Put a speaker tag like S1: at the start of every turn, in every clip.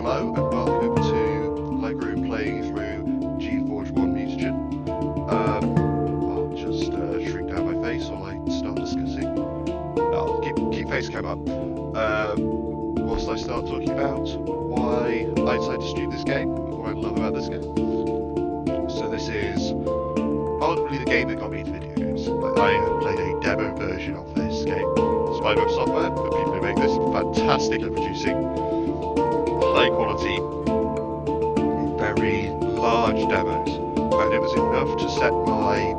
S1: Hello and welcome to Legroom playing through Geneforge 1 Mutagen. I'll just shrink down my face while I start discussing. I'll keep face cam up. Whilst I start talking about why I decided to stream this game and what I love about this game. So this is arguably the game that got me into video games. I have played a demo version of this game. It's by Web Software, the people who make this fantastic at producing high quality, very large demos, and it was enough to set my,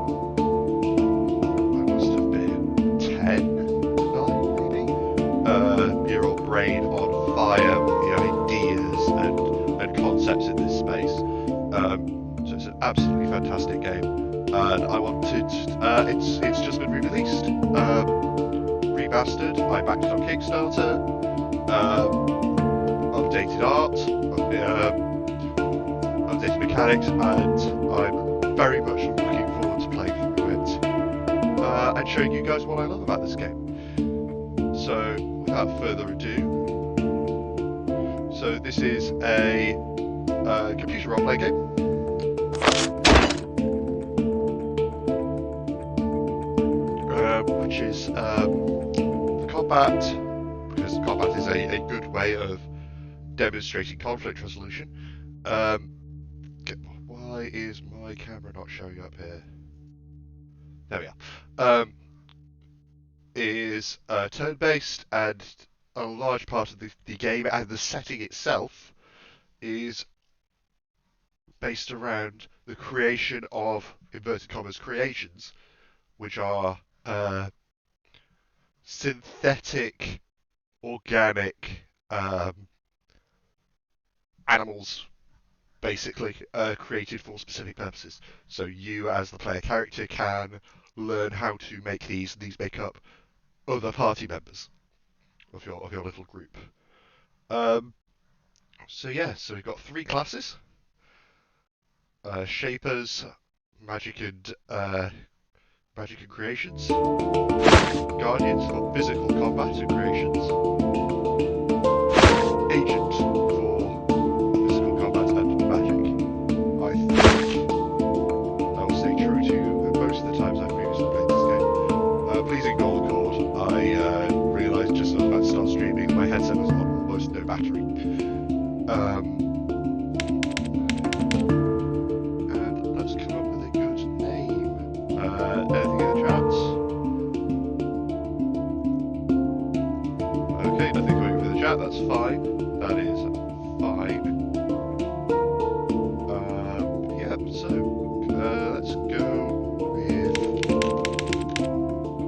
S1: I must have been 10, 9 maybe, year old brain on fire with the ideas and concepts in this space. So it's an absolutely fantastic game, and I wanted, it's just been re-released, remastered. I backed it on Kickstarter. Updated art, updated mechanics, and I'm very much looking forward to playing through it and showing you guys what I love about this game. So, without further ado, so this is a computer roleplay game. Which is the combat, because combat is a good way of demonstrating conflict resolution. Why is my camera not showing up here? There we are. Is turn-based, and a large part of the game and the setting itself is based around the creation of, inverted commas, creations, which are synthetic, organic animals, basically, created for specific purposes. So you, as the player character, can learn how to make these. These make up other party members of your little group. So yeah, so we've got 3 classes: Shapers, Magic and Creations, Guardians for physical combat and creations, Agent for physical combat and magic. I think I will stay true to most of the times I've previously played this game. Please ignore the cord. I realised just as I was about to start streaming, my headset was on almost no battery. And let's come up with a good name. Anything in the chats? Okay, nothing coming from the chat, that's fine. That is fine. Yeah, so let's go with...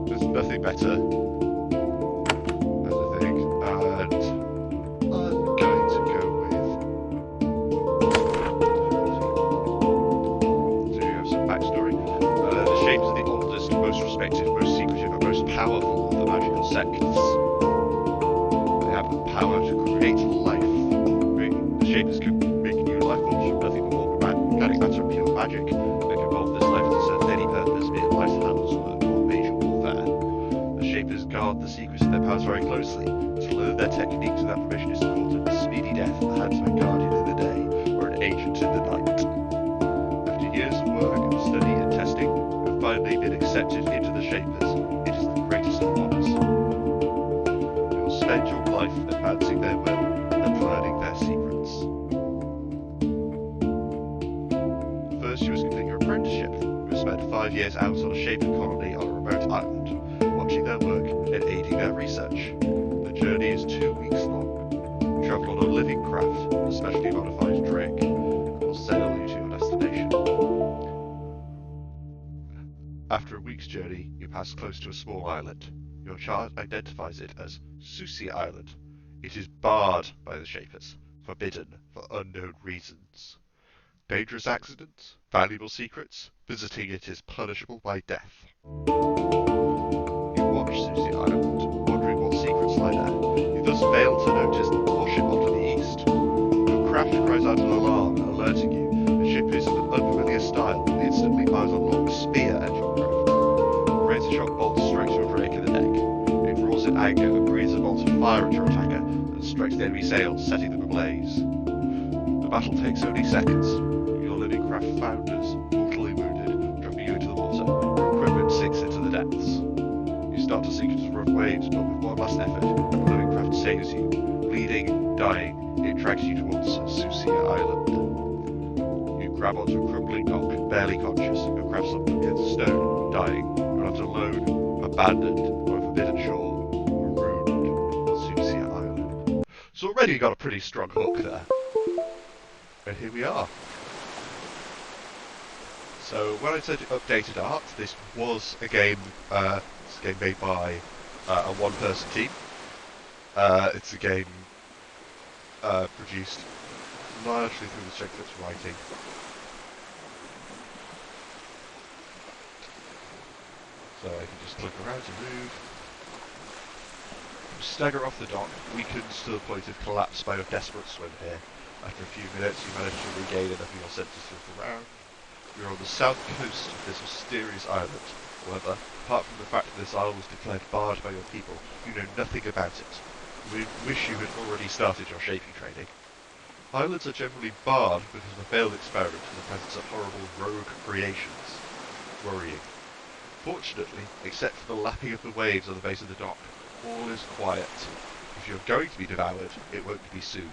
S1: There's nothing better, I think, and I'm going to go with... So you have some backstory. The Shapers are the oldest, most respected, most secretive, and most powerful of the magical sects. They have the power to create life. The Shapers can make new life forms from nothing but organic matter and pure magic. They can evolve this life to serve any purpose, be it life handles work or major warfare. The Shapers guard the secrets of their powers very closely. To learn their techniques without permission is called a speedy death at the hands of a guardian in the day, or an agent in the night. After years of work, study and testing, you've finally been accepted into the Shapers. It is the greatest of honors. You will spend your life advancing their will and learning their secrets. First, you must complete your apprenticeship. You must spend 5 years out on a Shaper colony on a remote island, watching their work and aiding their research. The journey is 2 weeks long. You travel on a living craft, a specially modified drake, and will sail you to your destination. After a week's journey, you pass close to a small island. Your chart identifies it as Susi Island. It is barred by the Shapers, forbidden for unknown reasons. Dangerous accidents, valuable secrets, visiting it is punishable by death. You watch Susi Island, wondering what secrets lie there. You thus fail to notice the warship off to the east. Your craft cries out an alarm, alerting you. The ship is of an unfamiliar style and instantly fires a long spear at your craft. A razor-sharp bolt strikes your drake in the neck. It roars in anger and breathes a bolt of fire at your attacker and strikes the enemy sails, setting them ablaze. The battle takes only seconds. Your living craft founders, mortally wounded, dropping you into the water. Your equipment sinks into the depths. You start to sink into rough waves, but with one last effort, your living craft saves you. Bleeding, dying, it drags you towards Susi Island. You grab onto a crumbling dock, barely conscious. Your craft slumps against a stone, dying. You're not alone, abandoned, on a forbidden shore, marooned on Susi Island. So already got a pretty strong hook there. And here we are. So when I said updated art, this was a game, made by a one-person team. It's a game produced largely through the strength of its writing. So I can just click around to move. Stagger off the dock, weakened to the point of collapse by a desperate swim here. After a few minutes, you manage to regain enough of your senses to look around. You're on the south coast of this mysterious island. However, apart from the fact that this isle was declared barred by your people, you know nothing about it. We wish you had already started your shaping training. Islands are generally barred because of a failed experiment in the presence of horrible rogue creations. Worrying. Fortunately, except for the lapping of the waves on the base of the dock, all is quiet. If you're going to be devoured, it won't be soon.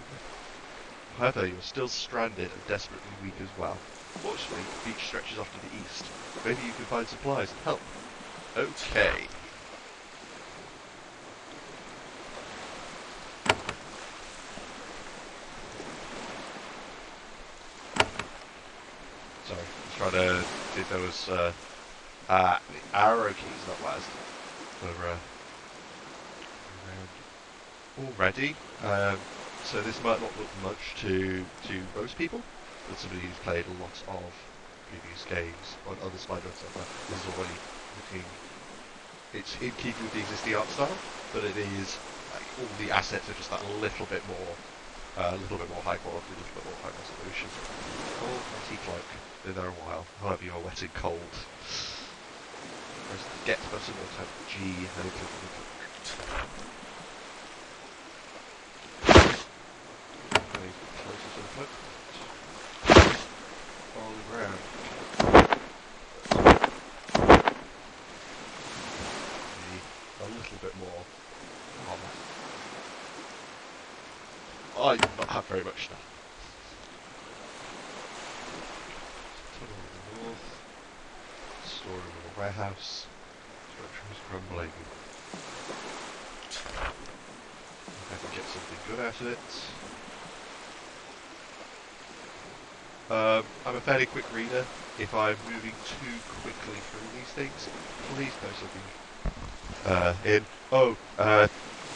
S1: However, you're still stranded and desperately weak as well. Fortunately, the beach stretches off to the east. Maybe you can find supplies and help. Okay. Sorry, I was trying to see if there was the arrow keys, not last. For already. So this might not look much to most people, but somebody who's played a lot of previous games on other Spider stuff, this is already looking. It's in keeping with the existing art style, but it is like all the assets are just that little bit more high quality, a little bit more high resolution. Oh, mighty cloak. Been there a while. However, you're wet and cold. Press the get button or type G and click on the cloak. Closer to the cloak. All around. A little bit more armor. I do not have very much now. Tunnel in the north. Storeroom in the warehouse. Structure is crumbling. I can get something good out of it. I'm a fairly quick reader. If I'm moving too quickly through these things, please know something in. Oh,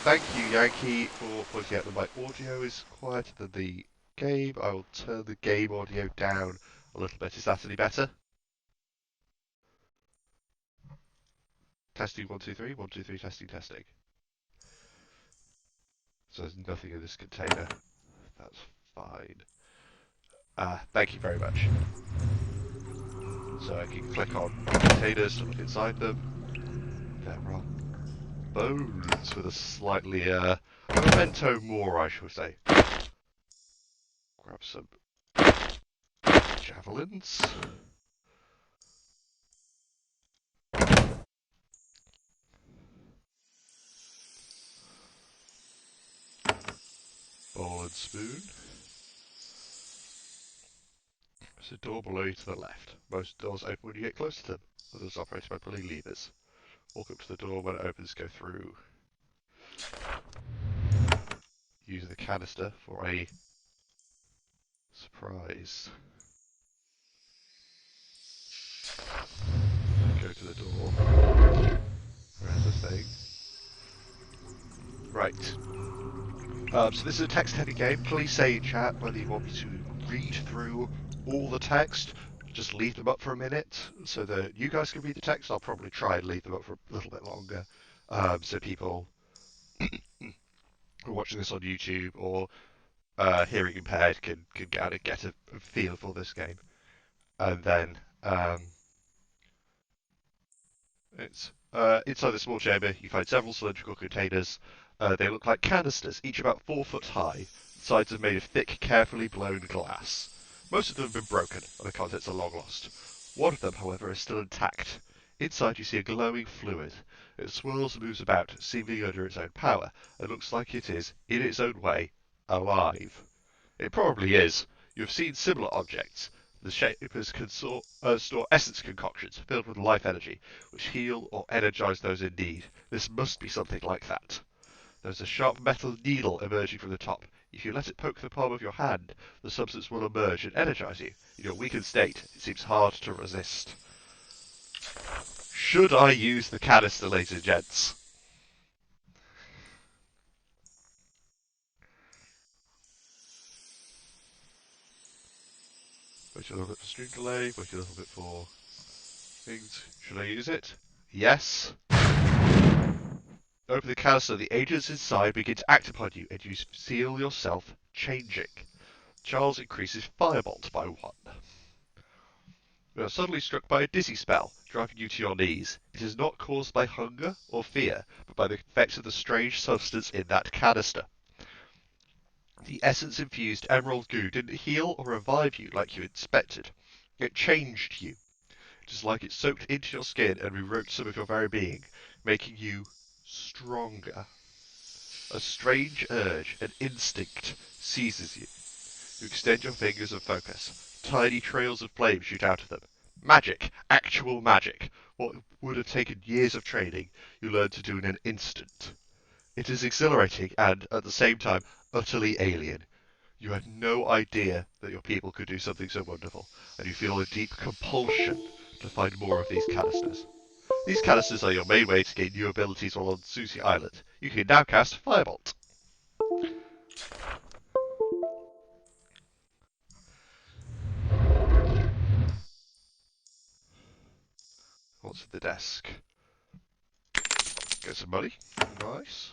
S1: thank you, Yankee, for pointing out that my audio is quieter than the game. I will turn the game audio down a little bit. Is that any better? Testing 1 2 3, 1 2 3, testing, testing. So there's nothing in this container. That's fine. Thank you very much. So I can click on containers to look inside them. There are bones with a slightly, a memento more, I should say. Grab some javelins. Bowl and spoon. There's a door below you to the left. Most doors open when you get close to them. Others operate by pulling levers. Walk up to the door. When it opens, go through. Use the canister for a surprise. Go to the door. Where's the thing? Right. So this is a text-heavy game. Please say in chat whether you want me to read through all the text. Just leave them up for a minute so that you guys can read the text. I'll probably try and leave them up for a little bit longer, so people who are watching this on YouTube or hearing impaired can get a feel for this game. And then it's inside the small chamber. You find several cylindrical containers. They look like canisters, each about 4 foot high. The sides are made of thick, carefully blown glass. Most of them have been broken, and the contents are long lost. One of them, however, is still intact. Inside you see a glowing fluid. It swirls and moves about, seemingly under its own power, and looks like it is, in its own way, alive. It probably is. You have seen similar objects. The shapers can store essence concoctions filled with life energy, which heal or energize those in need. This must be something like that. There's a sharp metal needle emerging from the top. If you let it poke the palm of your hand, the substance will emerge and energize you. In your weakened state, it seems hard to resist. Should I use the canister, ladies and gents? Wait a little bit for stream delay, wait a little bit for things. Should I use it? Yes. Open the canister, the agents inside begin to act upon you, and you feel yourself changing. Charles increases firebolt by 1. You are suddenly struck by a dizzy spell, driving you to your knees. It is not caused by hunger or fear, but by the effects of the strange substance in that canister. The essence-infused emerald goo didn't heal or revive you like you expected. It changed you. It is like it soaked into your skin and rewrote some of your very being, making you stronger. A strange urge, an instinct, seizes you. You extend your fingers and focus. Tiny trails of flame shoot out of them. Magic! Actual magic! What would have taken years of training, you learn to do in an instant. It is exhilarating and, at the same time, utterly alien. You had no idea that your people could do something so wonderful, and you feel a deep compulsion to find more of these canisters. These canisters are your main way to gain new abilities while on Susi Island. You can now cast Firebolt. What's at the desk? Get some money. Nice.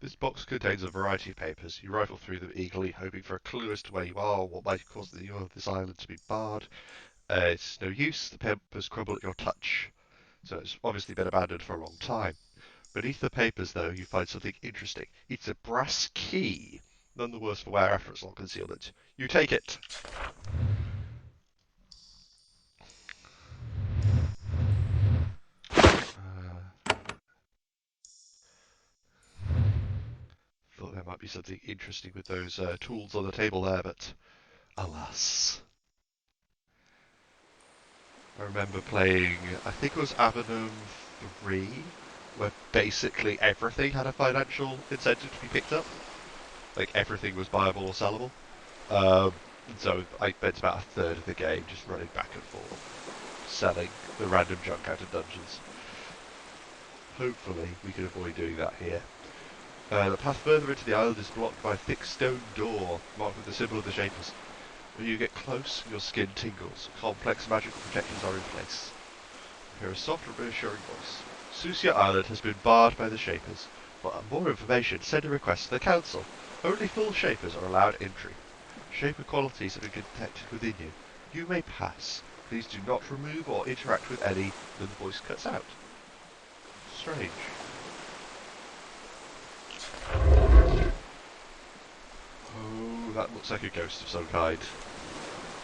S1: This box contains a variety of papers. You rifle through them eagerly, hoping for a clue as to where you are or what might cause this island to be barred. It's no use. The papers crumble at your touch. So it's obviously been abandoned for a long time. Beneath the papers, though, you find something interesting. It's a brass key. None the worse for wear after its long concealment. You take it. Thought there might be something interesting with those tools on the table there, but alas. I remember playing, I think it was Avenome 3, where basically everything had a financial incentive to be picked up. Like everything was buyable or sellable. So I spent about a third of the game just running back and forth, selling the random junk out of dungeons. Hopefully we can avoid doing that here. The path further into the island is blocked by a thick stone door, marked with the symbol of the Shapers. When you get close, your skin tingles. Complex magical protections are in place. You hear a soft and reassuring voice. Sucia Island has been barred by the Shapers. For more information, send a request to the Council. Only full Shapers are allowed entry. Shaper qualities have been detected within you. You may pass. Please do not remove or interact with any, then the voice cuts out. Strange. Oh, that looks like a ghost of some kind.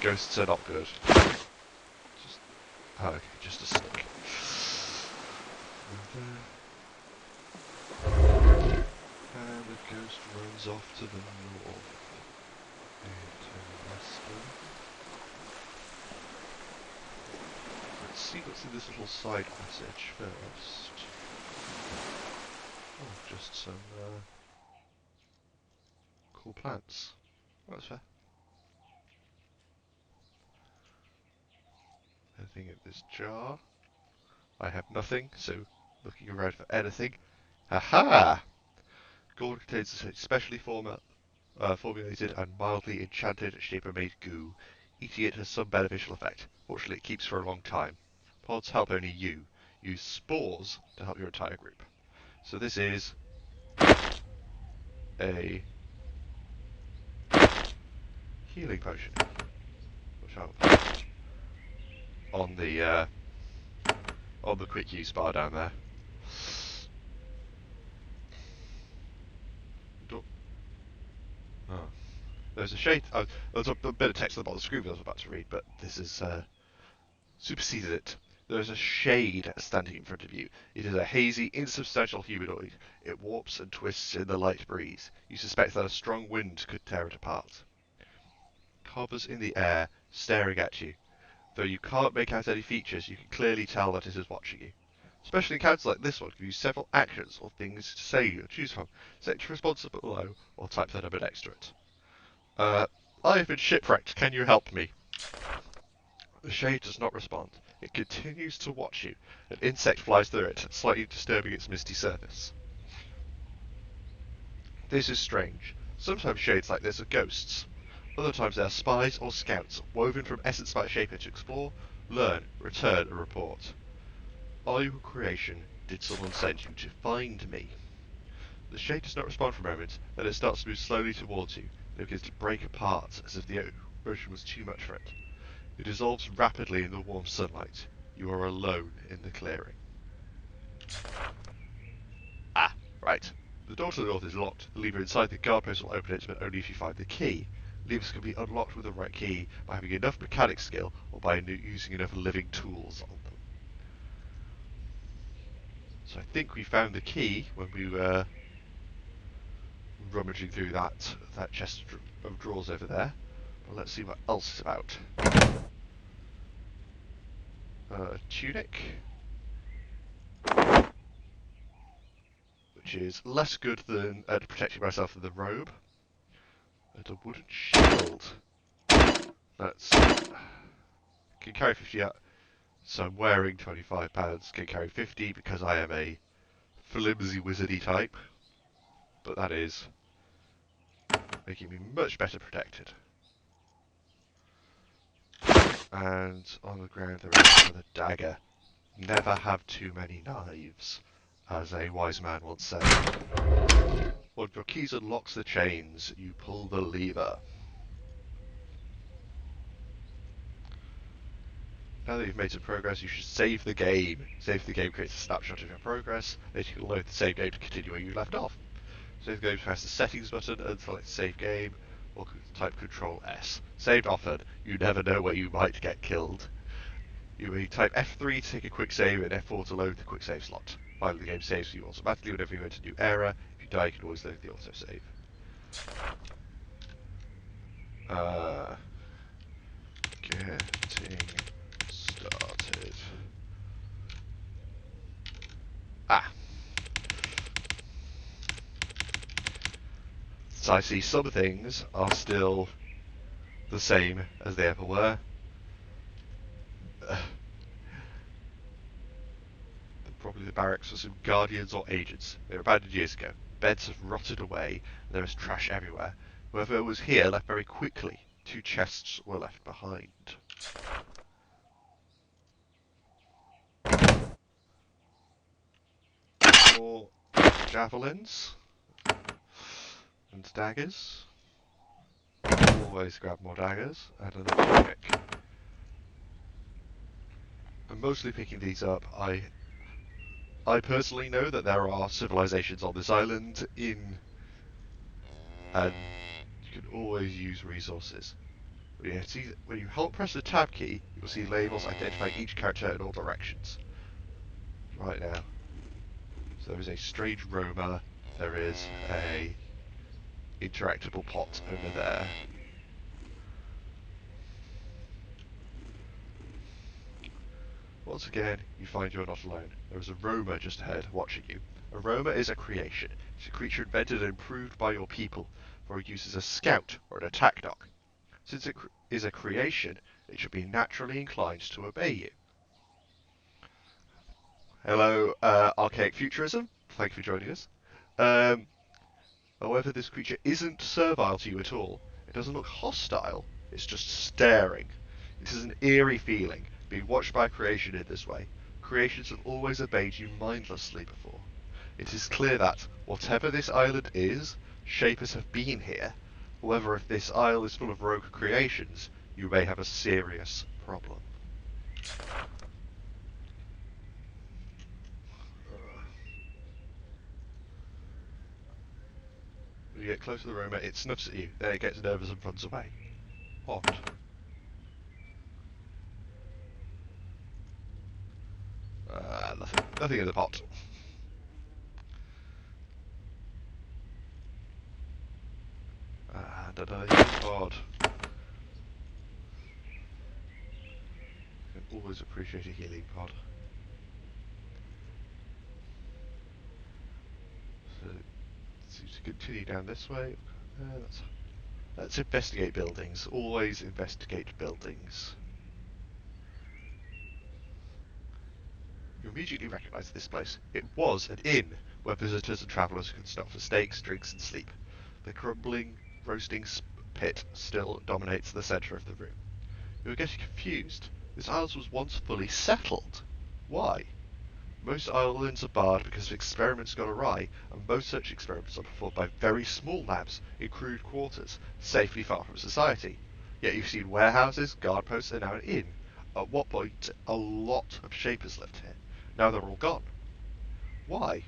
S1: Ghosts are not good. Okay, just a stick. And the ghost runs off to the north. Let's see what's in this little side passage first. Oh, just some cool plants. That's fair. Anything in this jar? I have nothing, so looking around for anything. Aha! Gold contains a specially formulated and mildly enchanted shaper-made goo. Eating it has some beneficial effect. Fortunately, it keeps for a long time. Pods help only you. Use spores to help your entire group. So this is a healing potion, which I'll put on the quick use bar down there. There's a shade. Oh, there's a bit of text at the bottom of the screen that I was about to read, but this is superseded it. There is a shade standing in front of you. It is a hazy, insubstantial humanoid. It warps and twists in the light breeze. You suspect that a strong wind could tear it apart. It hovers in the air, staring at you. Though you can't make out any features, you can clearly tell that it is watching you. Special encounters like this one give you several actions or things to say or choose from. Select your response below, or type that a bit extra it. I have been shipwrecked. Can you help me? The shade does not respond. It continues to watch you. An insect flies through it, slightly disturbing its misty surface. This is strange. Sometimes shades like this are ghosts. Other times they are spies or scouts, woven from essence by a shaper to explore, learn, return, and report. Are you a creation? Did someone send you to find me? The shade does not respond for a moment, then it starts to move slowly towards you, and it begins to break apart as if the ocean was too much for it. It dissolves rapidly in the warm sunlight. You are alone in the clearing. Ah, right. The door to the north is locked. The lever inside the guard post will open it, but only if you find the key. Levers can be unlocked with the right key by having enough mechanic skill or by using enough living tools on them. So I think we found the key when we were rummaging through that chest of drawers over there. But let's see what else is about. A tunic, which is less good than at protecting myself than the robe. And a wooden shield. That's can carry 50 out. So I'm wearing 25 pounds. Can carry 50 because I am a flimsy wizardy type. But that is making me much better protected. And on the ground there is another dagger. Never have too many knives, as a wise man once said. One of your keys unlocks the chains. You pull the lever. Now that you've made some progress, you should save the game. Save the game creates a snapshot of your progress. Then you can load the save game to continue where you left off. Save the game, press the settings button and select save game, or type Control S. Saved often. You never know where you might get killed. You may type F3 to take a quick save and F4 to load the quick save slot. Finally, the game saves for you automatically whenever you enter a new area. If you die, you can always load the autosave. Getting started. Ah! So I see some things are still the same as they ever were. Probably the barracks for some guardians or agents. They were abandoned years ago. Beds have rotted away, and there is trash everywhere. Whoever was here left very quickly. 2 chests were left behind. More javelins and daggers. Always grab more daggers and another tunic. I'm mostly picking these up. I personally know that there are civilizations on this island and you can always use resources. When you hold press the tab key, you will see labels identifying each character in all directions. Right now. So there is a strange Roma, there is a interactable pot over there. Once again, you find you're not alone. There is a Roma just ahead, watching you. A Roma is a creation. It's a creature invented and improved by your people, for use as a scout or an attack dog. Since it is a creation, it should be naturally inclined to obey you. Hello, Archaic Futurism. Thank you for joining us. However, this creature isn't servile to you at all. It doesn't look hostile, it's just staring. It is an eerie feeling, being watched by creation in this way. Creations have always obeyed you mindlessly before. It is clear that, whatever this island is, Shapers have been here. However, if this isle is full of rogue creations, you may have a serious problem. When you get close to the Roma, it snuffs at you, then it gets nervous and runs away. Odd. Nothing in the pot. And another healing pod. I can always appreciate a healing pod. So, to continue down this way, let's investigate buildings. Always investigate buildings. You immediately recognise this place. It was an inn where visitors and travellers could stop for steaks, drinks and sleep. The crumbling, roasting pit still dominates the centre of the room. You are getting confused. This island was once fully settled. Why? Most islands are barred because experiments gone awry, and most such experiments are performed by very small labs in crude quarters, safely far from society. Yet you've seen warehouses, guard posts, and now an inn. At what point a lot of shapers lived here. Now they're all gone. Why?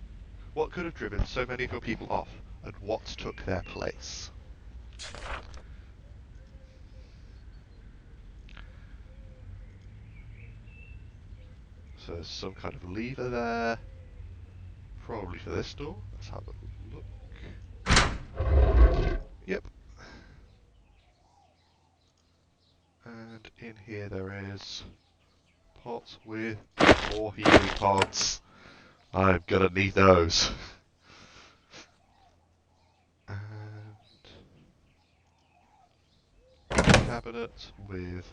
S1: What could have driven so many of your people off, and what took their place? So there's some kind of lever there. Probably for this door. Let's have a look. Yep. And in here there is pots with more healing pods. I'm gonna need those. And a cabinet with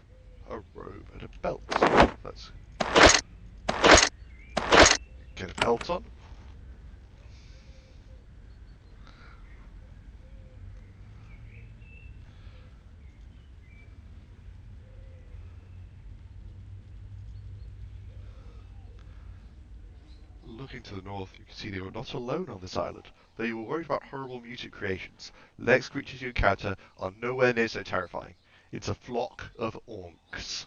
S1: a robe and a belt. Let's get a belt on. Looking to the north, you can see they were not alone on this island, though you were worried about horrible mutant creations. The next creatures you encounter are nowhere near so terrifying. It's a flock of Orcs.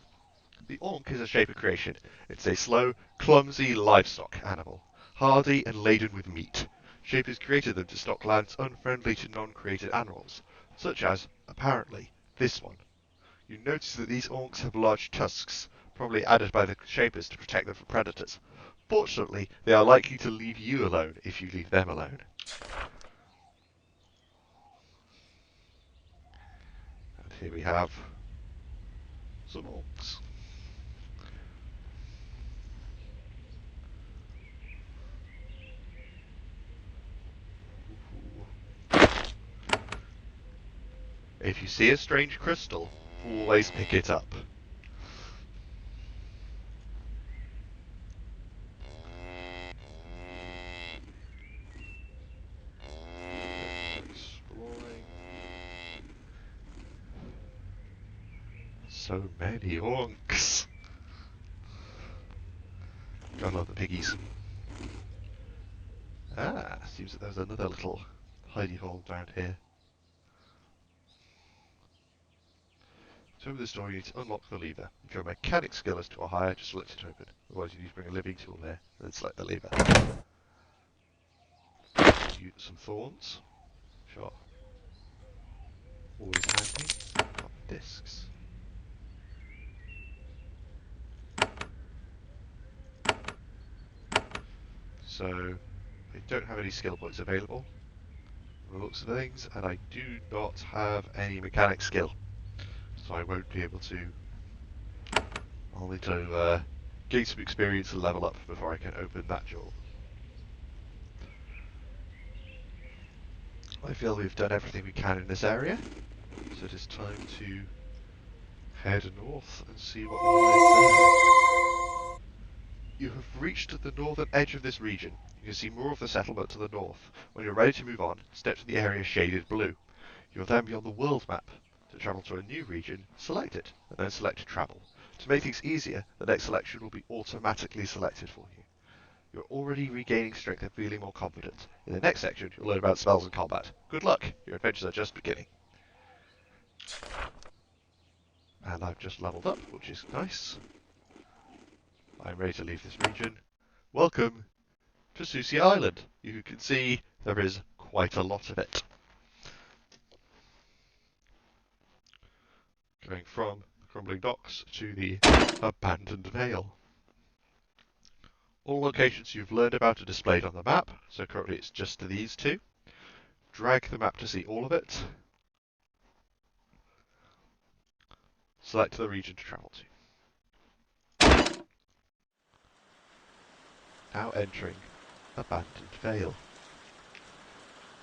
S1: The Orc is a shaper creation. It's a slow, clumsy livestock animal, hardy and laden with meat. Shapers created them to stock lands unfriendly to non-created animals, such as, apparently, this one. You notice that these Orcs have large tusks, probably added by the Shapers to protect them from predators. Fortunately, they are likely to leave you alone if you leave them alone. And here we have some Orcs. If you see a strange crystal, always pick it up. Exploring. So many Orcs. Gotta love the piggies. Ah, seems that there's another little hidey hole down here. To open this door, you need to unlock the lever. If your mechanic skill is to a higher, just select it to open. Otherwise, you need to bring a living tool there, and then select the lever. Use some thorns. Sure. Always handy. Copper discs. So, I don't have any skill points available, from the looks of things, and I do not have any mechanic skill. So I won't be able to. I'll need to gain some experience and level up before I can open that door. I feel we've done everything we can in this area, so it is time to head north and see what lies there. You have reached the northern edge of this region. You can see more of the settlement to the north. When you're ready to move on, step to the area shaded blue. You'll then be on the world map. To travel to a new region, select it, and then select Travel. To make things easier, the next selection will be automatically selected for you. You're already regaining strength and feeling more confident. In the next section, you'll learn about spells and combat. Good luck! Your adventures are just beginning. And I've just leveled up, which is nice. I'm ready to leave this region. Welcome to Susi Island. You can see there is quite a lot of it. going from the crumbling docks to the abandoned vale. All locations you've learned about are displayed on the map, so currently it's just these two. Drag the map to see all of it. Select the region to travel to. Now entering abandoned vale.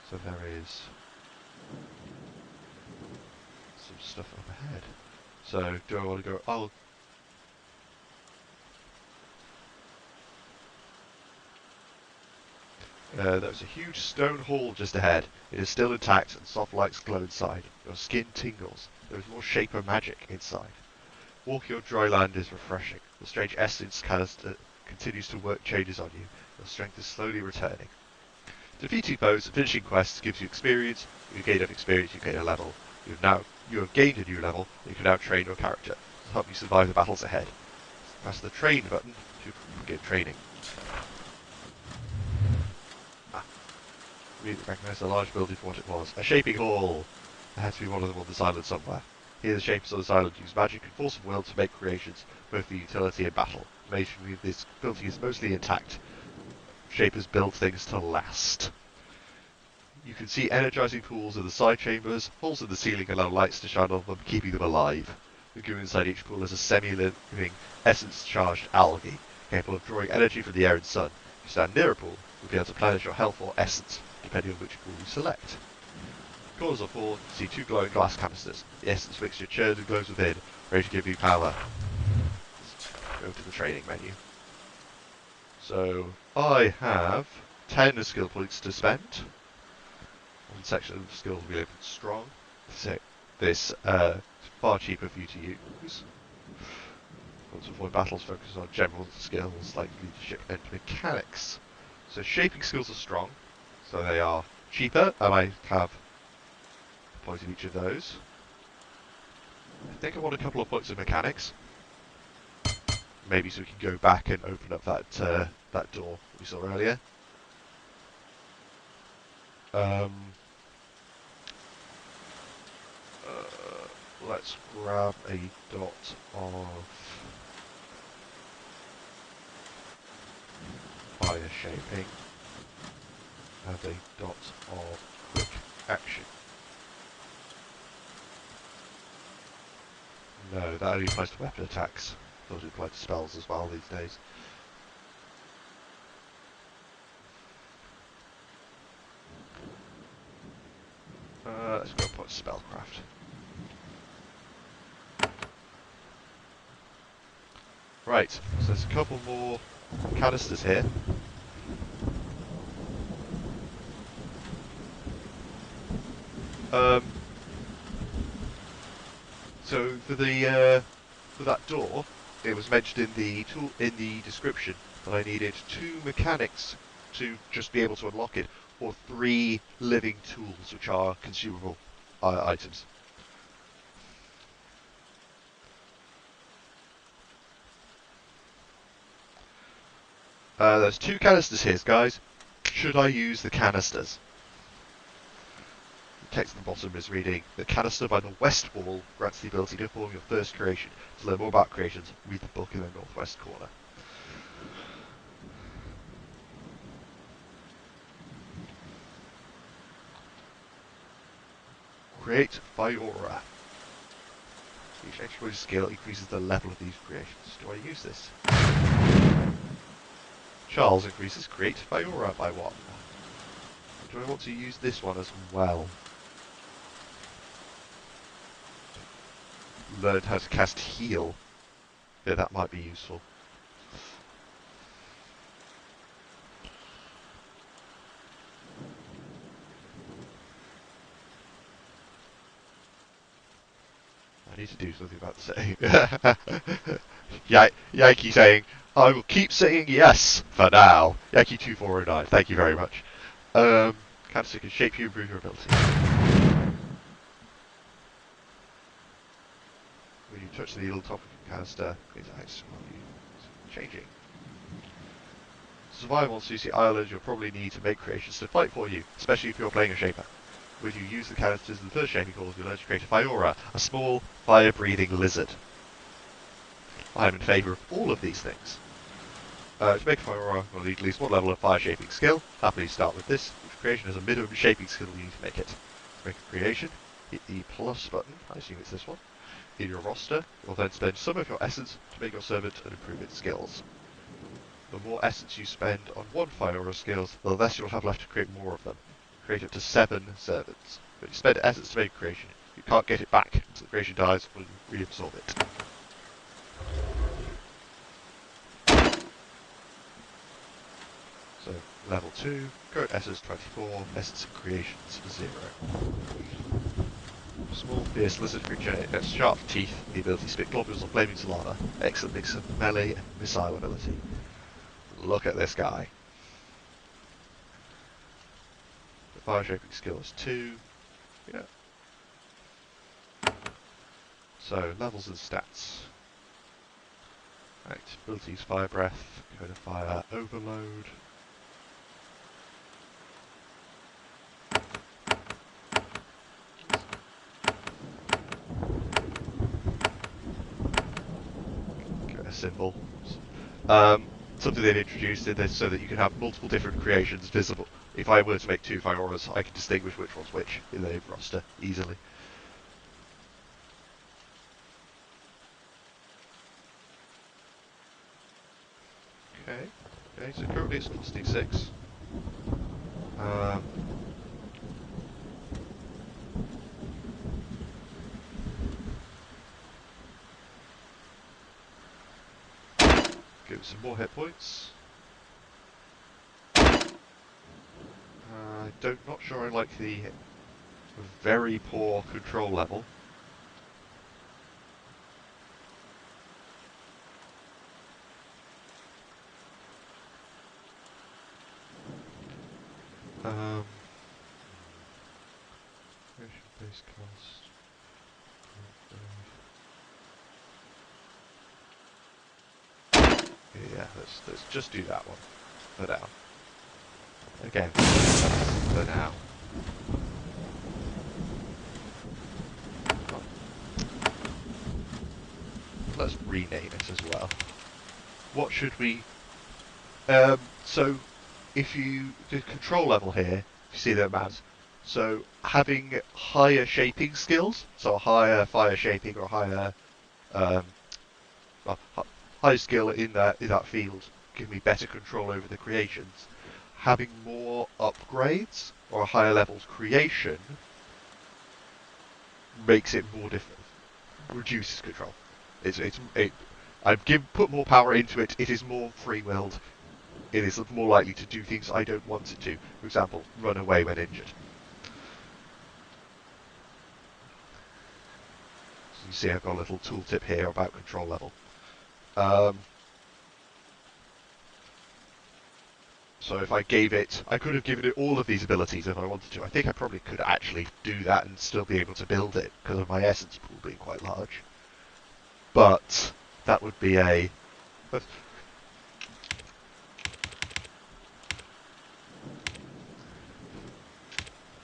S1: So there is some stuff up ahead. So do I want to go? Oh, there's a huge stone hall just ahead. It is still intact and soft lights glow inside. Your skin tingles. There is more shaper magic inside. Walking on dry land is refreshing. The strange essence canister continues to work changes on you. Your strength is slowly returning. Defeating foes and finishing quests gives you experience. You gain enough experience, you gain a level. You have gained a new level. You can now train your character to help you survive the battles ahead. Press the train button to begin training. Immediately recognise the large building for what it was. A shaping hall! There had to be one of them on this island somewhere. Here the shapers on this island use magic and force of will to make creations, both for utility and battle. Amazingly, this building is mostly intact. Shapers build things to last. You can see energizing pools in the side chambers. Holes in the ceiling allow lights to shine on them, keeping them alive. The goo inside each pool is a semi-living, essence-charged algae, capable of drawing energy from the air and sun. If you stand near a pool, you'll be able to replenish your health or essence, depending on which pool you select. Corners of the floor, you see two glowing glass canisters. The essence mixture churns and glows within, ready to give you power. Let's go to the training menu. So, I have 10 skill points to spend. One section of skills will be labelled strong. So, this is far cheaper for you to use. Want to avoid battles, focus on general skills like leadership and mechanics. So shaping skills are strong, so they are cheaper, and I have points in each of those. I think I want a couple of points of mechanics. Maybe so we can go back and open up that door we saw earlier. Let's grab a dot of fire shaping and a dot of quick action. No, that only applies to weapon attacks. Thought it applied to spells as well these days. Let's go and put spellcraft. Right, so there's a couple more canisters here. So for that door, it was mentioned in the description that I needed 2 mechanics to just be able to unlock it, or 3 living tools, which are consumable items. There's 2 canisters here, guys. Should I use the canisters? The text at the bottom is reading, "The canister by the west wall grants the ability to form your first creation. To learn more about creations, read the book in the northwest corner." Create Fiora. Each extra skill increases the level of these creations. Do I use this? Charles increases Create Fiora by 1. Do I want to use this one as well? Learn how to cast Heal. Yeah, that might be useful. I need to do something about the saying. Yankee saying, "I will keep saying yes for now." Yankee2409, thank you very much. Canister can shape you, improve your ability. When you touch the needle top of the canister, it acts while you changing. To survive on Susi Island, you'll probably need to make creations to fight for you, especially if you're playing a shaper. when you use the canisters in the first shaping calls, you'll learn to create a Fiora, a small, fire-breathing lizard. I am in favour of all of these things. To make a Fiora, you'll need at least one level of fire shaping skill. Happily start with this, which creation has a minimum shaping skill you need to make it. To make a creation, hit the plus button, I assume it's this one, in your roster. You'll then spend some of your essence to make your servant and improve its skills. The more essence you spend on one Fiora skills, the less you'll have left to create more of them. Create up to 7 servants. But you spend essence to make a creation, you can't get it back until the creation dies or you reabsorb it. So, level 2, current essence 24, essence and creations 0. Small, fierce lizard creature, it has sharp teeth, the ability to spit globules of flaming saliva, excellent mix of melee and missile ability. Look at this guy. The fire shaping skill is 2. Yeah. So, levels and stats. Right, abilities fire breath, cone of fire overload. Get a symbol. Something they've introduced in this so that you can have multiple different creations visible. If I were to make 2 Fioras, I can distinguish which one's which in the roster easily. Okay, so currently it's costing 6. Give it some more hit points. Not sure I like the very poor control level. Base cost. Yeah, let's just do that one for now. Again, for now. Let's rename it as well. What should we? So, if you the control level here, you see the amount. So having higher shaping skills, so a higher fire shaping or higher, high skill in that field, give me better control over the creations. Having more upgrades or a higher level's creation makes it more difficult, reduces control. I've put more power into it. It is more free-willed. It is more likely to do things I don't want it to. For example, run away when injured. So you see I've got a little tooltip here about control level. So if I gave it, I could have given it all of these abilities if I wanted to. I think I probably could actually do that and still be able to build it because of my essence pool being quite large. But that would be a...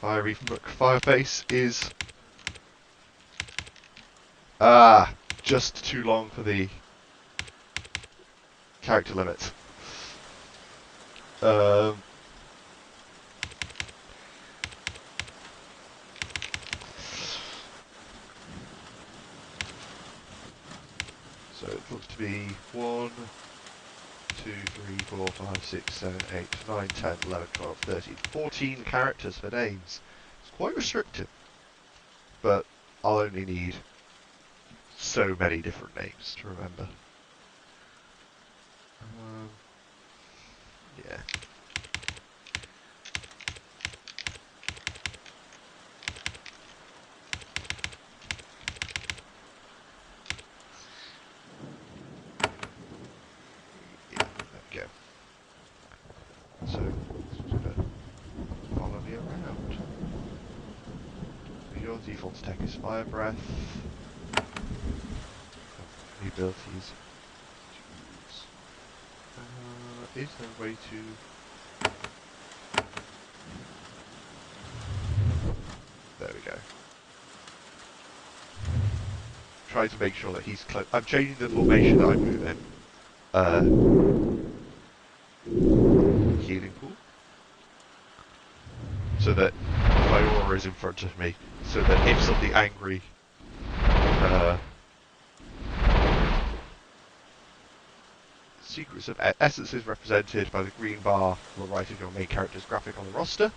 S1: Fiery Fireface is... just too long for the character limit. So it looks to be 1, 2, 3, 4, 5, 6, 7, 8, 9, 10, 11, 12, 13, 14 characters for names. It's quite restrictive, but I'll only need so many different names to remember. Yeah. Yeah, there we go. So, it's going to follow me around. Your default attack is Fire Breath. The abilities to use. Is there a way to... we go. Trying to make sure that he's close. I'm changing the formation that I move in. Healing pool. So that my aura is in front of me. So that if something angry secrets of essence is represented by the green bar on the right of your main character's graphic on the roster.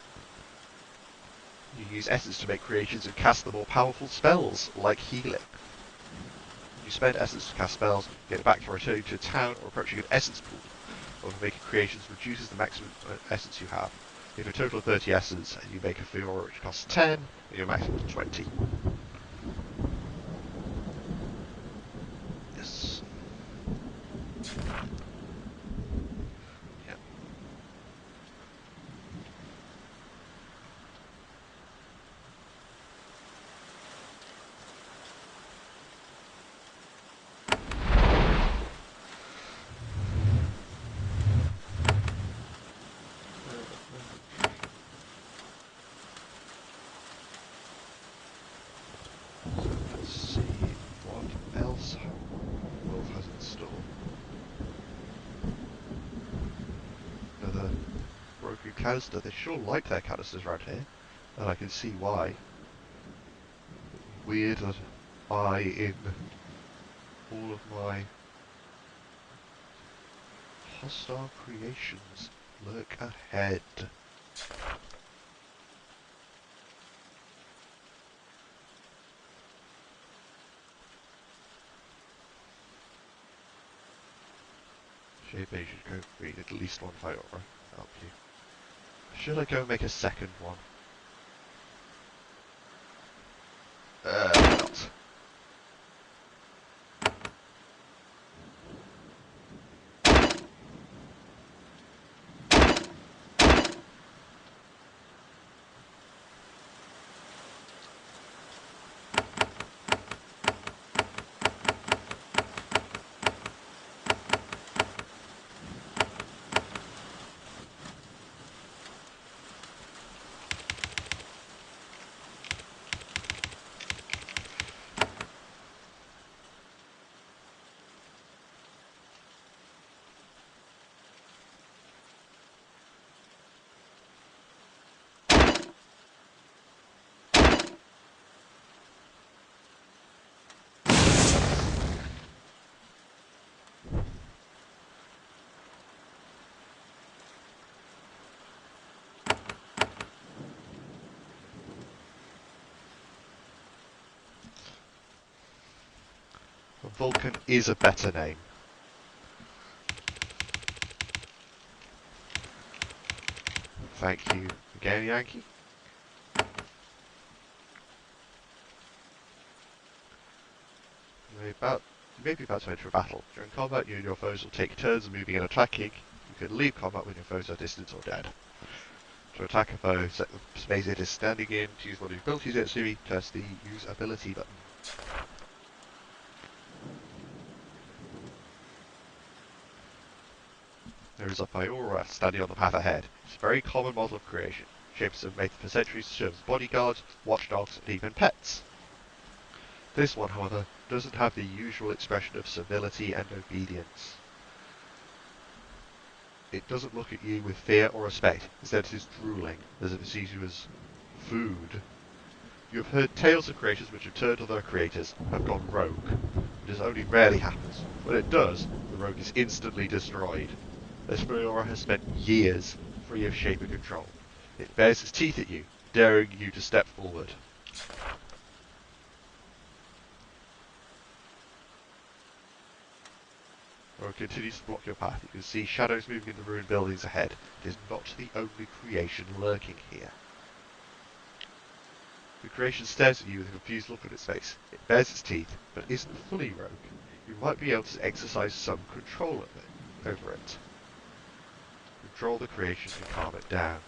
S1: You use essence to make creations and cast the more powerful spells, like healing. You spend essence to cast spells, get it back to returning to a town or approaching an essence pool. Or making creations reduces the maximum essence you have. You have a total of 30 essence, and you make a Fiora which costs 10, and your maximum is 20. Yes. Canister. They sure like their canisters around here, and I can see why. Weird that I, in all of my hostile creations, lurk ahead. Shape A should go green, at least one Fiora. Help you. Should I go and make a second one? Not. Vulcan is a better name. Thank you again, Yankee. You may be about to enter a battle. During combat, you and your foes will take turns moving and attacking. You can leave combat when your foes are distant or dead. To attack a foe, set the space it is standing in. To use one of your abilities at Siri, press the use ability button. There is a Fiora standing on the path ahead. It's a very common model of creation. Ships have made for centuries to serve as bodyguards, watchdogs, and even pets. This one, however, doesn't have the usual expression of civility and obedience. It doesn't look at you with fear or respect. Instead, it is drooling, as if it sees you as food. You have heard tales of creatures which have turned on their creators, have gone rogue. It only rarely happens. When it does, the rogue is instantly destroyed. This Fiora has spent years free of Shaper control. It bares its teeth at you, daring you to step forward. Or it continues to block your path. You can see shadows moving in the ruined buildings ahead. It is not the only creation lurking here. The creation stares at you with a confused look on its face. It bares its teeth, but isn't fully rogue. You might be able to exercise some control over it. Control the creation and calm it down.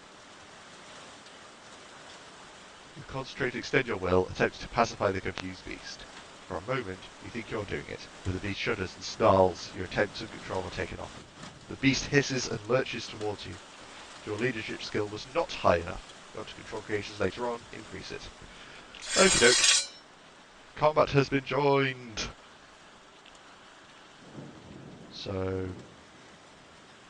S1: You concentrate and extend your will, attempting to pacify the confused beast. For a moment, you think you're doing it, but the beast shudders and snarls. Your attempts of control are taken off. The beast hisses and lurches towards you. Your leadership skill was not high enough. You want to control creations later on, increase it. Okie doke. Combat has been joined. So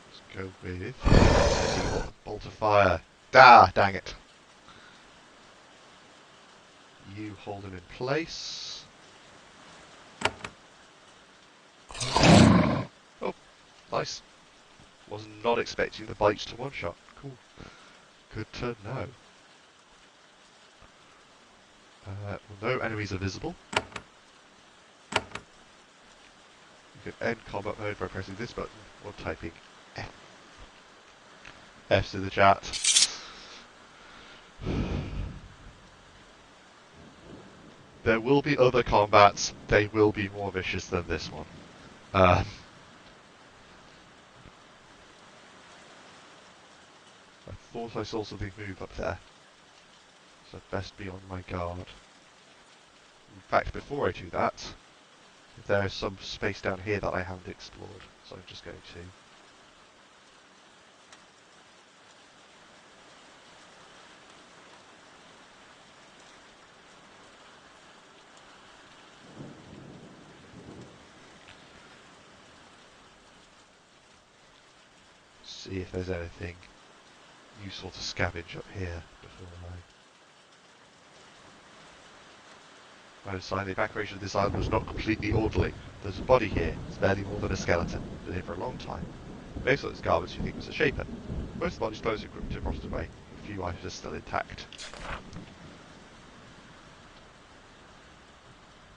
S1: let's go with a bolt of fire. Dang it. You hold him in place. Oh, nice. Was not expecting the bites to one shot. Cool. Good to know. Well, no enemies are visible. You can end combat mode by pressing this button or typing F. F's in the chat. There will be other combats. They will be more vicious than this one. I thought I saw something move up there, so I'd best be on my guard. In fact, before I do that, there's some space down here that I haven't explored, so I'm just going to... see if there's anything useful to scavenge up here before I decide the evacuation of this island was not completely orderly. There's a body here. It's barely more than a skeleton. Been here for a long time. Based on its garments, you think it was a shaper. Most of the body's clothes and equipment have rotted away. A few items are still intact.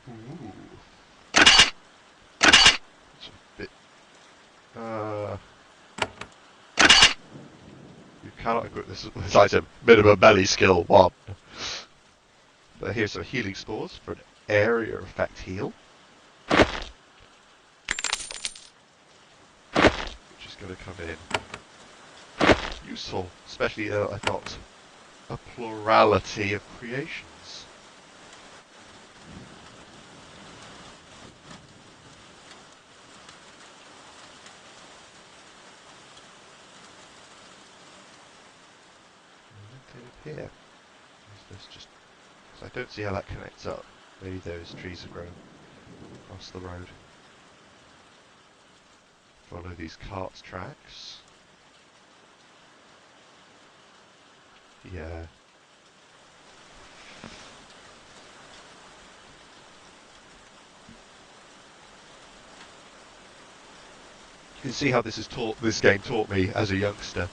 S1: Ooh. It's a bit... You cannot equip this item. Minimum melee skill 1. But here's some healing spores for an area effect heal. Which is going to come in. Useful, especially I've got a plurality of creations. Anything here? Is this just... I don't see how that connects up. Maybe those trees have grown across the road. Follow these cart tracks. Yeah. You can see how this game taught me as a youngster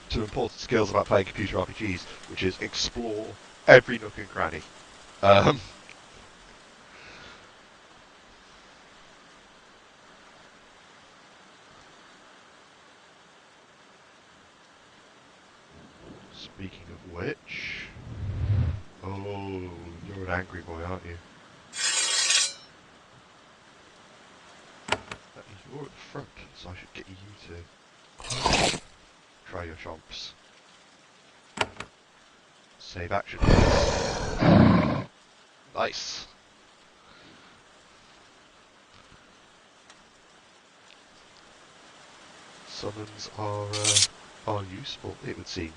S1: two important skills about playing computer RPGs, which is explore every nook and cranny. Speaking of which... Oh, you're an angry boy, aren't you? You're at the front, so I should get you to try your chomps. Save action. Nice. Summons are useful, it would seem.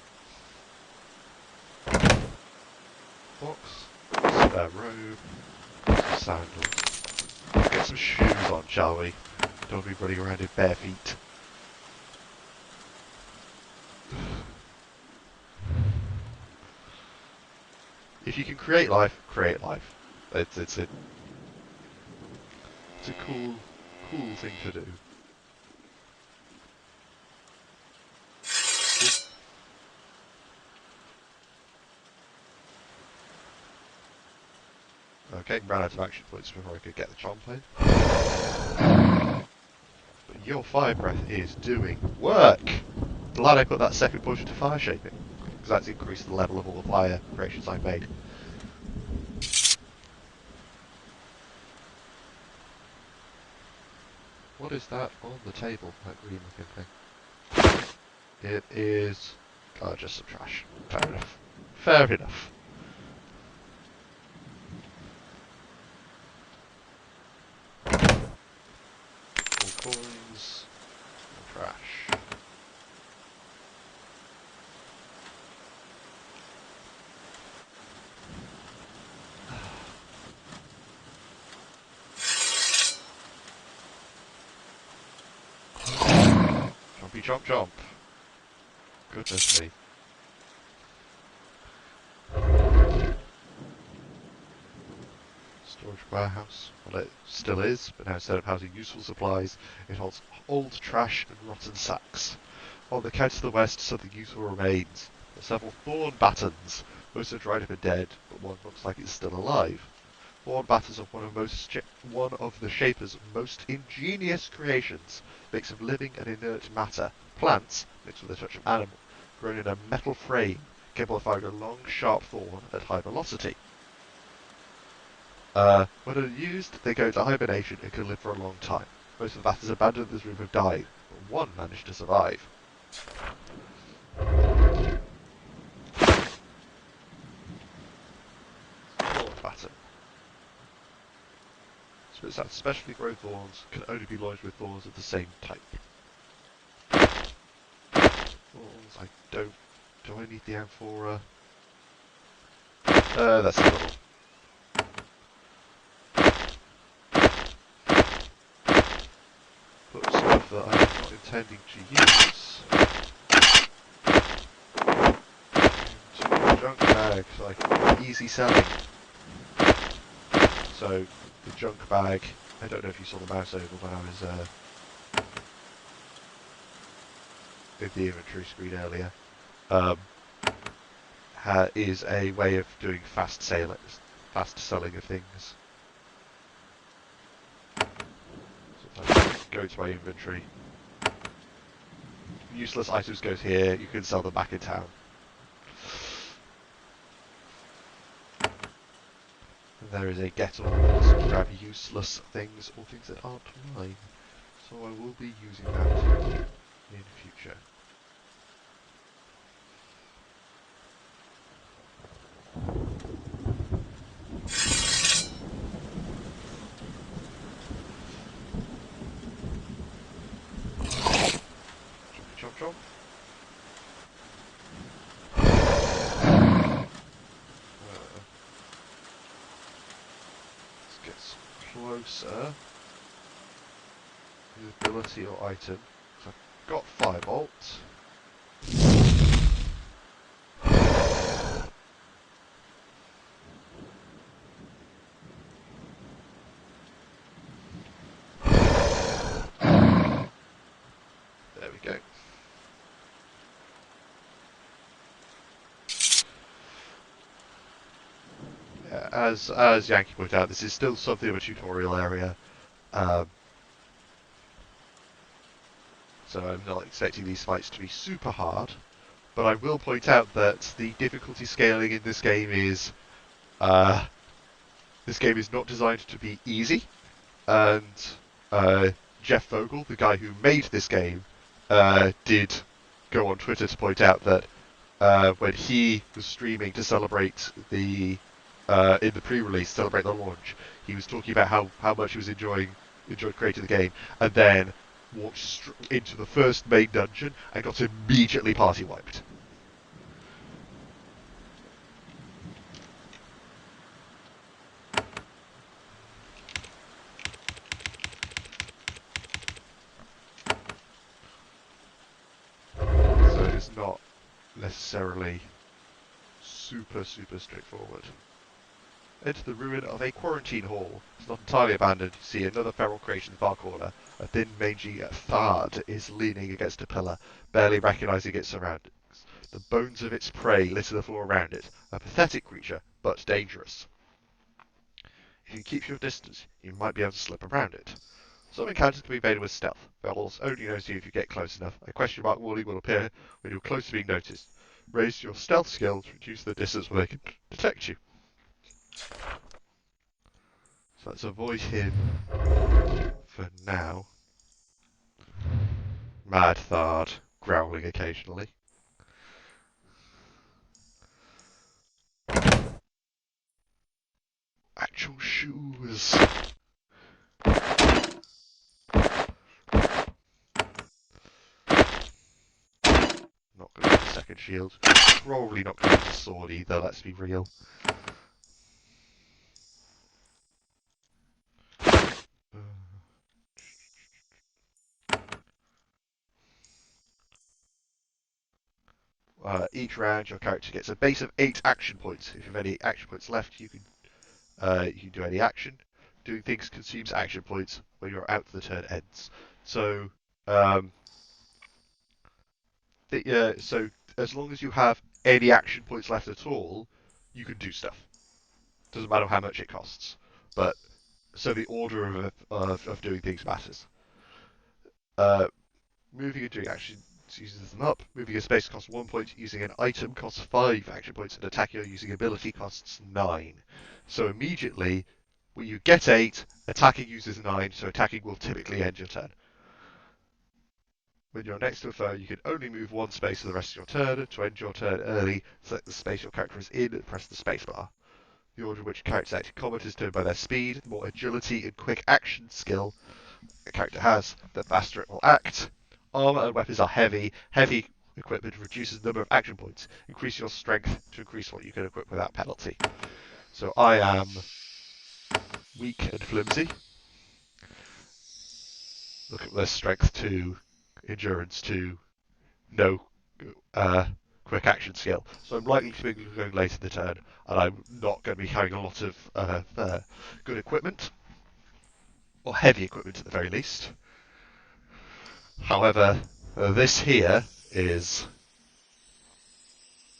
S1: Box, spare robe, some sandals. Let's get some shoes on, shall we? Don't be running around in bare feet. If you can create life, create life. It's a cool thing to do. Okay, ran out of action points before I could get the chomp in. But your fire breath is doing work! Glad I put that second potion to fire shaping, because that's increased the level of all the fire creations I've made. What is that on the table, that green looking thing? It is... oh, just some trash. Fair enough. Fair enough. All coins, and trash. chomp chomp. Goodness me. Storage warehouse. Well, it still is, but now instead of housing useful supplies, it holds old trash and rotten sacks. On the couch to the west, something useful remains. There are several thorn battens. Most are dried up and dead, but one looks like it's still alive. Thorn battens are one of the Shaper's most ingenious creations, mix of living and inert matter, plants, mixed with a touch of animal, grown in a metal frame, capable of firing a long, sharp thorn at high velocity. When unused, they go into hibernation and can live for a long time. Most of the batters abandoned this room have died, but one managed to survive. Thorn batten. Spits out specially grown thorns, can only be lodged with thorns of the same type. Thorns, I don't... Do I need the amphora? That's a little... Put stuff that I'm not intending to use into the junk bag, like easy selling. So, the junk bag, I don't know if you saw the mouse over when I was in the inventory screen earlier, is a way of doing fast selling of things. So if I go to my inventory, useless items goes here, you can sell them back in town. And there is a get all, just to grab useless things or things that aren't mine. So I will be using that in future. Chomp chomp. Let's get closer. The ability or item. So I've got Firebolt. There we go. Yeah, as Yankee pointed out, this is still something of a tutorial area. So I'm not expecting these fights to be super hard, but I will point out that the difficulty scaling in this game is not designed to be easy, and Jeff Vogel, the guy who made this game, did go on Twitter to point out that when he was streaming to celebrate the in the pre-release, celebrate the launch, he was talking about how much he was enjoyed creating the game, and then walked into the first main dungeon and got immediately party wiped. So it is not necessarily super straightforward. Enter the ruin of a quarantine hall. It's not entirely abandoned. You see another feral creation in the far corner. A thin, mangy thard is leaning against a pillar, barely recognising its surroundings. The bones of its prey litter the floor around it. A pathetic creature, but dangerous. If you keep your distance, you might be able to slip around it. Some encounters can be made with stealth. They'll only notice you if you get close enough. A question mark warning will appear when you're close to being noticed. Raise your stealth skill to reduce the distance where they can detect you. So let's avoid him for now. Mad Thard, growling occasionally. Actual shoes! Not going to use the second shield. Probably not going to use a sword either, let's be real. each round, your character gets a base of 8 action points. If you have any action points left, you can do any action. Doing things consumes action points when you're out the turn ends. So, um, so as long as you have any action points left at all, you can do stuff. Doesn't matter how much it costs. But so the order of doing things matters. Uh, Moving and doing action uses them up. Moving a space costs 1 point. Using an item costs 5 action points, and attacking or using ability costs 9. So immediately, when you get 8, attacking uses 9, so attacking will typically end your turn. When you're next to a foe, you can only move 1 space for the rest of your turn. To end your turn early, select the space your character is in and press the spacebar. The order in which characters act in combat is determined by their speed. The more agility and quick action skill a character has, the faster it will act. Armor and weapons are heavy. Heavy equipment reduces the number of action points. Increase your strength to increase what you can equip without penalty. So I am weak and flimsy. Look at their strength 2, endurance 2, no quick action skill. So I'm likely to be going late in the turn, and I'm not going to be carrying a lot of good equipment, or heavy equipment at the very least. However, this here is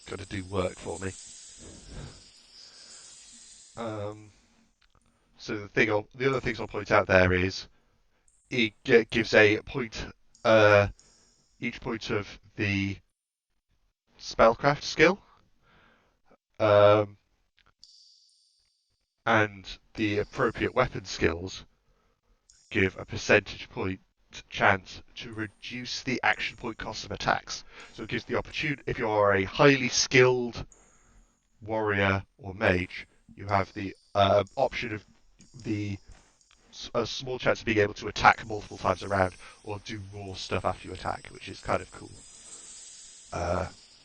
S1: going to do work for me. So the other things I'll point out there is it gives a point, each point of the spellcraft skill, and the appropriate weapon skills give a percentage point chance to reduce the action point cost of attacks. So it gives the opportunity, if you are a highly skilled warrior or mage, you have the option of a small chance of being able to attack multiple times around or do more stuff after you attack, which is kind of cool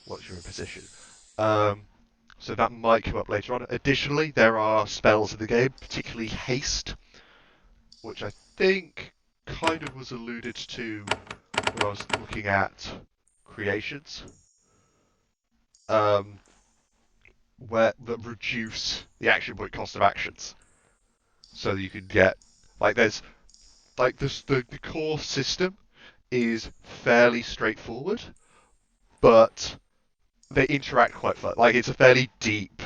S1: once you're in position. So that might come up later on. Additionally, there are spells in the game, particularly haste, which I think kind of was alluded to when I was looking at creations, where that reduce the action point cost of actions, so that you can get there's this the core system is fairly straightforward, but they interact quite fun. Like it's a fairly deep,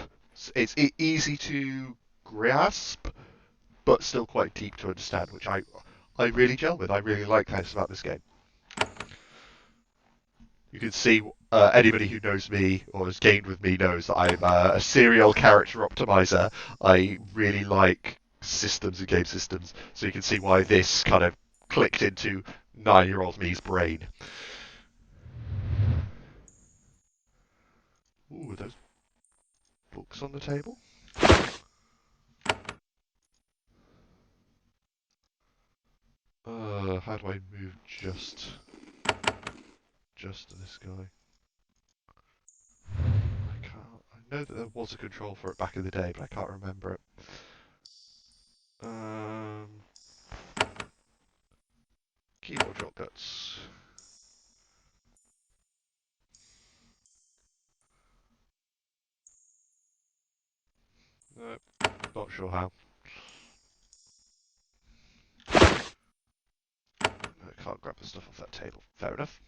S1: it's easy to grasp, but still quite deep to understand, which I really gel with. I really like this about this game. You can see anybody who knows me or has gamed with me knows that I'm a serial character optimizer. I really like systems and game systems, so you can see why this kind of clicked into 9-year-old me's brain. Ooh, are those books on the table? How do I move just to this guy? I can't. I know that there was a control for it back in the day, but I can't remember it. Keyboard shortcuts. Nope, not sure how. I can't grab the stuff off that table. Fair enough.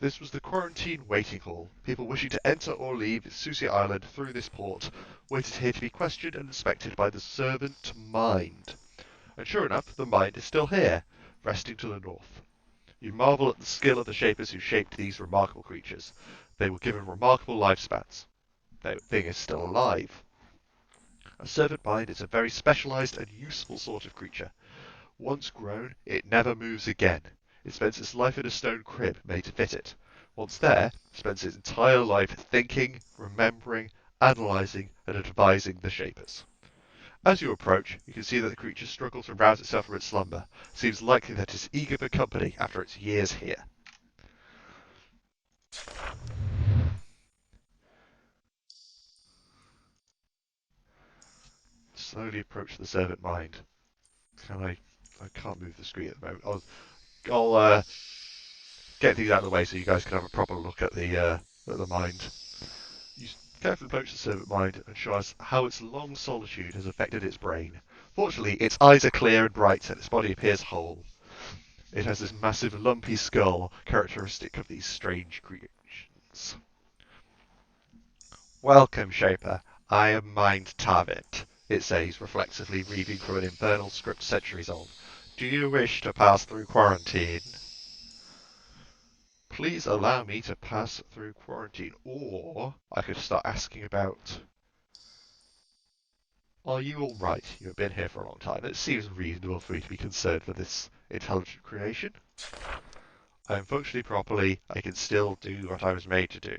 S1: This was the quarantine waiting hall. People wishing to enter or leave Susi Island through this port waited here to be questioned and inspected by the servant Mind. And sure enough, the Mind is still here, resting to the north. You marvel at the skill of the shapers who shaped these remarkable creatures. They were given remarkable lifespans. The thing is still alive. A servant mind is a very specialized and useful sort of creature. Once grown, it never moves again. It spends its life in a stone crib made to fit it. Once there, it spends its entire life thinking, remembering, analysing, and advising the shapers. As you approach, you can see that the creature struggles to rouse itself from its slumber. It seems likely that it is eager for company after its years here. Slowly approach the servant mind. Can I can't move the screen at the moment. I'll get things out of the way so you guys can have a proper look at the mind. You carefully approach the servant mind and show us how its long solitude has affected its brain. Fortunately, its eyes are clear and bright, and its body appears whole. It has this massive lumpy skull, characteristic of these strange creations. Welcome, Shaper. I am Mind Tarvit, it says, reflexively reading from an infernal script centuries old. Do you wish to pass through quarantine? Please allow me to pass through quarantine. Or I could start asking about... Are you alright? You've been here for a long time. It seems reasonable for you to be concerned for this intelligent creation. I am functioning properly. I can still do what I was made to do.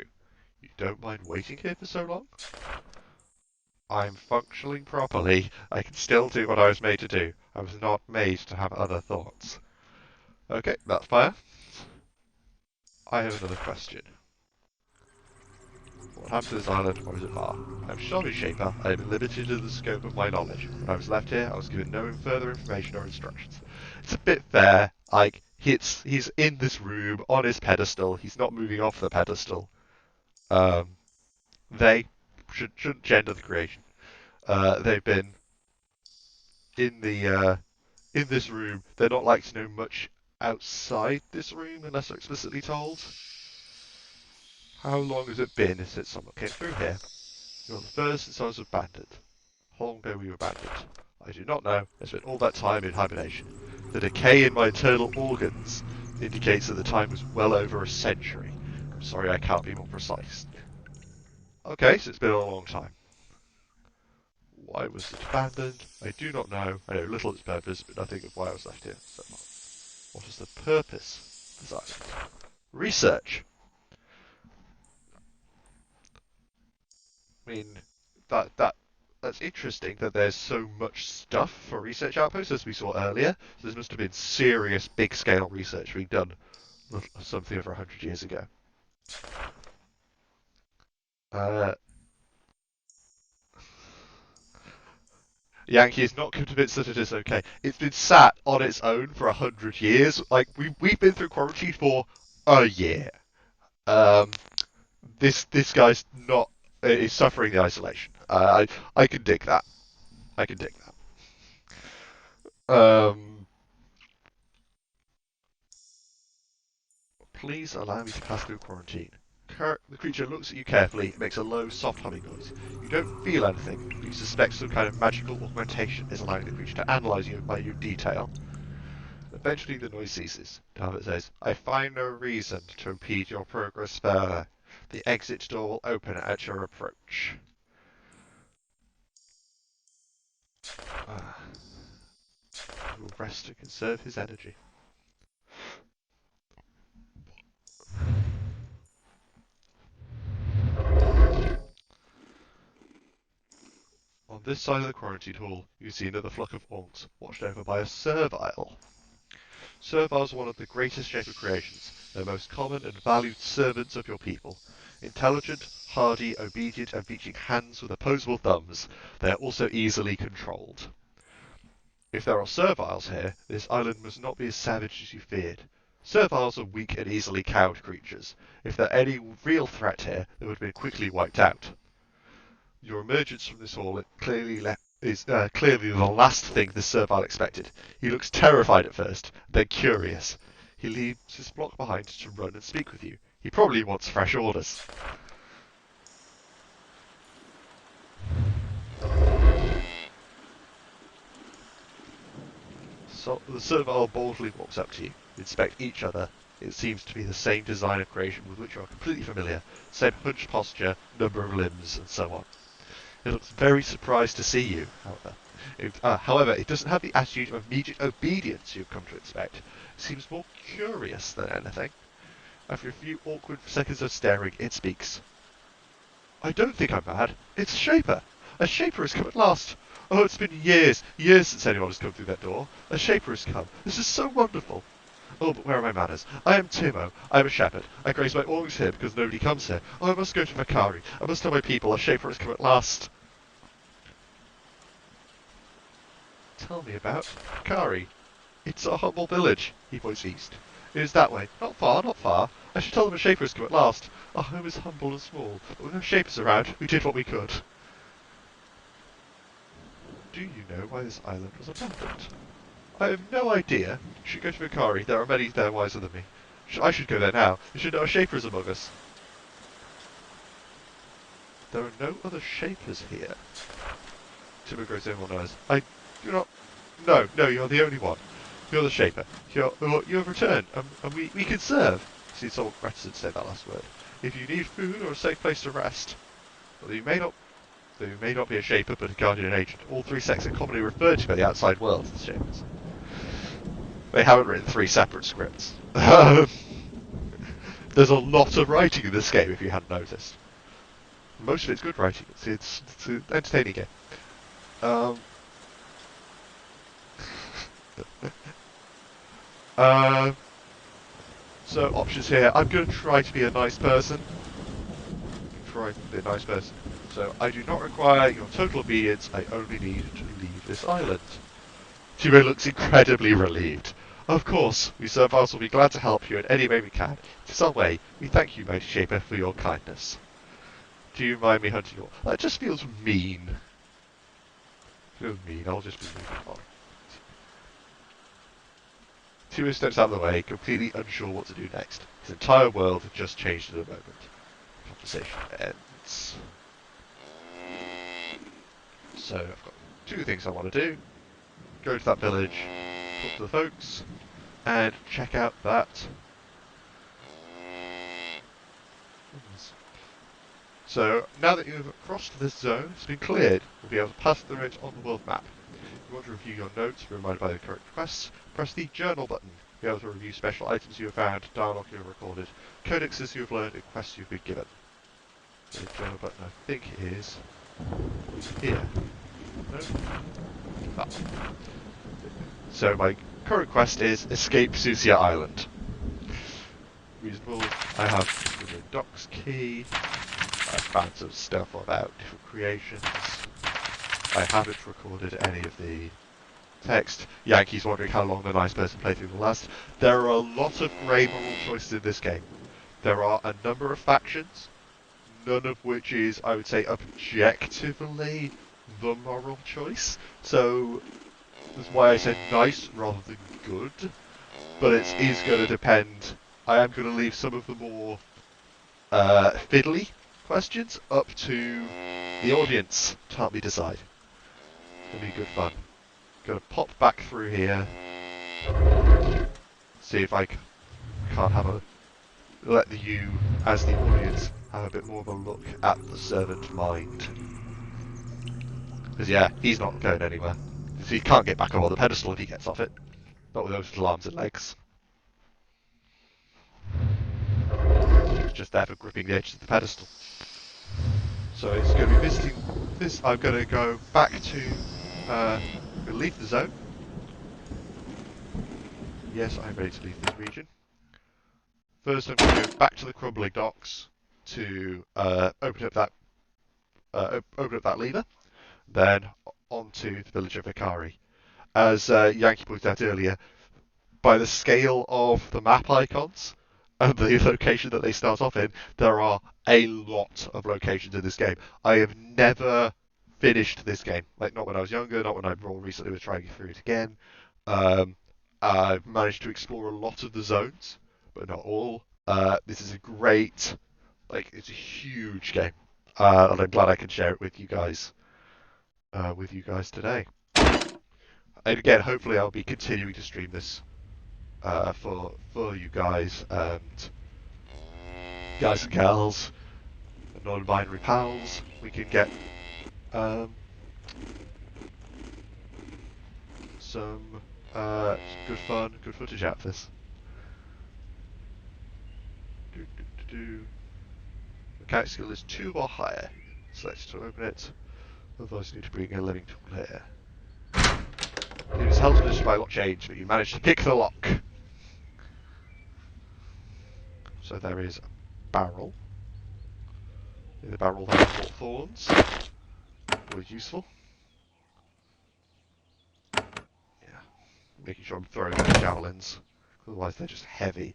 S1: You don't mind waiting here for so long? I'm functioning properly. I can still do what I was made to do. I was not made to have other thoughts. Okay, that's fair. I have another question. What happened to this island, or is it far? I'm sorry, Shaper. I am limited in the scope of my knowledge. When I was left here, I was given no further information or instructions. It's a bit fair. Like, he's in this room, on his pedestal. He's not moving off the pedestal. They shouldn't gender the creation. They've been in this room. They're not like to know much outside this room unless they're explicitly told. How long has it been since someone came through here? You're the first since I was abandoned. How long ago were you abandoned? I do not know. I spent all that time in hibernation. The decay in my internal organs indicates that the time was well over a century. I'm sorry I can't be more precise. Okay, so it's been a long time. Why was it abandoned? I do not know. I know little of its purpose, but nothing of why I was left here so long. What is the purpose of this island? Research! I mean, that's interesting that there's so much stuff for research outposts, as we saw earlier. So this must have been serious, big-scale research being done something over 100 years ago. Yankee is not convinced that it is okay. It's been sat on its own for 100 years. Like, we've been through quarantine for a year. This guy's not is suffering the isolation. I can dig that. I can dig that. Please allow me to pass through quarantine. The creature looks at you carefully, makes a low, soft humming noise. You don't feel anything, but you suspect some kind of magical augmentation is allowing the creature to analyse you in minute detail. Eventually the noise ceases. Talbot says, I find no reason to impede your progress further. The exit door will open at your approach. He will rest to conserve his energy. On this side of the quarantine hall, you see another flock of Orcs, watched over by a servile. Serviles are one of the greatest Shaper creations. They're most common and valued servants of your people. Intelligent, hardy, obedient, and reaching hands with opposable thumbs, they are also easily controlled. If there are serviles here, this island must not be as savage as you feared. Serviles are weak and easily cowed creatures. If there are any real threat here, they would have been quickly wiped out. Your emergence from this hall is clearly the last thing the servile expected. He looks terrified at first, then curious. He leaves his flock behind to run and speak with you. He probably wants fresh orders. So the servile boldly walks up to you. You inspect each other. It seems to be the same design of creation with which you are completely familiar. Same hunched posture, number of limbs, and so on. It looks very surprised to see you, however. It doesn't have the attitude of immediate obedience you've come to expect. It seems more curious than anything. After a few awkward seconds of staring, it speaks. I don't think I'm mad. It's a Shaper. A Shaper has come at last. Oh, it's been years since anyone has come through that door. A Shaper has come. This is so wonderful. Oh, but where are my manners? I am Timo. I am a shepherd. I graze my orgs here because nobody comes here. Oh, I must go to Vakari. I must tell my people a Shaper has come at last. Tell me about Vakari. It's a humble village. He points east. It is that way. Not far, not far. I should tell them a shaper has come at last. Our home is humble and small, but with no shapers around, we did what we could. Do you know why this island was abandoned? I have no idea. You should go to Vikari. There are many there wiser than me. I should go there now. You should know a shaper is among us. There are no other shapers here. Timber grows in one eyes. I do not... No, you're the only one. You're the shaper. You have returned, and we can serve. See, someone reticent to say that last word. If you need food or a safe place to rest. Well, you may not be a shaper, but a guardian agent. All three sects are commonly referred to by the outside world as shapers. They haven't written 3 separate scripts. There's a lot of writing in this game, if you hadn't noticed. Most of it's good writing. It's an entertaining game. So options here. I'm going to try to be a nice person. So I do not require your total obedience. I only need to leave this island. Timo looks incredibly relieved. Of course, we Servals will be glad to help you in any way we can. It is our way. We thank you, Mighty Shaper, for your kindness. Do you mind me hunting you? That just feels mean. I'll just be moving on. Timo steps out of the way, completely unsure what to do next. His entire world had just changed in a moment. Conversation ends. So I've got 2 things I want to do. Go to that village, talk to the folks, and check out that. So now that you've crossed this zone, it's been cleared, we'll be able to pass through it on the world map. If you want to review your notes, be reminded by the correct requests, press the journal button. Be able to review special items you have found, dialogue you have recorded, codexes you have learned, and quests you've been given. The journal button, I think, is here. No? Ah. So my current quest is escape Sucia Island. Reasonable. I have the docks key. I found some stuff about different creations. I haven't recorded any of the text. Yankee's wondering how long the nice person playthrough will last. There are a lot of grey moral choices in this game. There are a number of factions, none of which is, I would say, objectively the moral choice. So that's why I said nice rather than good. But it is going to depend. I am going to leave some of the more fiddly questions up to the audience to help me decide. It'll be good fun. Gonna pop back through here. See if I can't have let you, as the audience, have a bit more of a look at the servant mind. Because yeah, he's not going anywhere. Because he can't get back on the pedestal if he gets off it. Not with those little arms and legs. He's just there for gripping the edges of the pedestal. So it's going to be visiting this. I'm going to go back to leave the zone. Yes, I'm ready to leave this region. First, I'm going to go back to the crumbling docks to open up that lever. Then onto the village of Vikari. As Yankee pointed out earlier, by the scale of the map icons and the location that they start off in, there are a lot of locations in this game. I have never finished this game. Like, not when I was younger, not when I more recently was trying through it again. I've managed to explore a lot of the zones, but not all. This is a great, it's a huge game, and I'm glad I can share it with you guys today. And again, hopefully I'll be continuing to stream this for you guys and gals and non-binary pals. We can get some good footage out of this. Mechanic skill is 2 or higher. Select to open it. Otherwise you need to bring a living tool here. It was held to by lock change, but you managed to pick the lock. So there is a barrel. In the barrel there are 4 thorns. Always useful. Yeah. Making sure I'm throwing those javelins otherwise they're just heavy.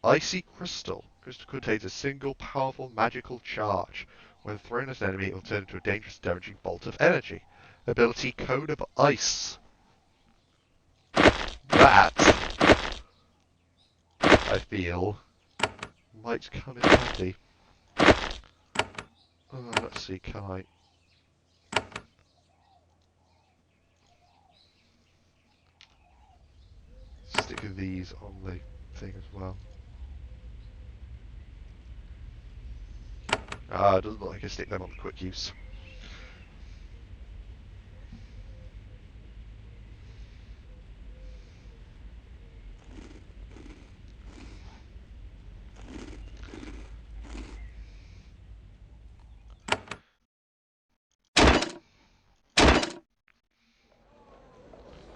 S1: Icy Crystal. Crystal contains a single powerful magical charge. When thrown at an enemy, it will turn into a dangerous, damaging bolt of energy. Ability Cone of Ice. That, I feel, might come in handy. Let's see, can I... stick these on the thing as well? It doesn't look like I can stick them on quick use.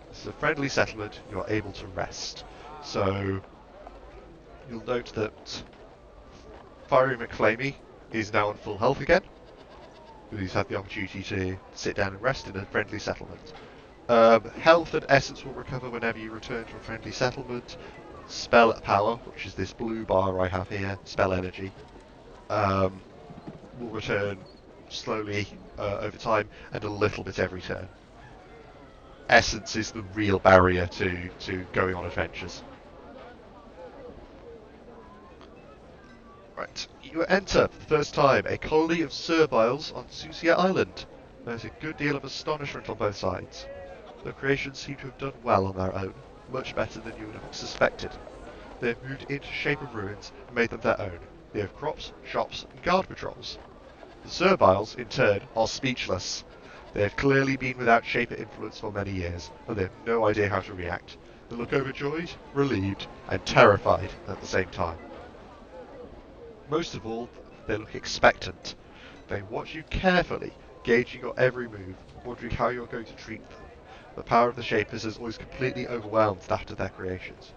S1: This is a friendly settlement, you are able to rest. So, you'll note that Fiery McFlamey is now on full health again, because he's had the opportunity to sit down and rest in a friendly settlement. Health and essence will recover whenever you return to a friendly settlement. Spell power, which is this blue bar I have here, spell energy, will return slowly over time and a little bit every turn. Essence is the real barrier to going on adventures. Right, you enter for the first time a colony of serviles on Sucia Island. There's a good deal of astonishment on both sides. The creations seem to have done well on their own, much better than you would have suspected. They have moved into shape of ruins and made them their own. They have crops, shops, and guard patrols. The serviles, in turn, are speechless. They have clearly been without shaper influence for many years, and they have no idea how to react. They look overjoyed, relieved, and terrified at the same time. Most of all, they look expectant. They watch you carefully, gauging your every move, wondering how you're going to treat them. The power of the Shapers has always completely overwhelmed that of their creations.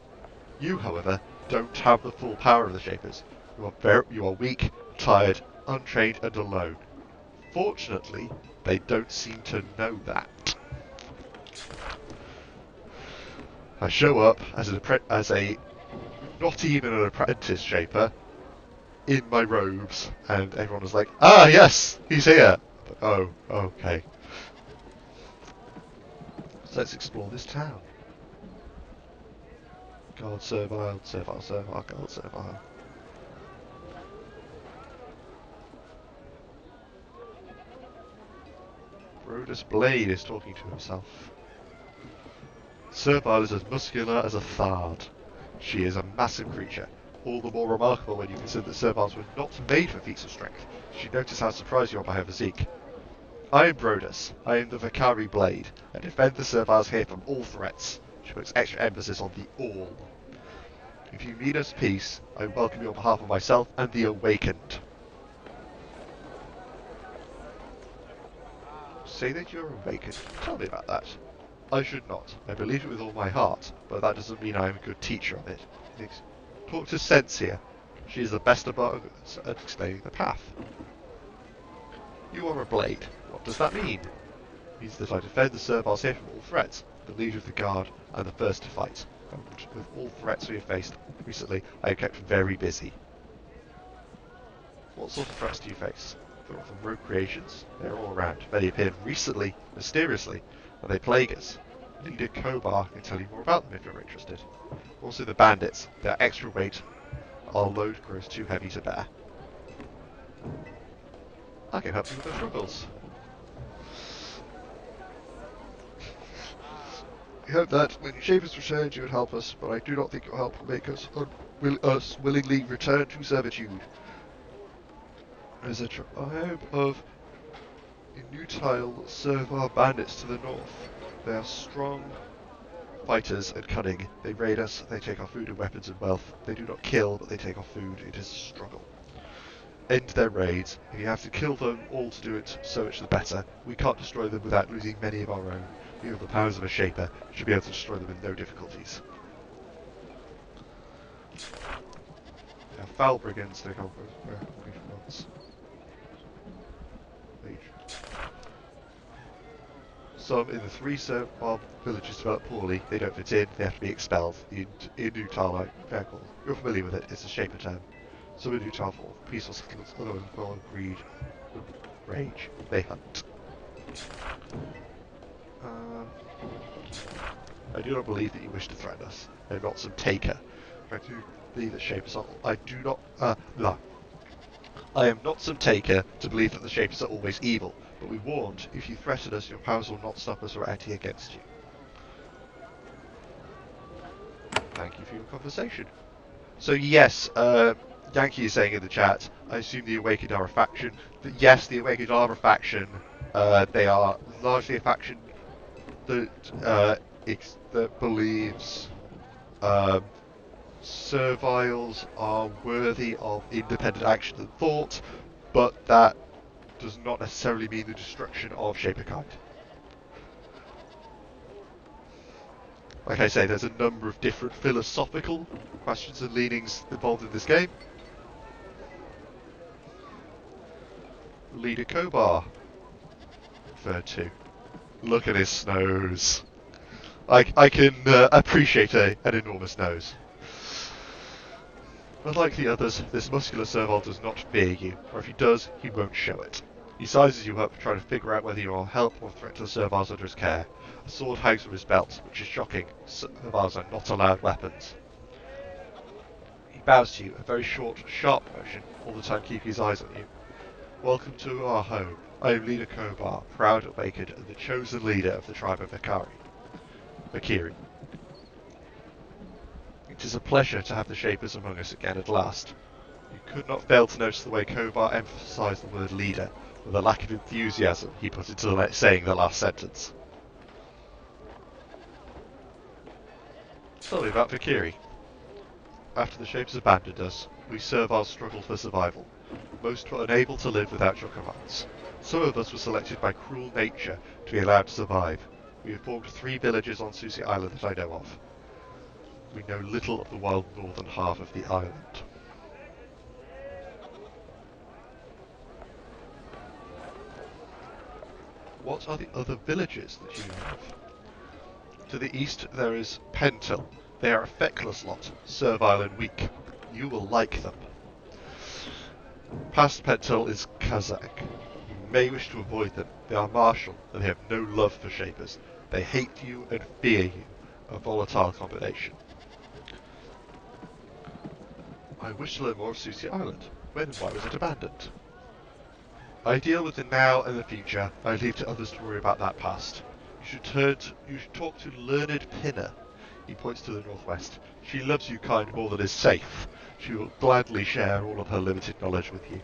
S1: You, however, don't have the full power of the Shapers. You are weak, tired, untrained, and alone. Fortunately, they don't seem to know that. I show up as a not even an apprentice Shaper, in my robes, and everyone was like, "Ah, yes, he's here." But, oh, okay. So let's explore this town. God, servile, servile, servile, God, servile. Brodus Blade is talking to himself. Servile is as muscular as a thard. She is a massive creature, all the more remarkable when you consider that serviles were not made for feats of strength. She noticed how surprised you are by her physique. I am Brodus. I am the Vicari Blade. I defend the serviles here from all threats. She puts extra emphasis on the all. If you mean us peace, I welcome you on behalf of myself and the Awakened. Say that you're awakened. Tell me about that. I should not. I believe it with all my heart, but that doesn't mean I am a good teacher of it. Talk to Sense here. She is the best about at explaining the path. You are a blade. What does that mean? It means that I defend the serviles here from all threats, the leader of the guard, and the first to fight. And with all threats we have faced recently, I have kept very busy. What sort of threats do you face? There are from rogue creations. They are all around. Many appeared recently, mysteriously, and they plague us. Leader Kobar can tell you more about them if you're interested. Also the bandits. Their extra weight. Our load grows too heavy to bear. I can help you with those struggles. We hope that when your Shapers return you would help us, but I do not think your help will make us willingly return to servitude. There's a tribe of Inutile servile bandits to the north. They are strong fighters and cunning. They raid us, they take our food and weapons and wealth. They do not kill, but they take our food. It is a struggle. End their raids. If you have to kill them all to do it, so much the better. We can't destroy them without losing many of our own. We have the powers of a Shaper. Should be able to destroy them with no difficulties. They are foul brigands. They come from once. Some in the three Serval villages developed poorly, they don't fit in, they have to be expelled. The Inutala vehicle. You're familiar with it, it's a shaper term. Some Inutal for peaceful settlements, other for greed, rage, they hunt. I do not believe that you wish to threaten us. I am not some taker. I do believe that shapers are... I am not some taker to believe that the shapers are always evil, but we warned, if you threaten us, your powers will not stop us from acting against you. Thank you for your conversation. So yes, Yankee is saying in the chat, I assume the Awakened are a faction. Yes, the Awakened are a faction. They are largely a faction that believes serviles are worthy of independent action and thought, but that does not necessarily mean the destruction of Shaperkind. Like I say, there's a number of different philosophical questions and leanings involved in this game. Leader Kobar referred to. Look at his nose. I can appreciate an enormous nose. Unlike the others, this muscular servile does not fear you, or if he does, he won't show it. He sizes you up, trying to figure out whether you are help or threat to the serviles under his care. A sword hangs from his belt, which is shocking. Serviles are not allowed weapons. He bows to you, a very short, sharp motion, all the time keeping his eyes on you. Welcome to our home. I am Leader Kobar, proud awakened and the chosen leader of the tribe of Vakiri. It is a pleasure to have the Shapers among us again at last. You could not fail to notice the way Kobar emphasised the word leader, with the lack of enthusiasm he put into saying the last sentence. Tell me about Vakiri. After the Shapers abandoned us, we Serviles struggled for survival. Most were unable to live without your commands. Some of us were selected by cruel nature to be allowed to survive. We have formed 3 villages on Susi Island that I know of. We know little of the wild northern half of the island. What are the other villages that you know of? To the east there is Pentil. They are a feckless lot, servile and weak. You will like them. Past Pentil is Kazakh. You may wish to avoid them. They are martial and they have no love for Shapers. They hate you and fear you, a volatile combination. I wish to learn more of Susi Island. When and why was it abandoned? I deal with the now and the future. I leave to others to worry about that past. You should talk to Learned Pinner. He points to the northwest. She loves you kind more than is safe. She will gladly share all of her limited knowledge with you.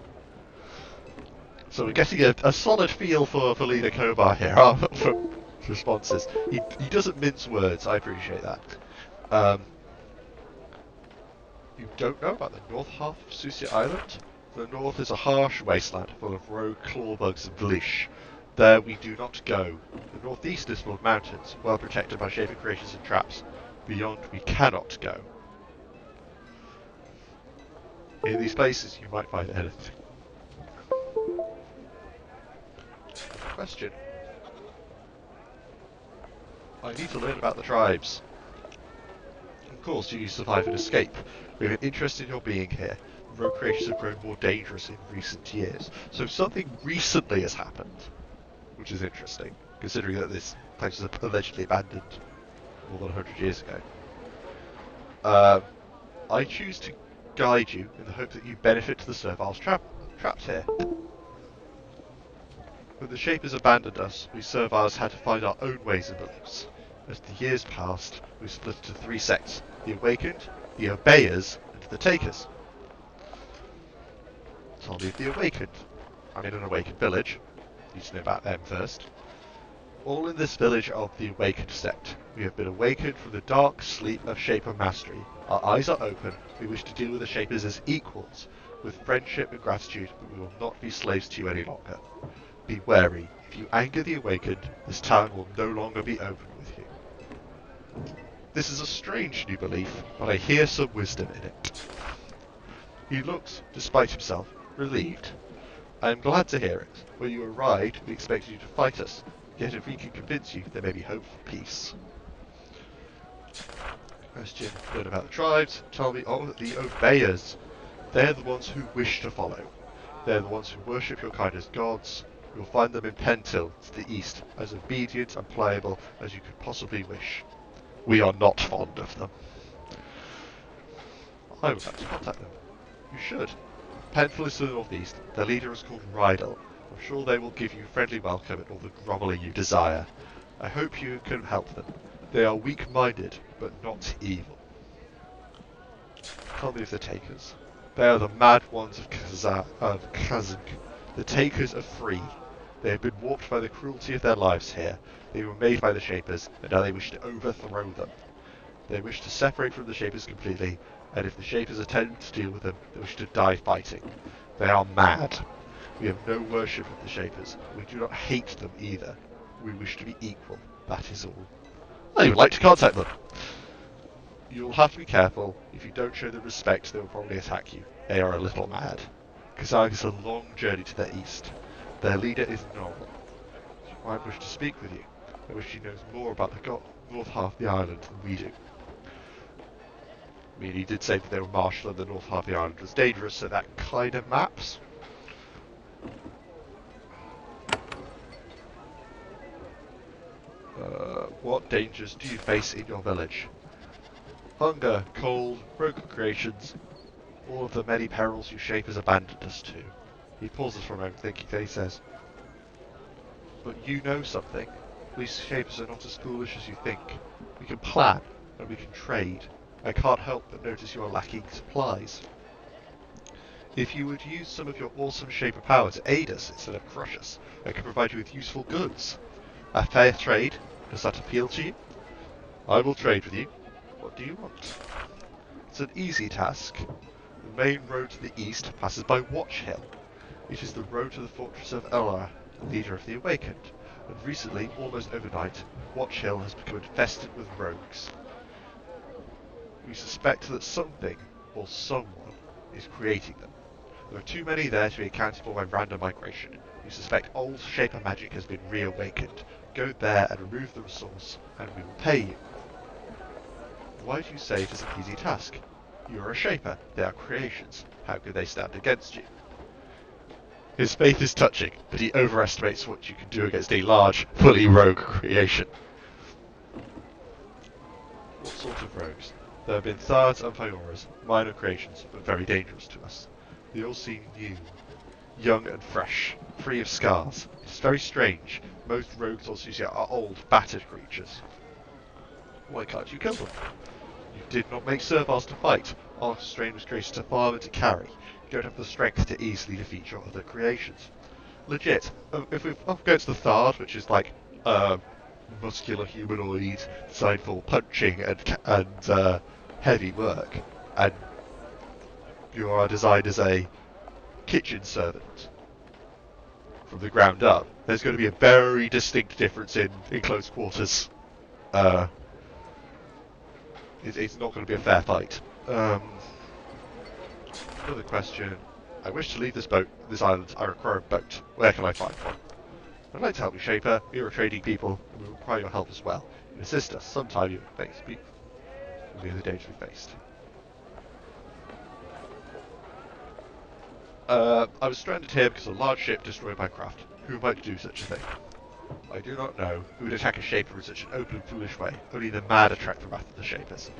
S1: So we're getting a solid feel for Leader Kobar here from responses. He doesn't mince words, I appreciate that. You don't know about the north half of Susi Island? The north is a harsh wasteland full of rogue clawbugs and vleesh. There we do not go. The northeast is full of mountains, well protected by shaping creatures and traps. Beyond we cannot go. In these places you might find anything. Question. I need to learn about the tribes. Of course, you survive and escape. We have an interest in your being here. Rogue creatures have grown more dangerous in recent years. So something recently has happened. Which is interesting, considering that this place was allegedly abandoned more than 100 years ago. I choose to guide you in the hope that you benefit to the serviles trapped here. When the Shapers abandoned us, we serviles had to find our own ways and beliefs. As the years passed, we split into 3 sects: the Awakened, the Obeyers, and the Takers. So I'll leave the Awakened. I'm in an Awakened village. Need to know about them first. All in this village of the Awakened sect. We have been awakened from the dark sleep of Shaper mastery. Our eyes are open. We wish to deal with the Shapers as equals, with friendship and gratitude, but we will not be slaves to you any longer. Be wary. If you anger the Awakened, this town will no longer be open with you. This is a strange new belief, but I hear some wisdom in it. He looks, despite himself, relieved. I am glad to hear it. When you arrived, we expected you to fight us. Yet if we can convince you, there may be hope for peace. Question. Learn about the tribes. Tell me, oh, the obeyers. They're the ones who wish to follow. They're the ones who worship your kind as gods. You'll find them in Pentil, to the east, as obedient and pliable as you could possibly wish. We are not fond of them. I would like to contact them. You should. Pentil is to the northeast. Their leader is called Rydell. I'm sure they will give you a friendly welcome and all the grovelling you desire. I hope you can help them. They are weak-minded, but not evil. Tell me of the Takers. They are the mad ones of Kazakh. The Takers are free. They have been warped by the cruelty of their lives here. They were made by the Shapers, and now they wish to overthrow them. They wish to separate from the Shapers completely, and if the Shapers attempt to deal with them, they wish to die fighting. They are mad. We have no worship of the Shapers. We do not hate them either. We wish to be equal. That is all. I would like to contact them. You'll have to be careful. If you don't show them respect, they will probably attack you. They are a little mad. Kazakh is a long journey to their east. Their leader is noble. She might wish to speak with you. I wish she knows more about the north half of the island than we do. I mean, he did say that they were martial and the north half of the island was dangerous, so that kind of maps. What dangers do you face in your village? Hunger, cold, broken creations, all of the many perils you Shapers abandoned us to. He pauses for a moment, thinking, then he says, but you know something. We Shapers are not as foolish as you think. We can plan, and we can trade. I can't help but notice you are lacking supplies. If you would use some of your awesome Shaper power to aid us instead of crush us, I can provide you with useful goods. A fair trade? Does that appeal to you? I will trade with you. What do you want? It's an easy task. The main road to the east passes by Watch Hill. It is the road to the fortress of Elar, the leader of the Awakened, and recently, almost overnight, Watch Hill has become infested with rogues. We suspect that something, or someone, is creating them. There are too many there to be accounted for by random migration. We suspect old Shaper magic has been reawakened. Go there and remove the resource, and we will pay you. Why do you say it is an easy task? You are a Shaper. They are creations. How could they stand against you? His faith is touching, but he overestimates what you can do against a large, fully rogue creation. What sort of rogues? There have been Thards and Fyoras, minor creations, but very dangerous to us. They all seem new, young and fresh, free of scars. It is very strange. Most rogues on Sucia are old, battered creatures. Why can't you kill them? You did not make servals to fight. Our strain was created to farm and to carry. You don't have the strength to easily defeat your other creations. Legit. If we're up against the Thard, which is like muscular humanoid designed for punching and heavy work, and you are designed as a kitchen servant from the ground up, there's going to be a very distinct difference in close quarters. It's not going to be a fair fight. Another question. I wish to leave this island. I require a boat. Where can I find one? I'd like to help you, Shaper. We are trading people, and we require your help as well. You assist us. Sometime you will face the dangers we faced. I was stranded here because a large ship destroyed my craft. Who might do such a thing? I do not know who would attack a Shaper in such an open and foolish way. Only the mad attract the wrath of the Shapers.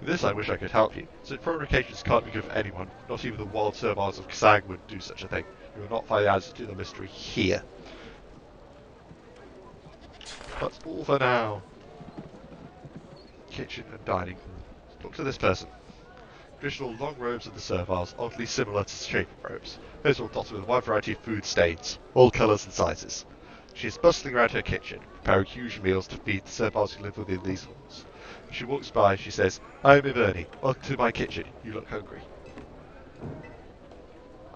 S1: In this I wish I could help you. Such provocations can't be good for anyone. Not even the wild servals of Kasang would do such a thing. You will not find the answer to the mystery here. That's all for now. Kitchen and dining room. Talk to this person. Traditional long robes of the servals, oddly similar to Shaper robes. Those are dotted with a wide variety of food stains, all colours and sizes. She is bustling around her kitchen, preparing huge meals to feed the servals who live within these halls. When she walks by, she says, I am Iverni. Welcome to my kitchen. You look hungry.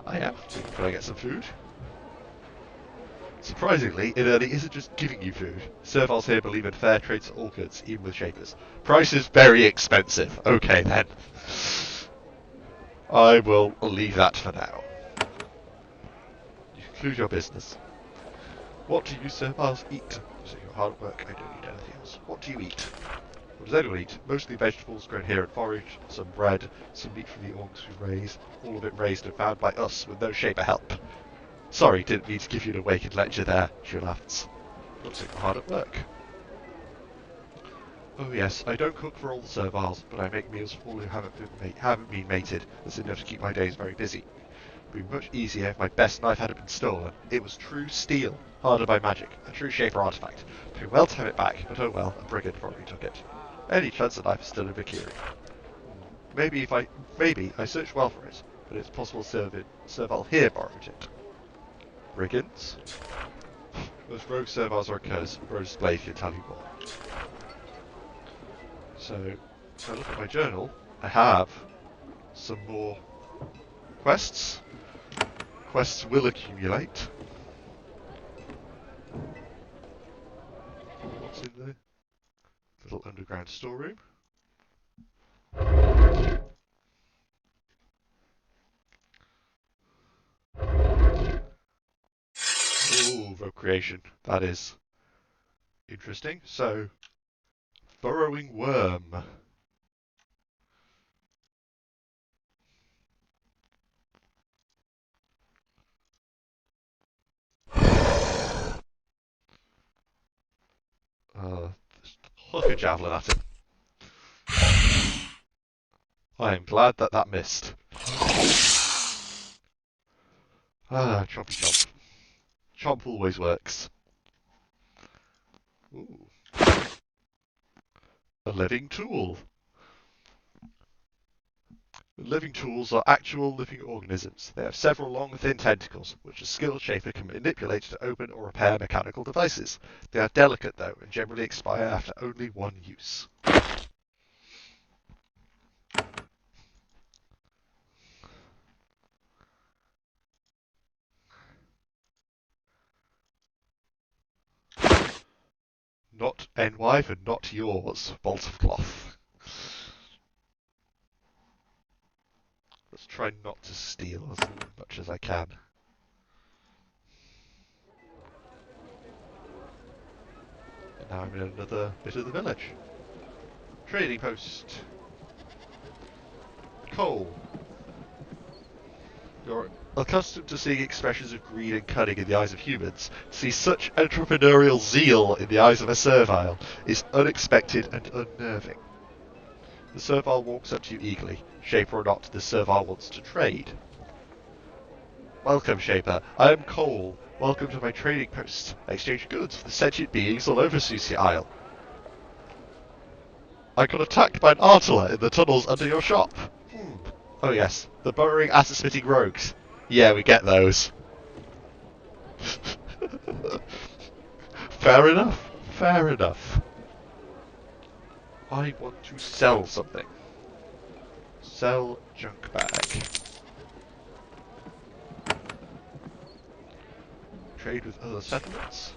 S1: I am. Can I get some food? Surprisingly, Iverni isn't just giving you food. Servals here believe in fair trade to all goods, even with Shapers. Price is very expensive. Okay then. I will leave that for now. You conclude your business. What do you servals eat? Looks like you're hard at work. I don't need anything else. What do you eat? What does anyone eat? Mostly vegetables grown here and forage, some bread, some meat from the orcs we raise, all of it raised and found by us with no shaper help. Sorry, didn't mean to give you an awakened lecture there, she laughs. Looks like you're hard at work. Oh yes, I don't cook for all the serviles, but I make meals for all who haven't been mated. That's enough to keep my days very busy. It would be much easier if my best knife hadn't been stolen. It was true steel, hardened by magic, a true shaper artifact. It would be well to have it back, but oh well, a brigand probably took it. Any chance the knife is still in Vikiri? Maybe I searched well for it, but it's possible Servile here borrowed it. Brigands? Most rogue serviles are curs. Rose Blade can tell you more. So, if I look at my journal, I have some more quests. Quests will accumulate. What's in the little underground storeroom? Ooh, rogue creation. That is interesting. So, burrowing worm. Just hook a javelin at him. I am glad that missed. Ah, chompy chomp. Chomp always works. Ooh. A living tool. Living tools are actual living organisms. They have several long, thin tentacles, which a skilled shaper can manipulate to open or repair mechanical devices. They are delicate, though, and generally expire after only one use. Not NY for not yours, bolt of cloth. Let's try not to steal as much as I can. And now I'm in another bit of the village. Trading post. Coal. You're accustomed to seeing expressions of greed and cunning in the eyes of humans. To see such entrepreneurial zeal in the eyes of a servile is unexpected and unnerving. The servile walks up to you eagerly. Shaper or not, the servile wants to trade. Welcome, Shaper. I am Cole. Welcome to my trading post. I exchange goods for the sentient beings all over Susi Isle. I got attacked by an Artiller in the tunnels under your shop. Oh yes, the burrowing acid-spitting rogues. Yeah, we get those. Fair enough. Fair enough. I want to sell something. Sell junk bag. Trade with other settlements.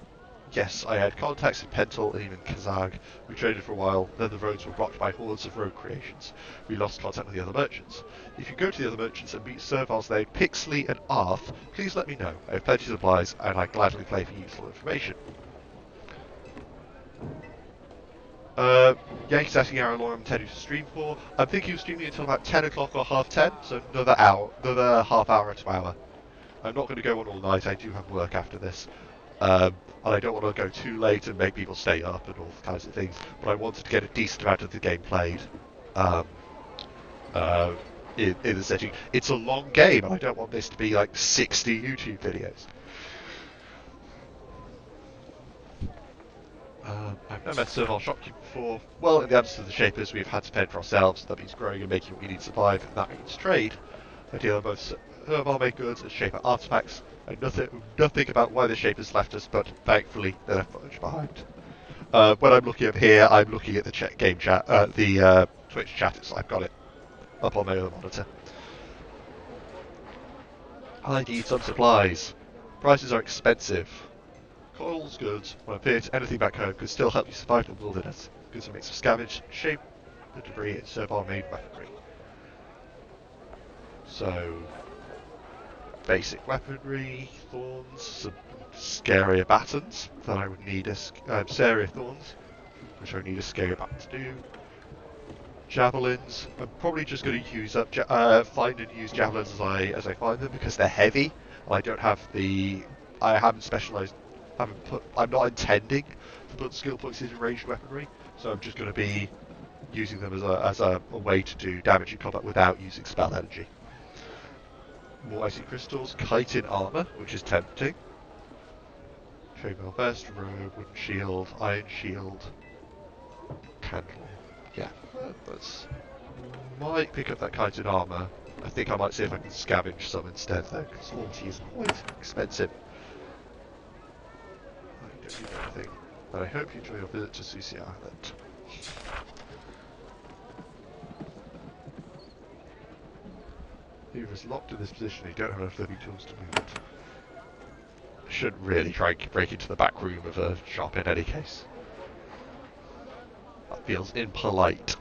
S1: Yes, I had contacts in Pental and even Kazag. We traded for a while, then the roads were blocked by hordes of rogue creations. We lost contact with the other merchants. If you go to the other merchants and meet serviles named Pixley and Arth, please let me know. I have plenty of supplies, and I gladly pay for useful information. Yankees asking how long I'm intending to stream for. I'm thinking of streaming until about 10 o'clock or half 10, so another hour, another half hour to hour. I'm not going to go on all night, I do have work after this. And I don't want to go too late and make people stay up and all kinds of things, but I wanted to get a decent amount of the game played in the setting. It's a long game, and I don't want this to be like 60 YouTube videos. I've never met Servile Shopkeeper before. Well, in the absence of the Shapers, we've had to fend for ourselves. That means growing and making what we need to survive, and that means trade. I deal in both Servile-made goods and Shaper artifacts. I know nothing about why the Shapers left us, but thankfully they left much behind. When I'm looking up here, I'm looking at the game chat, the Twitch chat. I've got it up on my other monitor. I need some supplies. Prices are expensive. Coil's goods, when I fit anything back home, could still help you survive the wilderness. Goods are a mix of scavenged, shape, the debris, and servile-made weaponry. So, basic weaponry, thorns, some scarier batons that I would need scarier thorns, which I would need a scarier baton to do. Javelins. I'm probably just going to use up find and use javelins as I find them because they're heavy. And I don't have the. I haven't specialised. I'm not intending to put skill points into ranged weaponry, so I'm just going to be using them as a way to do damage in combat without using spell energy. More icy crystals, chitin armor, which is tempting. Chainmail vest, robe, wooden shield, iron shield, candle. Yeah, that's might pick up that chitin armor. I think I might see if I can scavenge some instead though, because 40 is quite expensive. I don't need anything, but I hope you enjoy your visit to Susi Island. You're just locked in this position, you don't have enough living tools to move it. I shouldn't really try and break into the back room of a shop in any case. That feels impolite.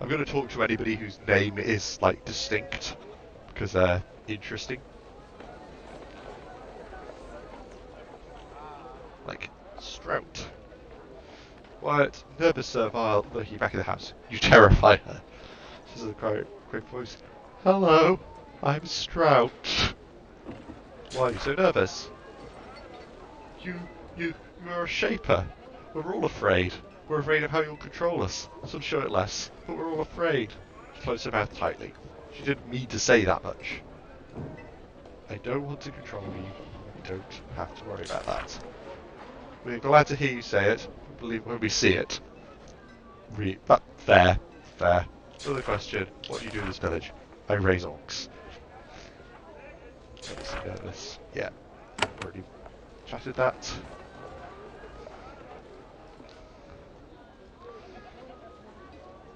S1: I'm going to talk to anybody whose name is, like, distinct, because they're interesting. Like, Strout. Quiet, nervous servile, lurking back in the house. You terrify her. This is a quick voice. Hello, I'm Strout. Why are you so nervous? You are a shaper. We're all afraid. We're afraid of how you'll control us. Some show it less, but we're all afraid. She closed her mouth tightly. She didn't mean to say that much. I don't want to control you. You don't have to worry about that. We're glad to hear you say it. Believe when we see it. Fair. Another question. What do you do in this village? I raise orcs. Nervous. Yeah. Already chatted that.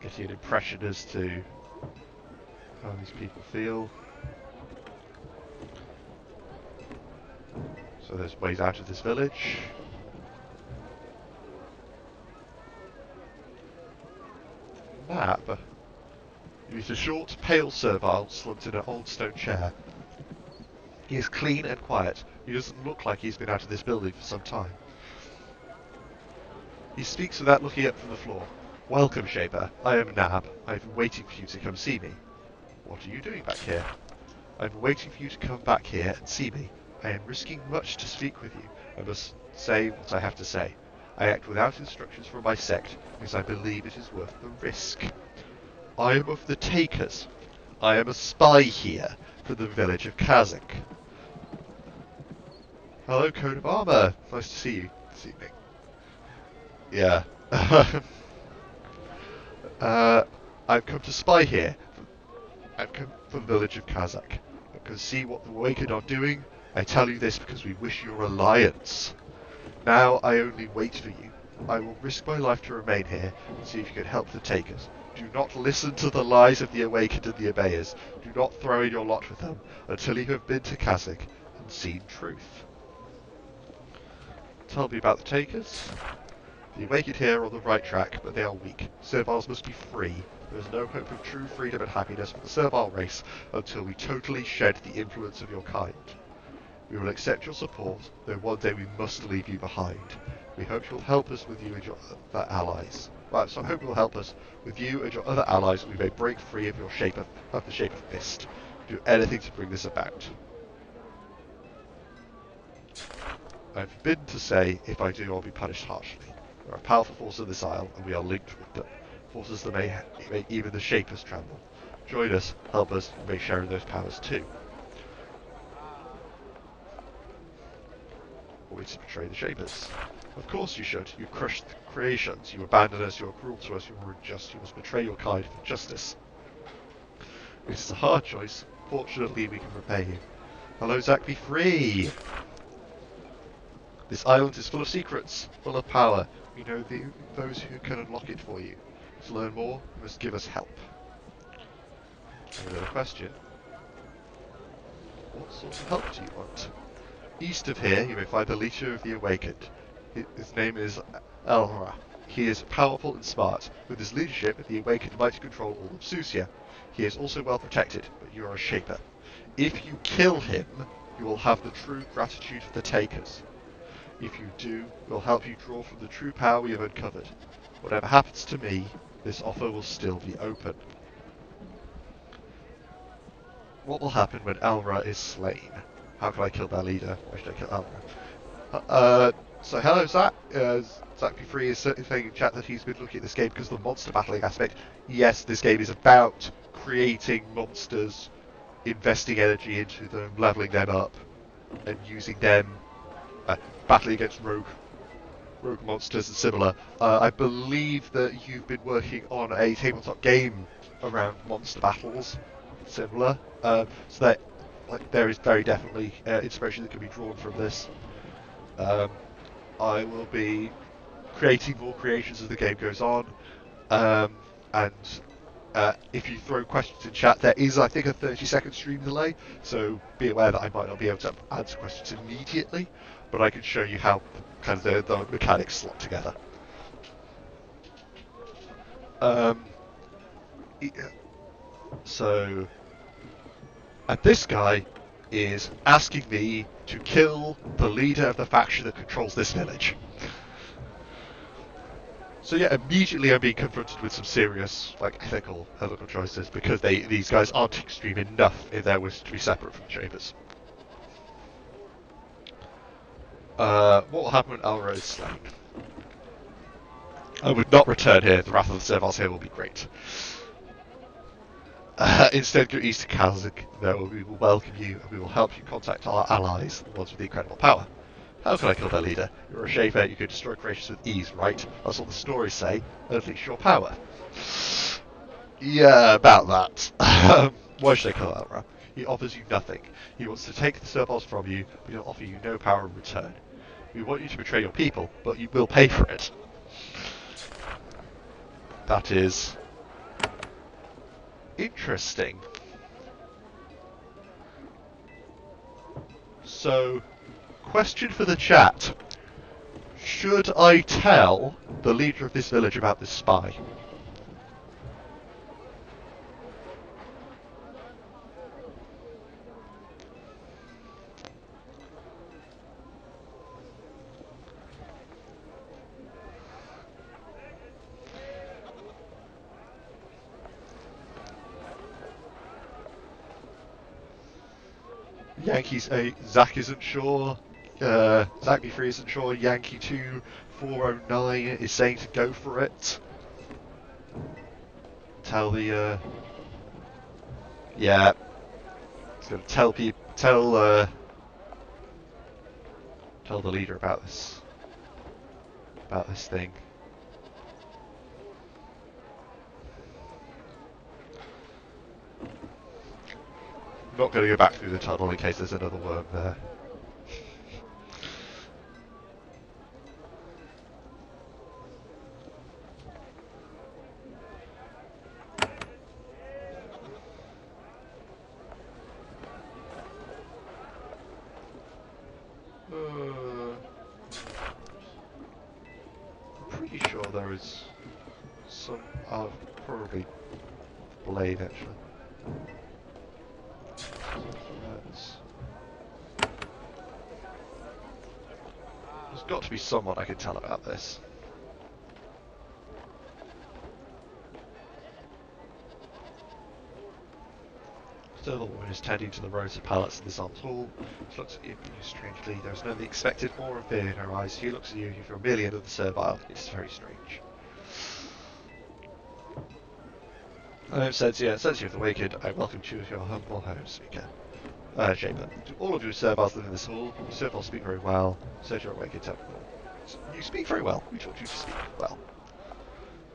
S1: Getting an impression as to how these people feel. So there's ways out of this village. Nab. He's a short, pale servile slumped in an old stone chair. He is clean and quiet. He doesn't look like he's been out of this building for some time. He speaks without looking up from the floor. Welcome, Shaper. I am Nab. I've been waiting for you to come see me. What are you doing back here? I've been waiting for you to come back here and see me. I am risking much to speak with you. I must say what I have to say. I act without instructions from my sect, because I believe it is worth the risk. I am of the Takers. I am a spy here for the village of Kazakh. Hello, coat of armor. Nice to see you this evening. Yeah. I've come to spy here. I've come from the village of Kazakh. I can see what the Awakened are doing. I tell you this because we wish your alliance. Now I only wait for you. I will risk my life to remain here and see if you can help the Takers. Do not listen to the lies of the Awakened and the Obeyers. Do not throw in your lot with them until you have been to Kazakh and seen truth. Tell me about the Takers. The Awakened here are on the right track, but they are weak. Serviles must be free. There is no hope of true freedom and happiness for the Servile race until we totally shed the influence of your kind. We will accept your support, though one day we must leave you behind. We hope you'll help us with you and your other allies. Well, so I hope you'll help us with you and your other allies, and we may break free of your shape of the shape of fist. Do anything to bring this about. I have forbidden to say, if I do, I'll be punished harshly. There are powerful forces in this isle, and we are linked with them. Forces that may make even the Shapers tremble. Join us, help us, and may share in those powers too. Or we just betray the Shapers. Of course you should. You crushed the creations. You abandon us. You are cruel to us. You are unjust. You must betray your kind for justice. It is a hard choice. Fortunately, we can repay you. Hello, Zach. Be free! This island is full of secrets, full of power. We know those who can unlock it for you. To learn more, you must give us help. Another question. What sort of help do you want? East of here, you may find the leader of the Awakened. His name is Elra. He is powerful and smart. With his leadership, the Awakened might control all of Sucia. He is also well protected, but you are a Shaper. If you kill him, you will have the true gratitude of the Takers. If you do, we'll help you draw from the true power we have uncovered. Whatever happens to me, this offer will still be open. What will happen when Elra is slain? How can I kill their leader? Why should I kill Elra? So hello Zach. Zach P3 is saying in chat that he's been looking at this game because of the monster battling aspect. Yes, this game is about creating monsters, investing energy into them, leveling them up, and using them, battling against rogue monsters and similar. I believe that you've been working on a tabletop game around monster battles, similar. So that there is very definitely inspiration that can be drawn from this. I will be creating more creations as the game goes on, and if you throw questions in chat, there is, I think, a 30-second stream delay, so be aware that I might not be able to answer questions immediately, but I can show you how kind of the mechanics slot together. So, and this guy is asking me to kill the leader of the faction that controls this village. So yeah, immediately I'm being confronted with some serious, ethical choices because these guys aren't extreme enough in their wish to be separate from the Shapers. What will happen when Elra is slain? I would not return here. The Wrath of the Serviles here will be great. Instead, go east to Kazakh. There we will welcome you, and we will help you contact our allies, the ones with the incredible power. How can I kill their leader? You're a Shaper, you can destroy creations with ease, right? That's what the stories say. Unleash your power. Yeah, about that. Why should I kill Elra? He offers you nothing. He wants to take the Serviles from you, but he'll offer you no power in return. We want you to betray your people, but you will pay for it. That is interesting. So, question for the chat. Should I tell the leader of this village about this spy? Zach isn't sure. Zach B3 isn't sure. Yankee2409 is saying to go for it. Tell the yeah. He's gonna tell people. Tell the leader about this. About this thing. I'm not going to go back through the tunnel in case there's another worm there. I'm pretty sure there is some... Oh, probably blade actually. There's got to be someone I can tell about this. Still, the woman is tending to the rows of pallets in this arms hall. She looks at you strangely. There is none of the expected awe and fear in her eyes. She looks at you, you feel merely under the servile. It's very strange. Since you have awakened, I welcome you to your humble home, speaker. Shaper. To all of you serviles live in this hall, you serviles speak very well. Search your awakened temple. You speak very well. We taught you to speak well.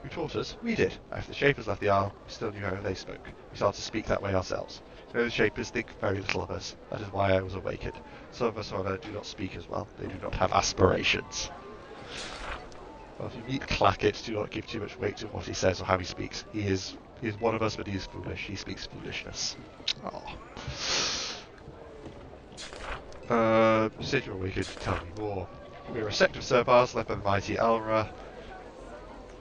S1: Who taught us? We did. After the Shapers left the Isle, we still knew how they spoke. We started to speak that way ourselves. You know, the Shapers think very little of us. That is why I was awakened. Some of us, however, do not speak as well. They do not have aspirations. Well, if you meet Clackett, do not give too much weight to what he says or how he speaks. He is one of us, but he is foolish. He speaks foolishness. You said you were awakened to tell me more. We are a sect of Serviles led by the mighty Elra.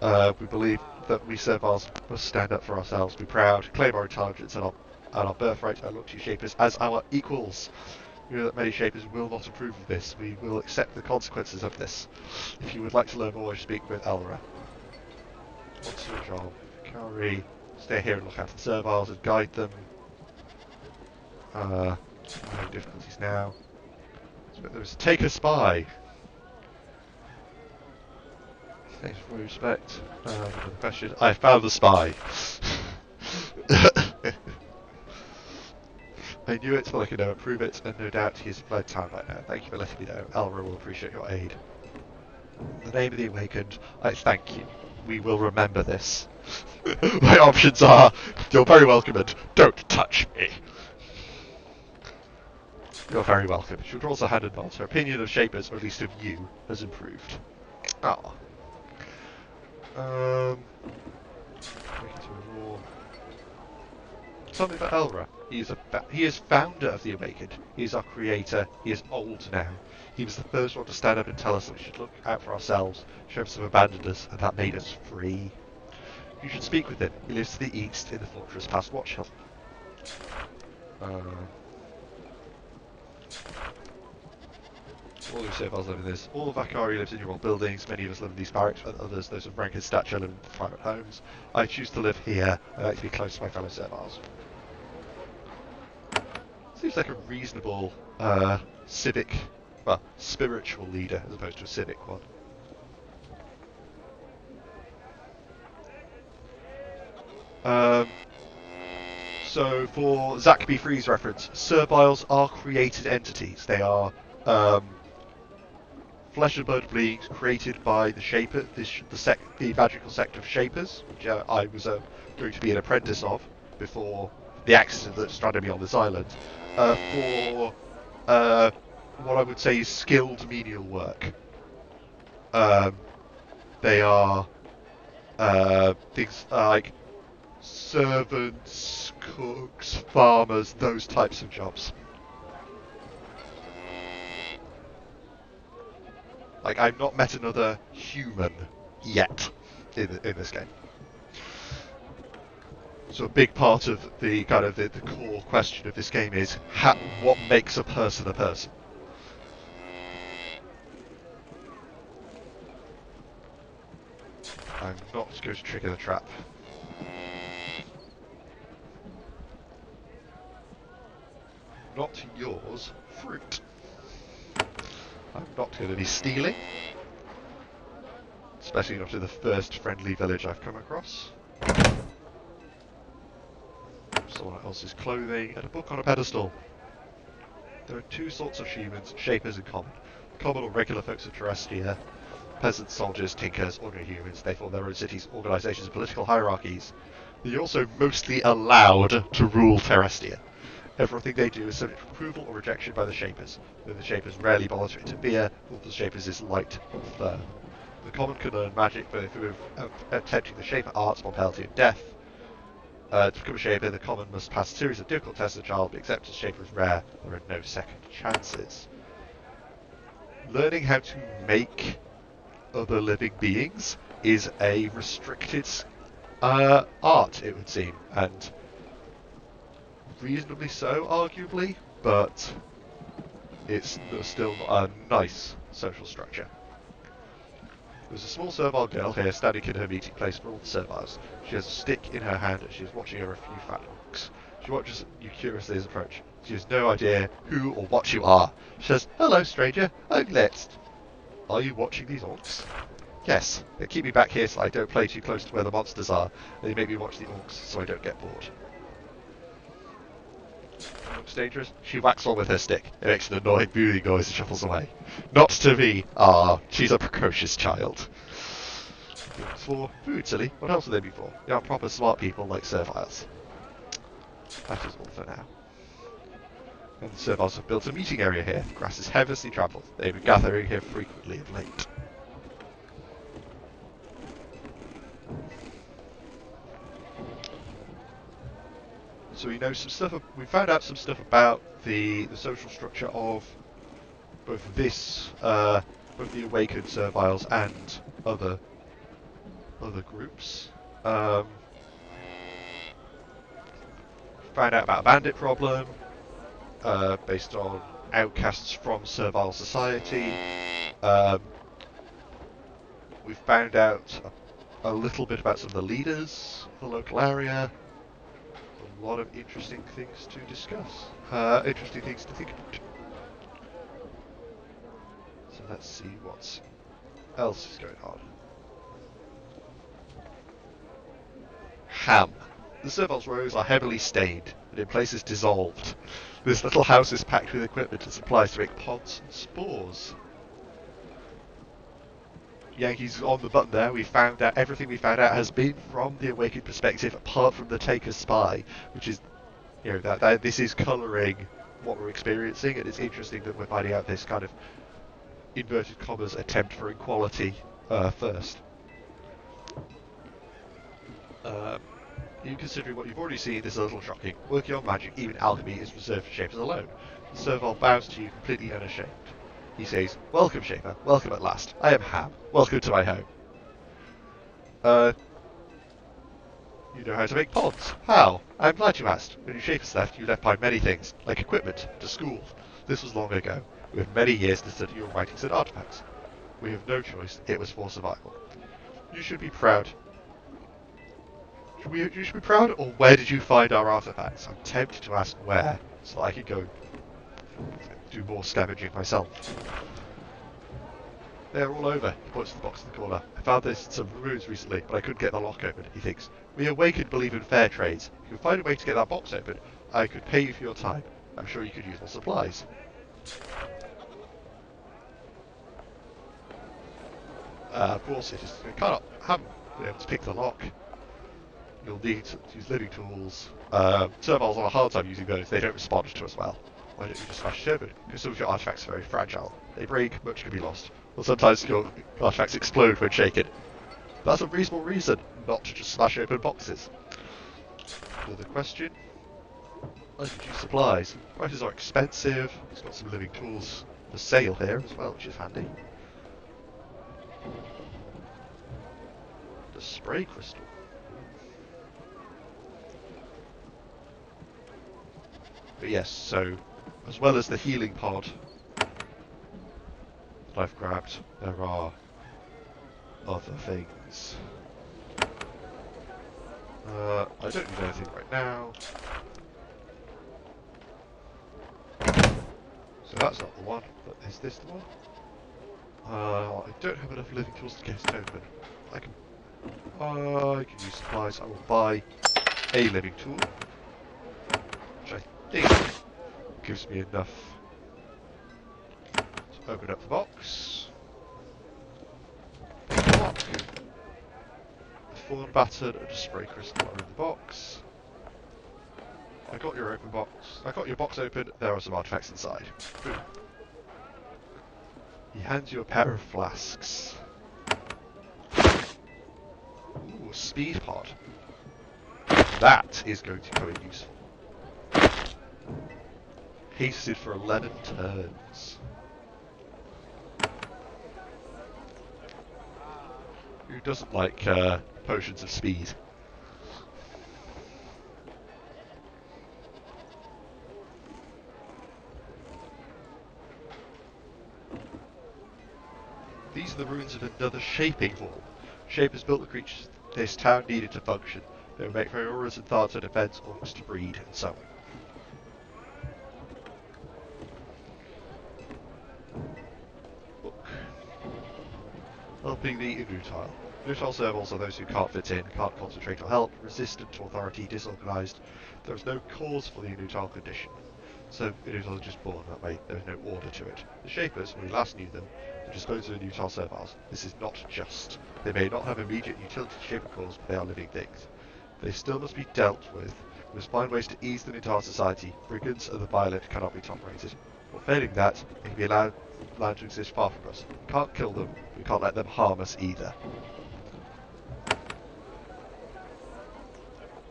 S1: We believe that we serviles must stand up for ourselves, be proud, claim our intelligence and our birthright, and look to shapers as our equals. We know that many shapers will not approve of this. We will accept the consequences of this. If you would like to learn more, speak with Elra. What's your job? Kari, stay here and look after the serviles and guide them. No difficulties now. Take a spy. Thanks for your respect. Another question. I found the spy. I knew it, but I could never prove it, and no doubt he is in Blood Town right now. Thank you for letting me know. Elra will appreciate your aid. In the name of the Awakened, I thank you. We will remember this. My options are, you're very welcome and don't touch me. You're very welcome. She draws a hand and nods. Her opinion of Shapers, or at least of you, has improved. Ah. Tell me about Elra. He is founder of the Awakened. He is our creator. He is old now. He was the first one to stand up and tell us that we should look out for ourselves. Shapers have abandoned us, and that made us free. You should speak with him. He lives to the east in the fortress past Watch Hill. All your serviles live in this. All of Vakari lives in your old buildings. Many of us live in these barracks, and others, those of rank and stature, live in private homes. I choose to live here. I like to be close to my fellow serviles. Seems like a reasonable spiritual leader as opposed to a civic one. So for Zach B. Free's reference, serviles are created entities. They are flesh and blood beings created by the Shaper, the magical sect of Shapers, which I was going to be an apprentice of before the accident that stranded me on this island, for what I would say is skilled menial work. They are things like servants, cooks, farmers, those types of jobs. Like, I've not met another human yet in this game. So a big part of the kind of the core question of this game is what makes a person a person. I'm not going to trigger the trap. Not yours, fruit. I'm not going to be stealing. Especially not in the first friendly village I've come across. Someone else's clothing and a book on a pedestal. There are two sorts of humans, Shapers and Common. Common or regular folks of Terrestia, peasants, soldiers, tinkers, ordinary humans. They form their own cities, organisations, and political hierarchies. They're also mostly allowed to rule Terrestia. Everything they do is subject to approval or rejection by the Shapers, though the Shapers rarely bother to interfere, all the Shapers is light or firm. The Common can learn magic, but if we're attempting the Shaper arts, mortality and death. To become a Shaper, the Common must pass a series of difficult tests as a child, but except as Shaper is rare, there are no second chances. Learning how to make other living beings is a restricted art, it would seem, and reasonably so, arguably, but it's still a nice social structure. There's a small servile girl here standing in her meeting place for all the serviles. She has a stick in her hand and she is watching over a few fat orcs. She watches you curiously as approach. She has no idea who or what you are. She says, "Hello, stranger. I'm next." "Are you watching these orcs?" "Yes. They keep me back here so I don't play too close to where the monsters are. They make me watch the orcs so I don't get bored." Looks dangerous. She whacks on with her stick. It makes an annoying booming noise and shuffles away. "Not to me. Ah, she's a precocious child." For food, silly. What else would they be for? They are proper smart people like serviles. That is all for now. And the serviles have built a meeting area here. The grass is heavily trampled. They've been gathering here frequently of late. So we know some stuff. We found out some stuff about the social structure of both this, both the Awakened serviles and other other groups. Found out about a bandit problem based on outcasts from servile society. We found out a little bit about some of the leaders of the local area. A lot of interesting things to discuss. Interesting things to think about. So let's see what else is going on. Ham. The Serval's rows are heavily stained, and in places dissolved. This little house is packed with equipment and supplies to make pods and spores. Yankees on the button there. We found out everything we found out has been from the Awakened perspective, apart from the Taker's spy, which is, you know, that this is colouring what we're experiencing, and it's interesting that we're finding out this kind of inverted commas attempt for equality first. Even considering what you've already seen, this is a little shocking. Working on magic, even alchemy, is reserved for Shapers alone. The Serval bows to you completely unashamed. He says, "Welcome, Shaper. Welcome at last. I am Ham. Welcome to my home." You know how to make pods. How? I'm glad you asked. When you Shapers left, you left behind many things, like equipment, to school. This was long ago. We have many years to study your writings and artifacts. We have no choice. It was for survival. You should be proud. You should be proud, or where did you find our artifacts? I'm tempted to ask where, so that I could go do more scavenging myself. They're all over. He points to the box in the corner. I found this in some ruins recently, but I couldn't get the lock open, he thinks. We Awakened believe in fair trades. If you can find a way to get that box open, I could pay you for your time. I'm sure you could use more supplies. Of course, you haven't been able to pick the lock. You'll need to use living tools. Servals have a hard time using those. They don't respond to us well. Why don't you just smash it open? Because some of your artifacts are very fragile. They break, much can be lost. Or sometimes your artifacts explode when shaken. That's a reasonable reason not to just smash open boxes. Another question. I could use supplies. Prices are expensive. It's got some living tools for sale here as well, which is handy. The spray crystal. But yes, so as well as the healing pod that I've grabbed, there are other things. I don't need anything right now. So that's not the one, but is this the one? I don't have enough living tools to get it open. I can use supplies. I will buy a living tool, which I think gives me enough to open up the box. Lock. A thorn baton and a spray crystal are in the box. I got your box open. There are some artifacts inside. Boom. He hands you a pair of flasks. Ooh, a speed pod. That is going to come in useful. Hasted for 11 turns. Who doesn't like potions of speed? These are the ruins of another shaping hall. Shapers built the creatures this town needed to function. They would make Fioras and Thards to defense, Orcs to breed, and so on. Book. Helping the Inutile. Inutile servals are those who can't fit in, can't concentrate or help, resistant to authority, disorganised. There is no cause for the Inutile condition. So Inutile are just born that way, there is no order to it. The Shapers, when we last knew them, were disposed of the Inutile serviles. This is not just. They may not have immediate utility to Shaper cause, but they are living things. They still must be dealt with. We must find ways to ease them into our society. Brigands and the violent cannot be tolerated. Or failing that, they can be allowed to exist far from us. We can't kill them, we can't let them harm us either.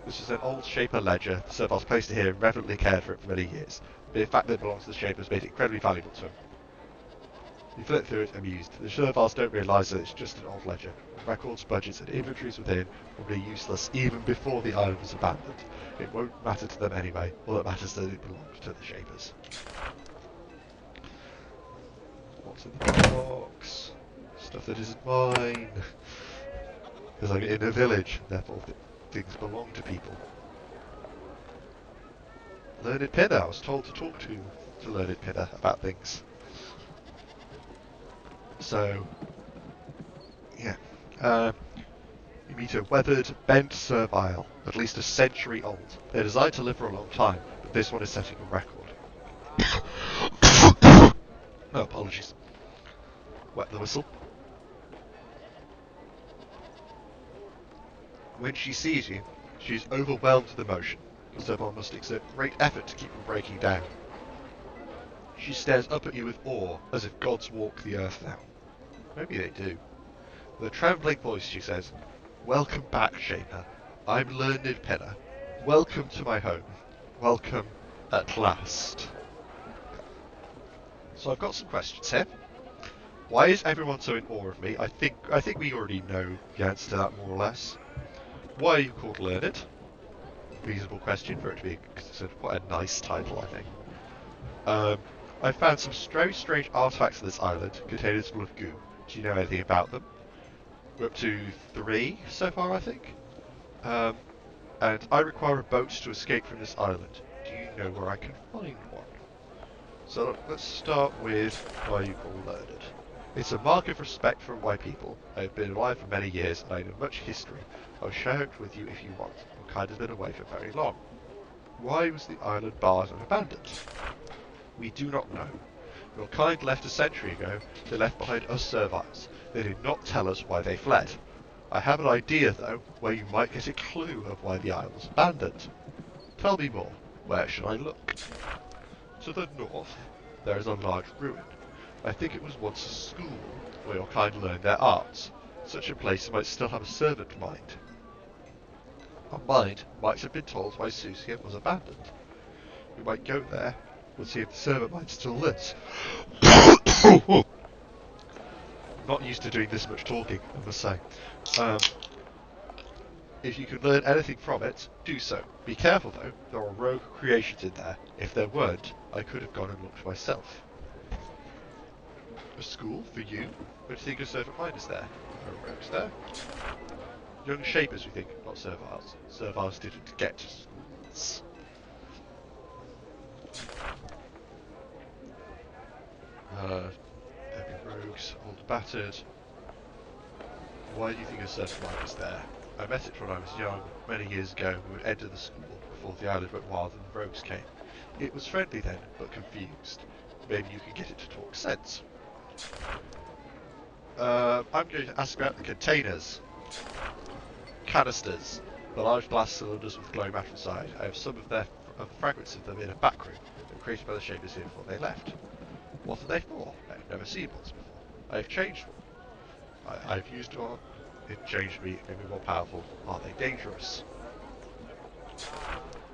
S1: This is an old Shaper ledger. The Servals placed it here and reverently cared for it for many years. But in fact, it belongs to the Shapers, made it incredibly valuable to them. You flip through it amused. The serviles don't realise that it's just an old ledger. Records, budgets, and inventories within will be useless even before the island was abandoned. It won't matter to them anyway. All that matters is that it belongs to the Shapers. What's in the box? Stuff that isn't mine. Because I'm in a village, therefore things belong to people. Learned Pinner. I was told to talk to Learned Pinner about things. So, yeah. You meet a weathered, bent servile, at least a century old. They're designed to live for a long time, but this one is setting a record. No apologies. Wet the whistle. When she sees you, she is overwhelmed with emotion. The servile must exert great effort to keep from breaking down. She stares up at you with awe, as if gods walk the earth now. Maybe they do. With a trembling voice she says, "Welcome back, Shaper. I'm Learned Pinner. Welcome to my home. Welcome at last." So I've got some questions here. Why is everyone so in awe of me? I think we already know the answer to that more or less. Why are you called Learned? Reasonable question for it to be considered quite a nice title, I think. I found some very strange artifacts on this island, containers full of goo. Do you know anything about them? We're up to 3 so far, I think. And I require a boat to escape from this island. Do you know where I can find one? So let's start with why you call Learned. It's a mark of respect from my people. I have been alive for many years and I know much history. I'll share it with you if you want. Your kind has been away for very long. Why was the island barred and abandoned? We do not know. Your kind left a century ago. They left behind us serviles. They did not tell us why they fled. I have an idea, though, where you might get a clue of why the island was abandoned. Tell me more. Where should I look? To the north, there is a large ruin. I think it was once a school, where your kind learned their arts. Such a place might still have a servant mind. Our mind might have been told why Susi was abandoned. We might go there. We'll see if the servant mind still lives. I'm not used to doing this much talking, I must say. If you can learn anything from it, do so. Be careful though, there are rogue creations in there. If there weren't, I could have gone and looked myself. A school for you? But do you think a servant mind is there? No rogues there. Young Shapers, we think, not serviles. Serviles didn't get schools. There'd be rogues, old and battered. Why do you think a servant mind is there? I met it when I was young. Many years ago, we would enter the school before the island went wild and the rogues came. It was friendly then, but confused. Maybe you can get it to talk sense. I'm going to ask about the containers. Canisters. The large glass cylinders with glowing metal inside. I have some of the fragments of them in a back room that were created by the Shapers here before they left. What are they for? I have never seen ones before. I have changed one. I've used one. It changed me, made me more powerful. Are they dangerous?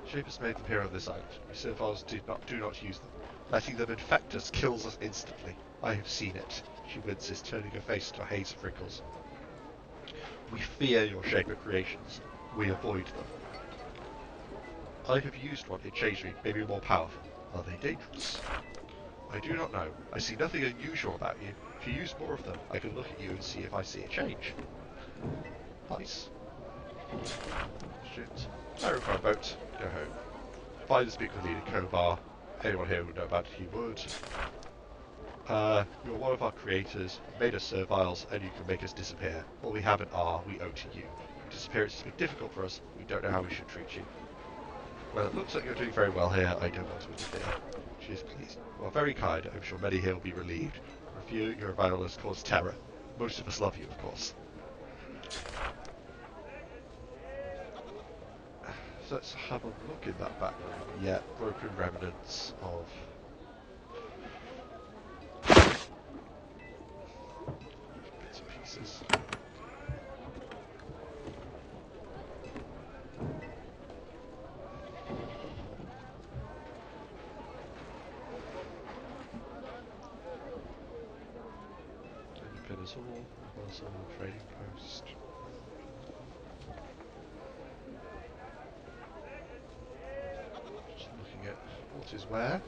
S1: Shapers made them here on this island. We serviles do not use them. Letting them infect us kills us instantly. I have seen it. She winces, turning her face into a haze of wrinkles. We fear your Shaper creations. We avoid them. I have used one. It changed me, made me more powerful. Are they dangerous? I do not know. I see nothing unusual about you. If you use more of them, I can look at you and see if I see a change. Nice. Shit. I require a boat. Go home. Find and speak with Leader Kobar. Anyone here would know about it, he would. You're one of our creators, you made us serviles, and you can make us disappear. All we have and are, we owe to you. Disappearance has been difficult for us, we don't know how we should treat you. Well, it looks like you're doing very well here, I don't want to interfere. She is pleased. You are very kind, I'm sure many here will be relieved. For a few, your arrival has caused terror. Most of us love you, of course. So let's have a look in that back room. Yeah, broken remnants of... bits and pieces. us all. Reversal trading post. Just looking at what is where.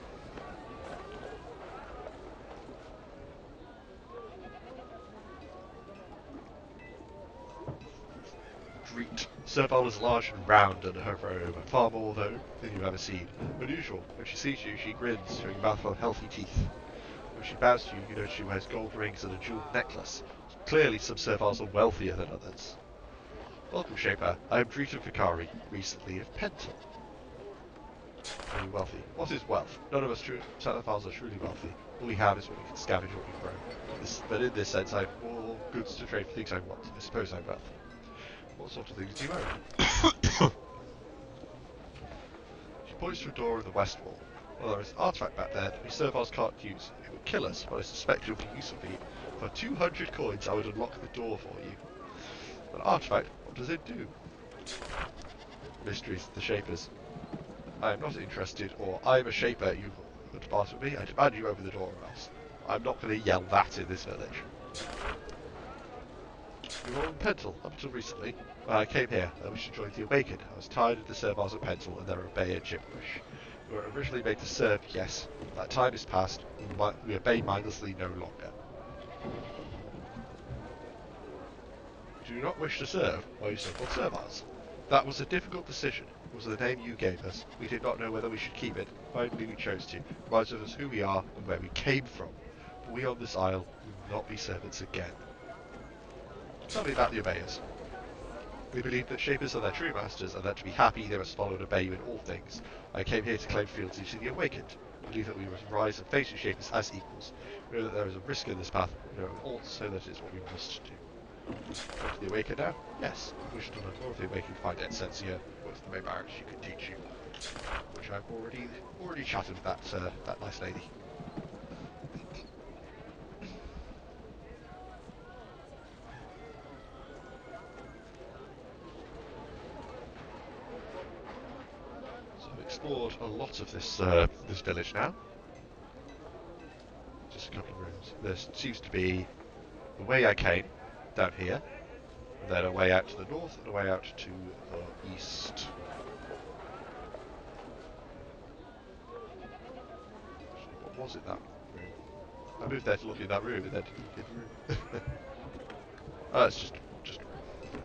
S1: Dreet. Serval is large and round under her robe, far more though than you've ever seen. Unusual. When she sees you, she grins, showing a mouthful of healthy teeth. When she bows to you, you notice she wears gold rings and a jeweled necklace. Clearly, some Servals are wealthier than others. Welcome, Shaper. I am Dreet of Vikari, recently of Pentel. Are you wealthy? What is wealth? None of us Servals are truly wealthy. All we have is what we can scavenge what we grow. But in this sense, I have more goods to trade for things I want. I suppose I'm wealthy. What sort of things do you own? She points to a door in the west wall. Well, there is an artifact back there that we Servals can't use. It would kill us, but I suspect it would be useful for you. For 200 coins, I would unlock the door for you. An artifact? What does it do? Mysteries, the Shapers. I am not interested, or I am a Shaper, you want to part with me? I demand you open the door or else. I'm not going to yell that in this village. You were on Pentel, up until recently. When I came here, I wished to join the Awakened. I was tired of the Servals of Pentel and their obey gibberish. We were originally made to serve, yes, but that time is past. We obey mindlessly no longer. You do not wish to serve? Why are you so-called Servals? That was a difficult decision. It was the name you gave us. We did not know whether we should keep it. Finally, we chose to. It reminds us who we are and where we came from. But we on this isle will not be servants again. Tell me about the Obeyers. We believe that Shapers are their true masters, and that to be happy they must follow and obey you in all things. I came here to claim fealty to the Awakened. We believe that we must rise and face you Shapers as equals. We know that there is a risk in this path, but we know also that it is what we must do. Go to the Awakened now? Yes. If we wish to learn more of the Awakened, find Essentia, go to the main barracks, she could teach you. Which I've already chatted with that nice lady. So I've explored a lot of this village now. Just a couple of rooms. There seems to be the way I came, down here, and then a way out to the north and a way out to the east. Actually, what was it, that room? I moved there to look in that room and then didn't look in the room. Oh, it's just a room, kind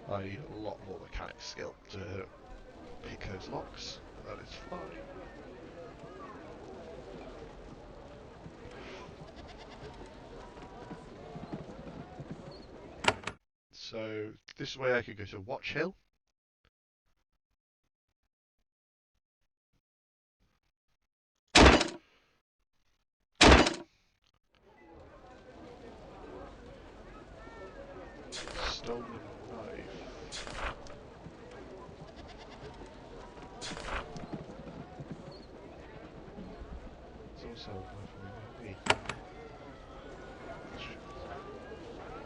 S1: of. I need a lot more mechanic skill to pick those locks, but that is fine. So this way I could go to Watch Hill. Stolen knife. There's also a knife away near me.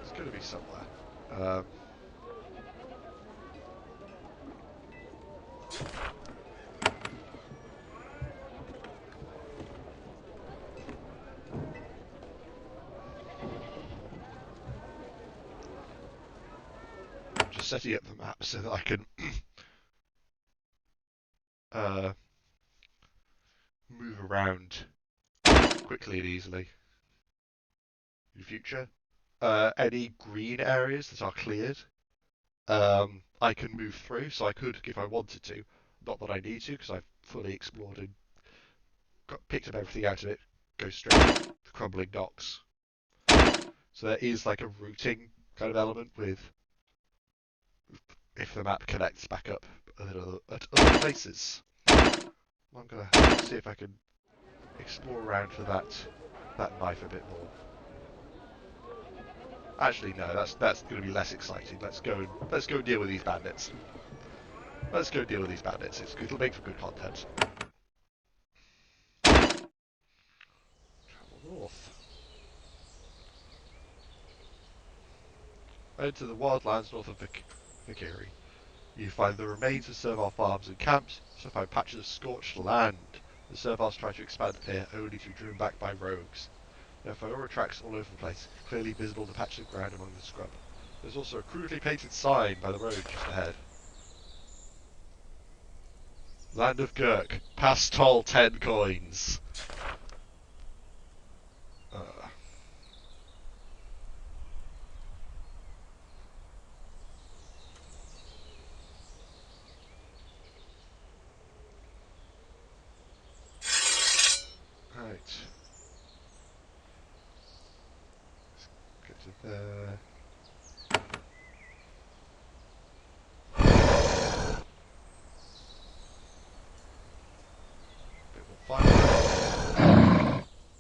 S1: It's going to be somewhere. Um, I'm just setting up the map so that I can uh, move around quickly and easily in future. Any green areas that are cleared, I can move through, so I could if I wanted to. Not that I need to, because I've fully explored and picked up everything out of it. Go straight to the crumbling docks. So there is like a routing kind of element with if the map connects back up at other places. I'm gonna see if I can explore around for that knife a bit more. Actually, no, that's going to be less exciting. Let's go deal with these bandits. Let's go deal with these bandits. It'll make for good content. Travel north. Enter the wildlands north of Vikari. You find the remains of servile farms and camps. You also find patches of scorched land The serviles try to expand the pier, only to be driven back by rogues. There are fedora tracks all over the place, clearly visible to patches of ground among the scrub. There's also a crudely painted sign by the road just ahead. Land of Gurk. Pass toll 10 coins. Right. Let's go to there. Bit more fire.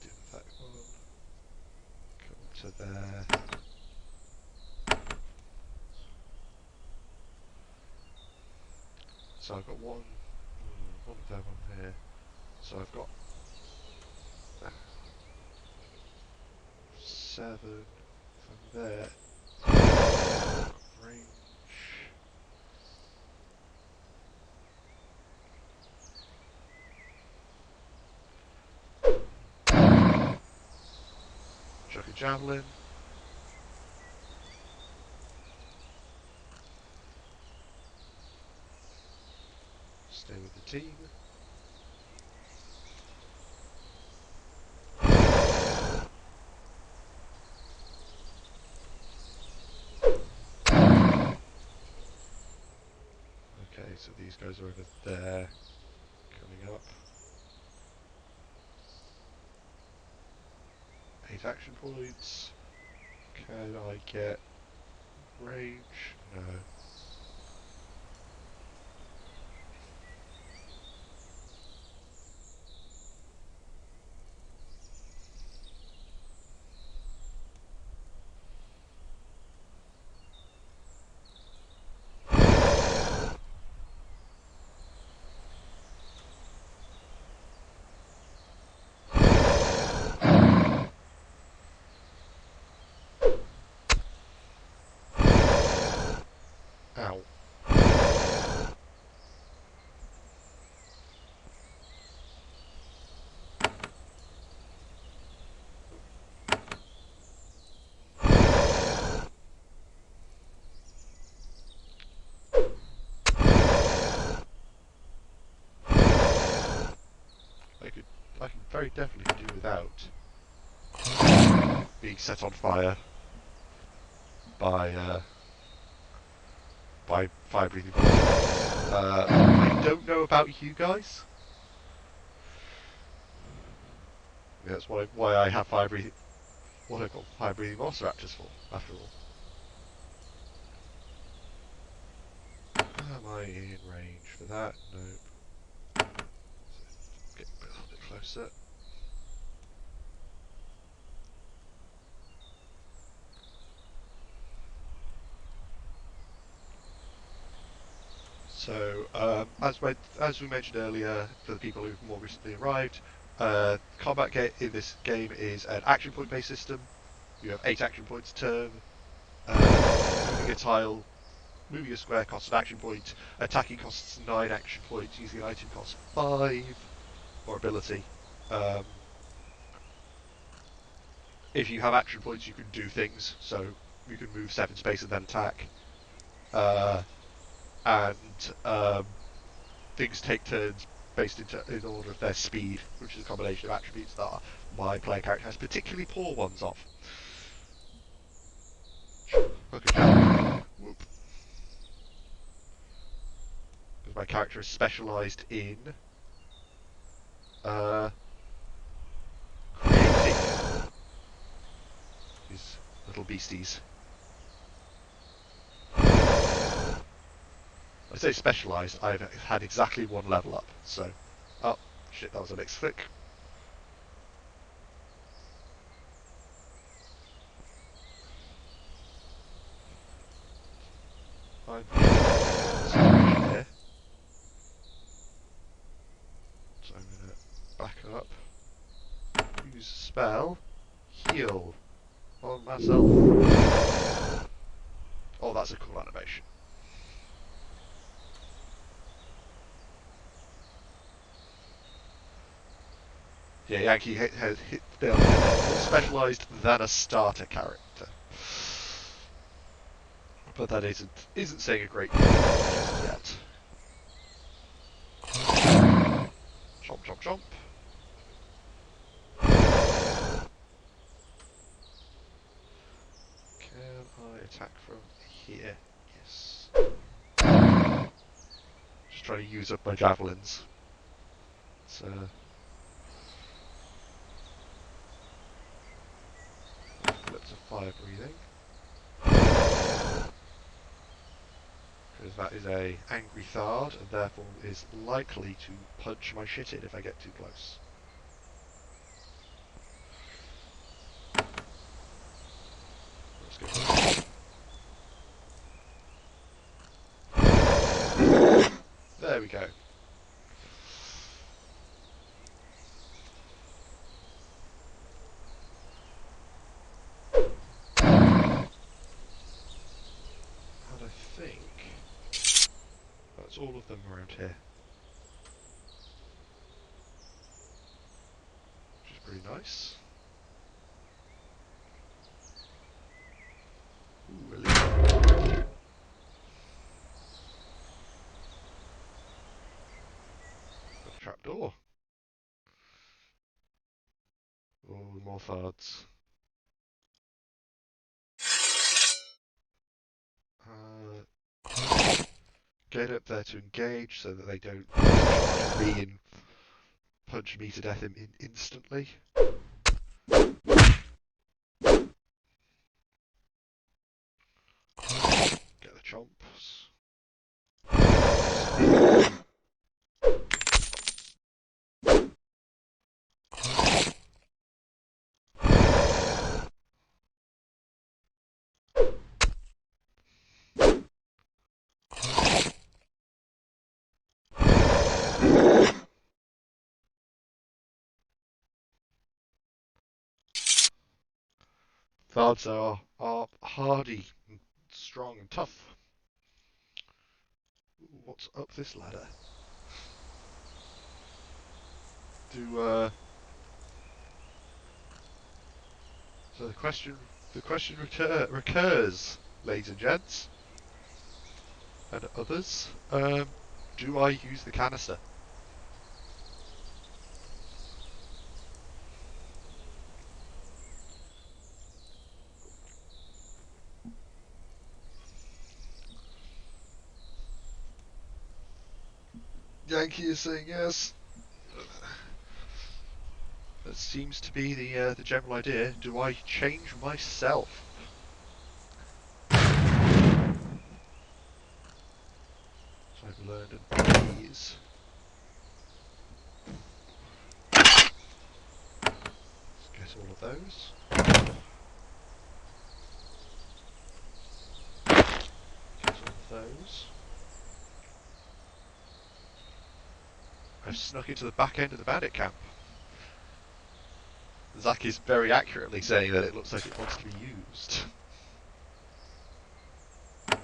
S1: Do that one. Come to there. So I've got one of them on here. So I've got 7 from there. Range. Chuck a javelin. Stay with the team. Okay, so these guys are over there, coming up. 8 action points. Can I get range? No. Ow. I can very definitely do without being set on fire by fire-breathing monsters. I don't know about you guys. That's why I have fire-breathing. What I've got fire-breathing monster raptors for, after all. Am I in range for that? Nope. So get a little bit closer. So, as we mentioned earlier, for the people who've more recently arrived, combat in this game is an action point based system. You have 8 action points a turn. Moving a tile, moving a square costs an action point. Attacking costs 9 action points. Using an item costs 5, or ability. If you have action points, you can do things. So you can move 7 space and then attack. And things take turns based in order of their speed, which is a combination of attributes that my player character has particularly poor ones of. Okay. Whoop. Because my character is specialised in creating these little beasties. I say specialised, I've had exactly 1 level up, so... Oh, shit, that was a mixed flick. I'm here. So I'm going to back up. Use a spell. Heal on myself. Oh, that's a cool animation. Yeah, Yankee has hit nailed it there. More specialised than a starter character. But that isn't saying a great deal just yet. Chomp, chomp, chomp. Can I attack from here? Yes. Just trying to use up my javelins. So flip to fire breathing. Because that is a angry Thard and therefore is likely to punch my shit in if I get too close. Let's go. There we go. And I think that's all of them around here. Which is pretty nice. Ooh, a little trapdoor. Oh, more Thards. Get up there to engage so that they don't charge me and punch me to death instantly. Get the chomps. Thards are hardy, and strong and tough. What's up this ladder? So the question recurs, ladies and gents, and others. Do I use the canister? Yankee is saying yes. That seems to be the general idea. Do I change myself? So I've learned an ease. Let's get all of those. Get all of those. I've snuck into the back end of the bandit camp. Zach is very accurately saying that it looks like it wants to be used. Ooh,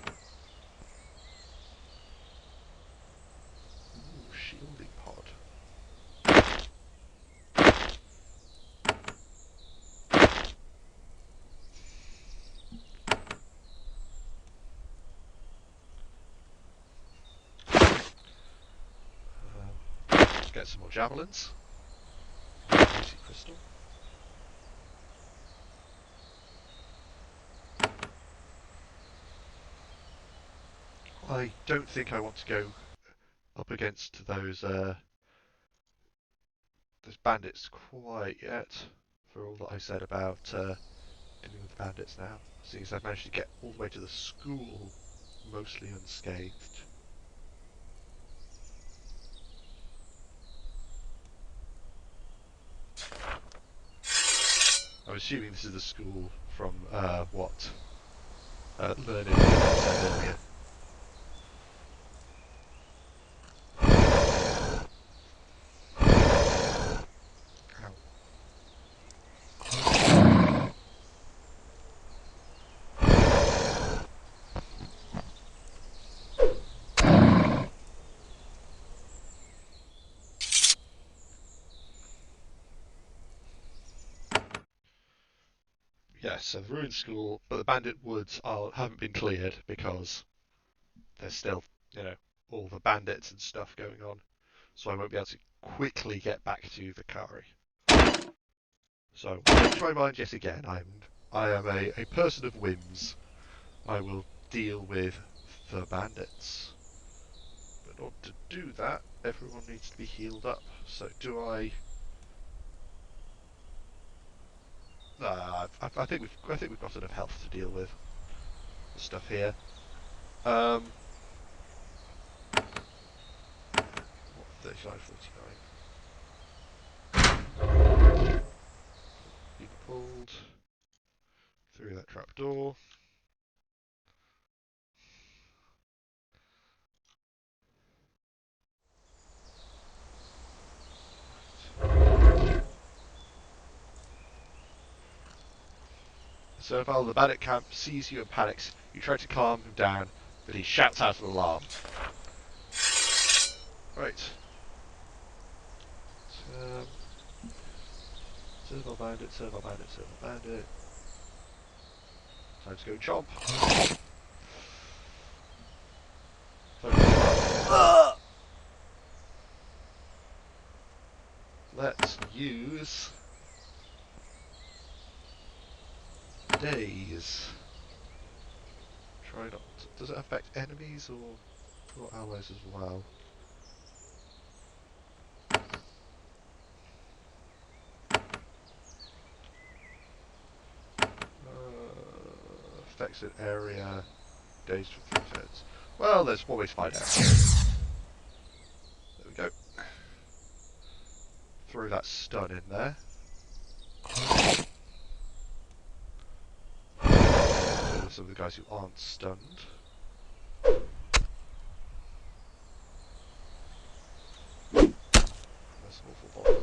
S1: shielding pod. Let's get some more javelins. Easy crystal. I don't think I want to go up against those bandits quite yet. For all that I said about dealing with the bandits now, seeing as I've managed to get all the way to the school mostly unscathed. I'm assuming this is the school from what Learning said earlier. Ow. Yeah, so the ruined school, but the bandit woods haven't been cleared because there's still, all the bandits and stuff going on. So I won't be able to quickly get back to the Kari. So, change my mind yet again. I am a person of whims. I will deal with the bandits. But in order to do that, everyone needs to be healed up. So do I? I think we've got enough health to deal with the stuff here. What, 39, 49. Being pulled through that trapdoor. So if the bandit camp sees you and panics, you try to calm him down, but he shouts out an alarm. Right. Serve our bandit, serve our bandit, serve our bandit. Time to go chomp. Let's use daze. Try not to, does it affect enemies or allies as well? Affects an area, dazed for 3 turns. Well, let's always find out. There we go. Throw that stun in there. So some of the guys who aren't stunned. That's an awful bomb.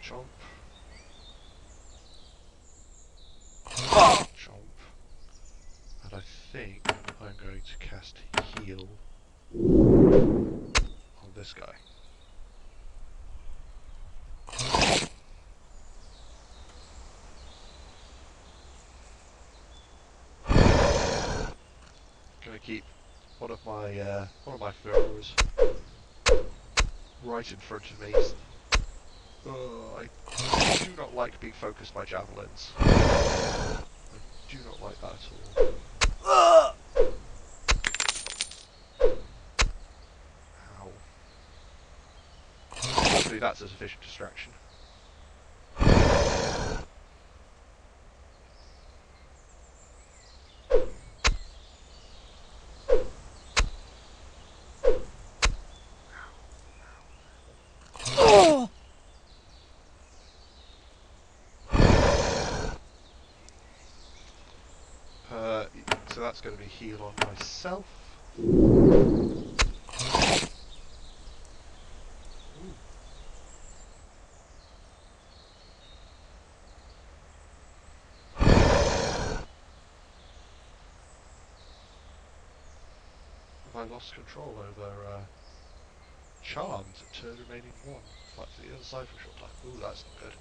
S1: Chomp. Chomp. And I think I'm going to cast heal on this guy. Gonna keep one of my throwers right in front of me. I do not like being focused by javelins. I do not like that at all. Ow. Hopefully that's a sufficient distraction. So that's going to be heal on myself. Have I lost control over charmed turn remaining 1? Fight to the other side for a short time. Ooh, that's not good.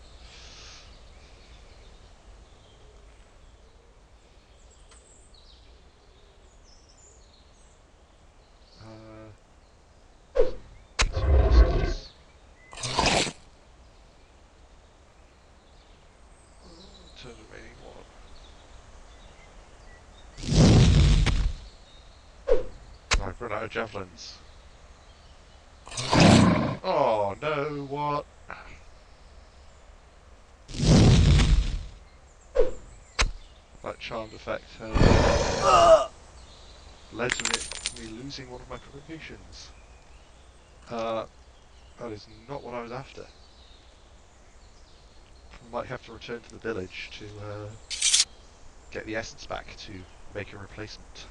S1: Turn remaining 1. I've run out of javelins. Oh no, what? That charmed effect has led to me losing one of my provocations. That is not what I was after. we might have to return to the village to get the essence back to make a replacement.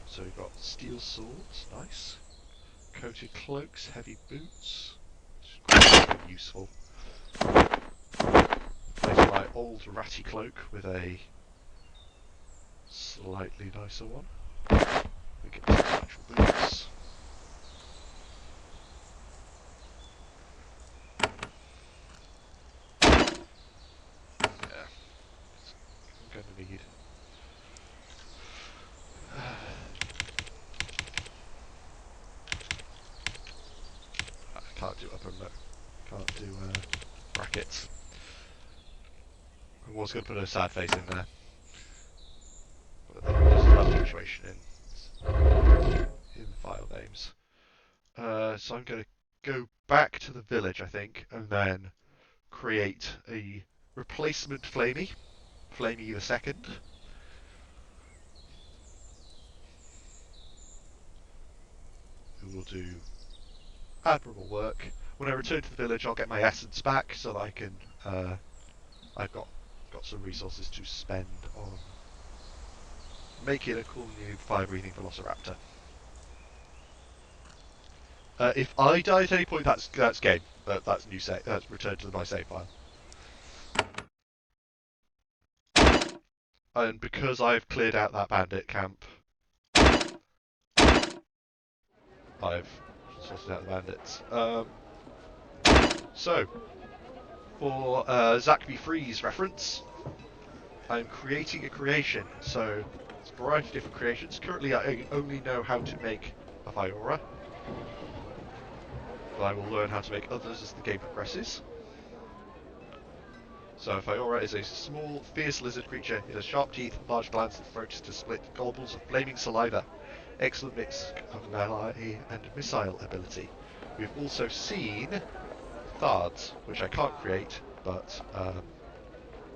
S1: So we've got steel swords, nice. Coated cloaks, heavy boots, which is quite useful. Replace my old ratty cloak with a slightly nicer one. We get some actual boots. Yeah, I'm going to need. I can't do upper and low. Can't do brackets. I was going to put a sad face in there, but this is another situation in file names. So I'm going to go back to the village, I think, and then create a replacement Flamey the second. Who will do admirable work. When I return to the village, I'll get my essence back so that I can. I've got some resources to spend on making a cool new fire-breathing Velociraptor. If I die at any point, that's game. That's new save. That's returned to my save file. And because I've cleared out that bandit camp, I've sorted out the bandits. So, for Zach V. Freeze reference, I'm creating a creation. So, it's a variety of different creations. Currently, I only know how to make a Fiora, but I will learn how to make others as the game progresses. So Fiora is a small, fierce lizard creature. It has sharp teeth, large glands and throats to split gobbles of flaming saliva. Excellent mix of melee and missile ability. We've also seen Thards, which I can't create, but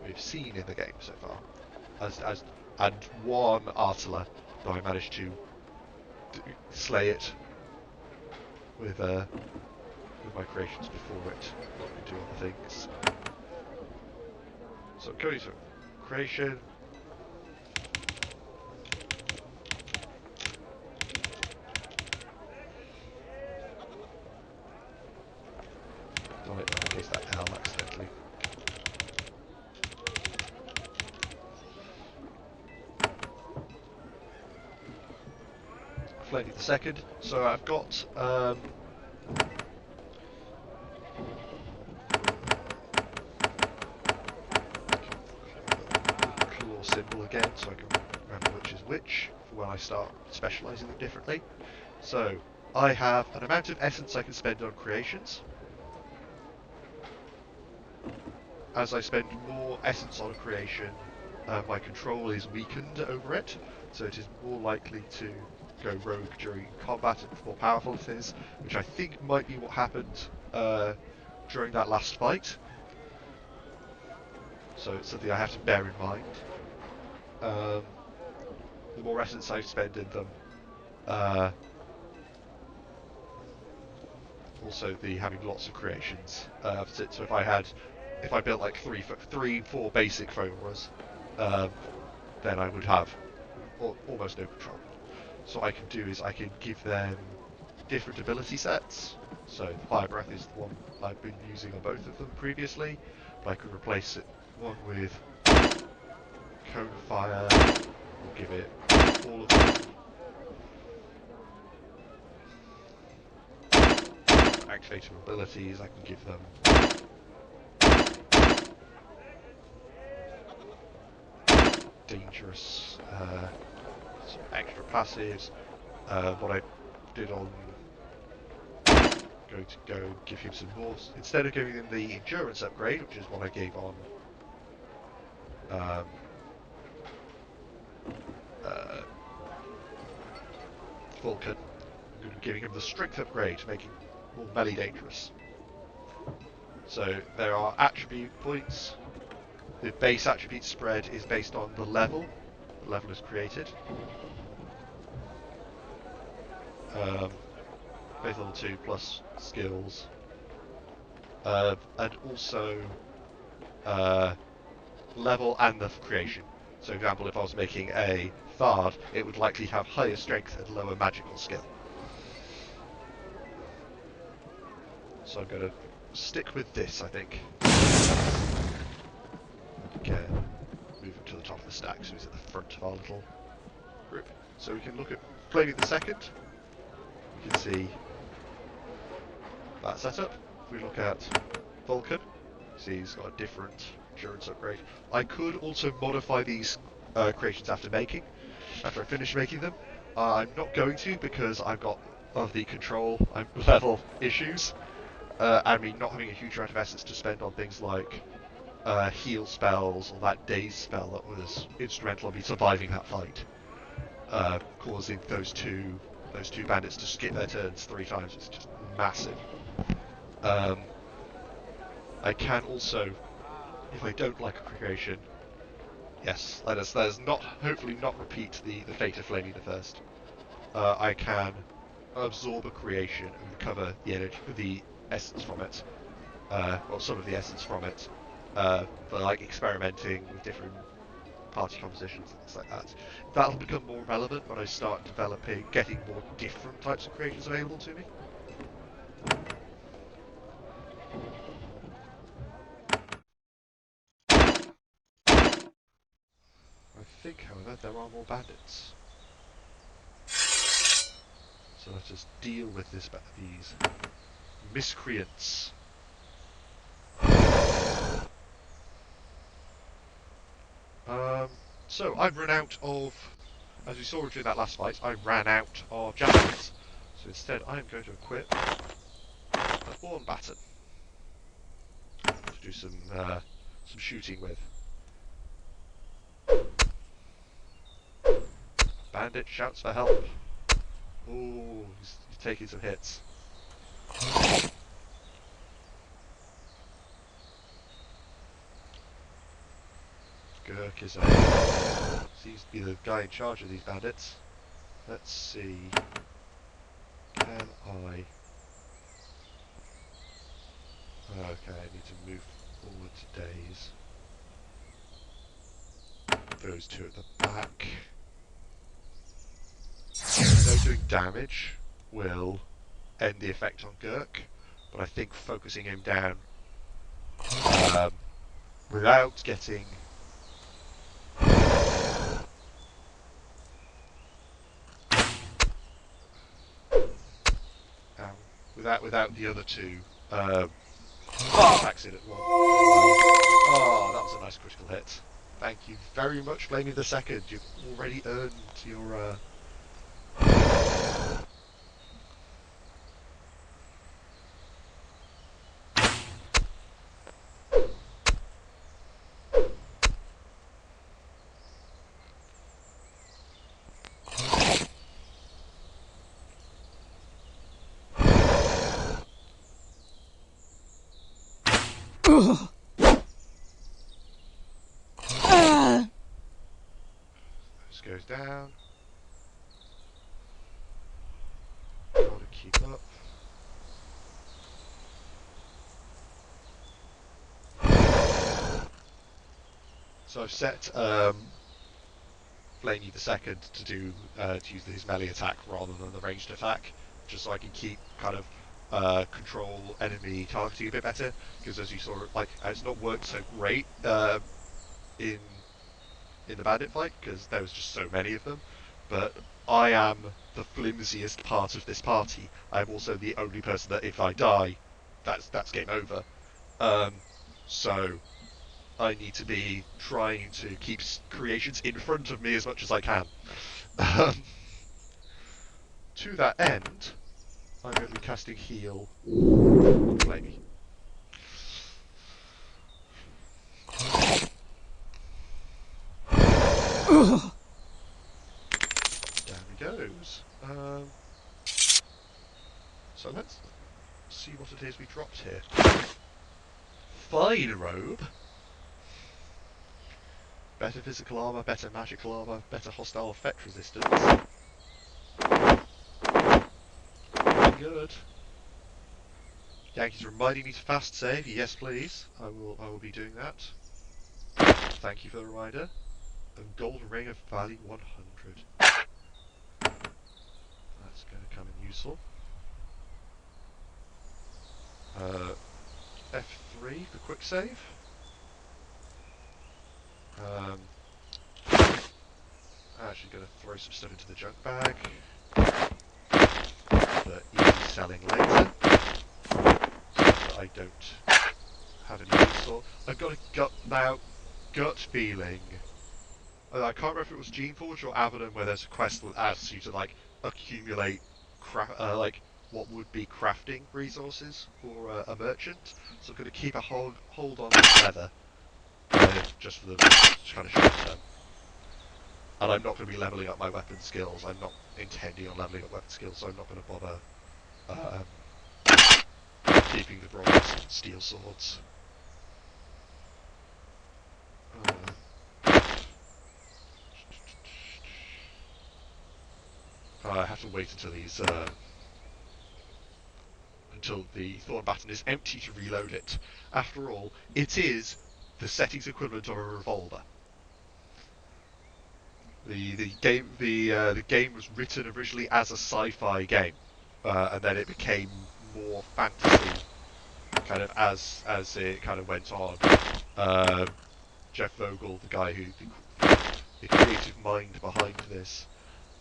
S1: we've seen in the game so far. And one Artilla, though I managed to slay it with my creations before it could do other things. So going to creation. Don't case that L accidentally. Flamey the second. So I've got claw symbol again, so I can remember which is which for when I start specialising them differently. So I have an amount of essence I can spend on creations. As I spend more essence on a creation, my control is weakened over it, so it is more likely to go rogue during combat and the more powerful it is, which I think might be what happened during that last fight. So it's something I have to bear in mind. The more essence I spend in them, also the having lots of creations. So if I built like three, four basic Fioras, then I would have almost no control. So what I can do is I can give them different ability sets. So Fire Breath is the one I've been using on both of them previously, but I could replace it one with Cone of Fire, or give it all of them. For activator abilities, I can give them dangerous some extra passives. What I did on going to go give him some more, instead of giving him the endurance upgrade, which is what I gave on Vulcan, I'm going to be giving him the strength upgrade, making him more melee dangerous. So there are attribute points. The base attribute spread is based on the level is created. Base level 2 plus skills and also level and the creation. So, for example, if I was making a Bard, it would likely have higher strength and lower magical skill. So I'm going to stick with this, I think. Again, move him to the top of the stack so he's at the front of our little group. So we can look at Flaming the Second. You can see that setup. If we look at Vulcan, see he's got a different endurance upgrade. I could also modify these creations after I finish making them. I'm not going to because I've got of the control level issues, and me not having a huge amount of essence to spend on things like heal spells or that daze spell that was instrumental in me surviving that fight, causing those two bandits to skip their turns 3 times. It's just massive. I can also, if I don't like a creation, yes, let us not hopefully not repeat the fate of Flaming the First. I can absorb a creation and recover the energy, the essence from it, well, some of the essence from it, for like experimenting with different party compositions and things like that. That'll become more relevant when I start getting more different types of creations available to me. I think, however, there are more bandits. So let us deal with these miscreants. So I've run out of, as we saw during that last fight, I ran out of javelins. So instead I'm going to equip a Horn Baton to do some shooting with. Bandit shouts for help. Ooh, he's taking some hits. Gurk seems to be the guy in charge of these bandits. Let's see. Can I... Okay, I need to move forward to daze. Those two at the back. I know doing damage will end the effect on Gurk, but I think focusing him down without getting... without the other two attacks in at once. Oh, that was a nice critical hit. Thank you very much, Flaming the Second. You've already earned your... This goes down. Gotta keep up. So I've set Flamey the Second to use his melee attack rather than the ranged attack, just so I can keep kind of control enemy targeting a bit better. Because as you saw, like it's not worked so great in the bandit fight because there was just so many of them. But I am the flimsiest part of this party. I am also the only person that if I die, that's game over. So I need to be trying to keep creations in front of me as much as I can. To that end, I'm going to be casting Heal on Flamey. Down he goes. So let's see what it is we dropped here. Fine robe. Better physical armor, better magical armor, better hostile effect resistance. Pretty good. Yankees reminding me to fast save. Yes, please. I will be doing that. Thank you for the reminder. And gold ring of value 100. That's going to come in useful. F3 for quick save. I'm actually going to throw some stuff into the junk bag for easy selling later. Stuff that I don't have any use for. I've got a gut feeling. I can't remember if it was Geneforge or Avalon where there's a quest that asks you to like accumulate what would be crafting resources for a merchant. So I'm going to keep a hold on leather just for the kind of short term. And I'm not going to be leveling up my weapon skills. I'm not intending on leveling up weapon skills, so I'm not going to bother keeping the bronze and steel swords. I have to wait until until the thorn baton is empty to reload it. After all, it is the settings equivalent of a revolver. The game was written originally as a sci-fi game, and then it became more fantasy, kind of as it kind of went on. Jeff Vogel, the guy who the creative mind behind this.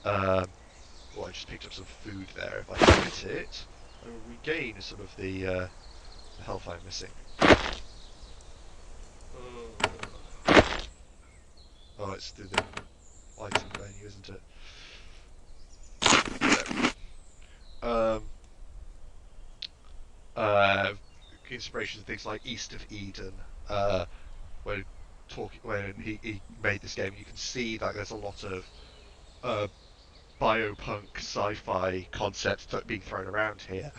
S1: I just picked up some food there. If I eat it, I will regain some of the health I'm missing. Oh, it's the item menu, isn't it? Um, uh, Inspirations of things like East of Eden, when he made this game, you can see that there's a lot of biopunk sci-fi concepts being thrown around here,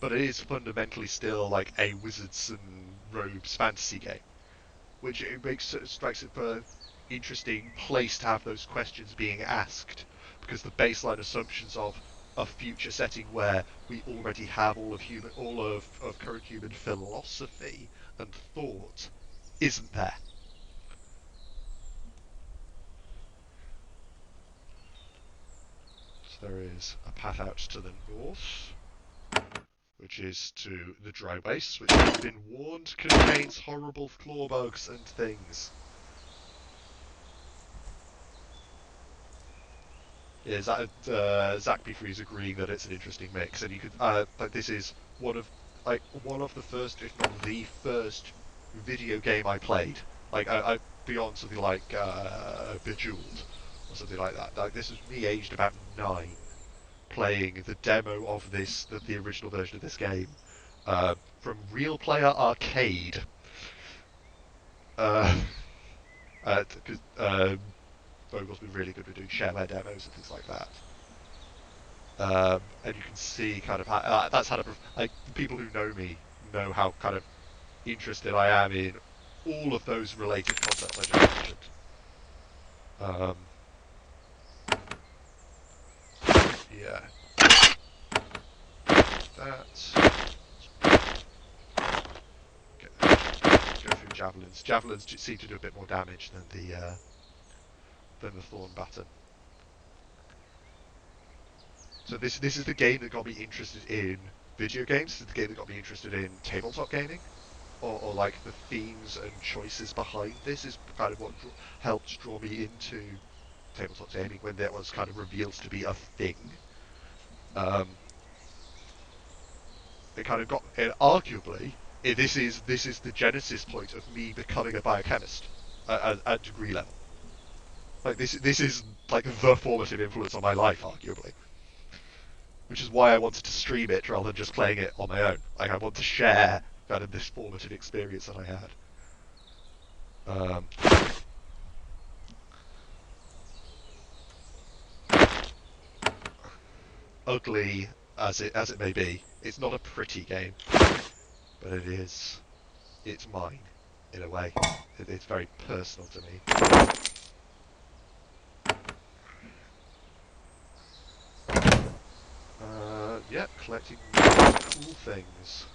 S1: but it is fundamentally still like a wizards and robes fantasy game, which it strikes it for an interesting place to have those questions being asked, because the baseline assumptions of a future setting where we already have all of current human philosophy and thought isn't there. So there is a path out to the north, which is to the dry waste, which has been warned contains horrible claw bugs and things. Yeah, Zach B3 is agreeing that it's an interesting mix, and you could like this is one of the first, if not the first, video game I played. Like I beyond something like Bejeweled or something like that. Like this was me aged about 9, playing the demo of the original version of this game from Real Player Arcade. Uh, because Vogel's been really good at doing shareware demos and things like that. And you can see kind of how that's had like people who know me know how kind of interested I am in all of those related concepts I just mentioned. Um, yeah, that. Go through javelins. Javelins seem to do a bit more damage than the thorn baton. So this is the game that got me interested in video games. This is the game that got me interested in tabletop gaming, or like the themes and choices behind this is kind of what helped draw me into tabletop gaming when that was kind of revealed to be a thing. Um, it kind of got it, arguably this is the genesis point of me becoming a biochemist at degree level. Like this is like the formative influence on my life, arguably, which is why I wanted to stream it rather than just playing it on my own. Like I want to share kind of this formative experience that I had. Um, Ugly as it may be, it's not a pretty game, but it's mine in a way. It's very personal to me. Yeah, collecting cool things.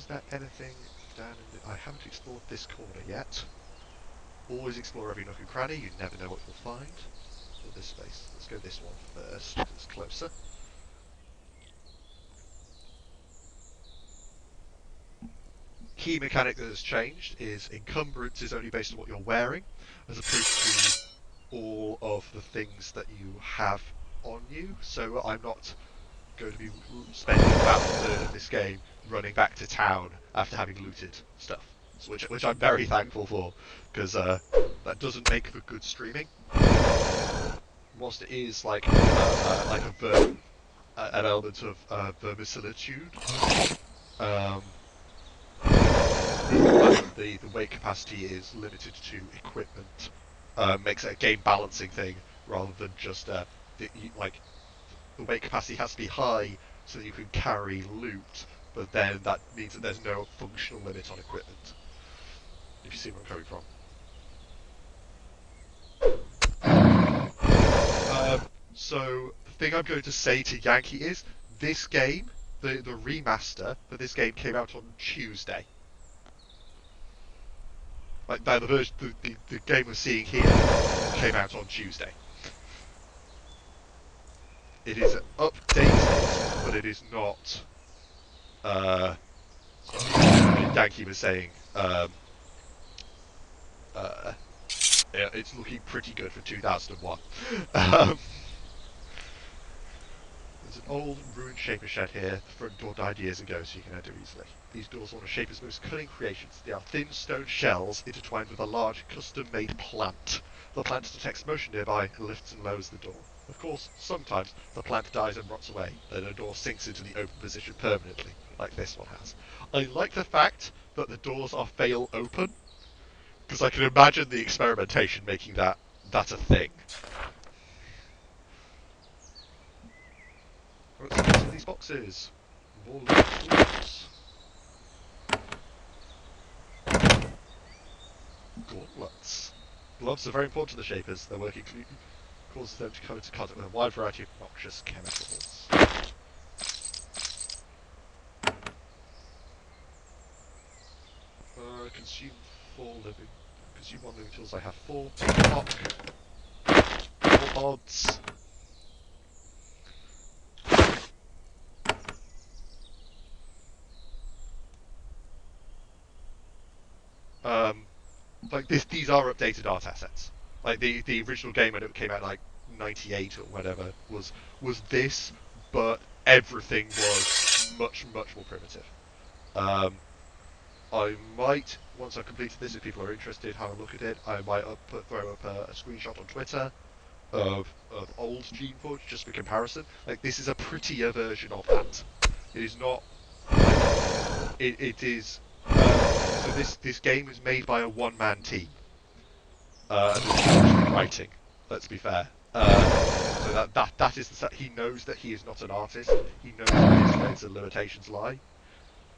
S1: is there anything down in the... I haven't explored this corner yet. Always explore every nook and cranny, you never know what you'll find. Or this space. Let's go this one first, because it's closer. Key mechanic that has changed is encumbrance is only based on what you're wearing, as opposed to all of the things that you have on you. So I'm not going to be spending about a third of this game running back to town after having looted stuff, so which I'm very thankful for, because that doesn't make for good streaming. Whilst it is like an element of vermicelitude, the weight capacity is limited to equipment, makes it a game balancing thing rather than just like the weight capacity has to be high so that you can carry loot, but then that means that there's no functional limit on equipment. If you see where I'm coming from. So the thing I'm going to say to Yankee is this game, the remaster for this game came out on Tuesday. Like now the version, the game we're seeing here came out on Tuesday. It is updated, but it is not. Yankee was saying yeah, it's looking pretty good for 2001. There's an old ruined shaper shed here. The front door died years ago, so you can enter easily. These doors are one of Shaper's most cunning creations. They are thin stone shells intertwined with a large custom-made plant. The plant detects motion nearby and lifts and lowers the door. Of course, sometimes the plant dies and rots away, then a door sinks into the open position permanently, like this one has. I like the fact that the doors are fail open, because I can imagine the experimentation making that a thing. Let's get into these boxes. More tools. Gauntlets. Gloves are very important to the Shapers. Their work causes them to come into contact with a wide variety of noxious chemicals. Consume 4 living. Consume 1 living tools. I have 4. Lock. 4 mods. Like these are updated art assets. Like the original game when it came out like 98 or whatever was this, but everything was much more primitive. I might, once I've completed this, if people are interested, have a look at it. I might throw up a screenshot on Twitter of old Geneforge just for comparison. Like this is a prettier version of that. It is not. Like, it is. So this game is made by a one-man team. And there's writing. Let's be fair. So that is he knows that he is not an artist. He knows where his strengths and limitations lie.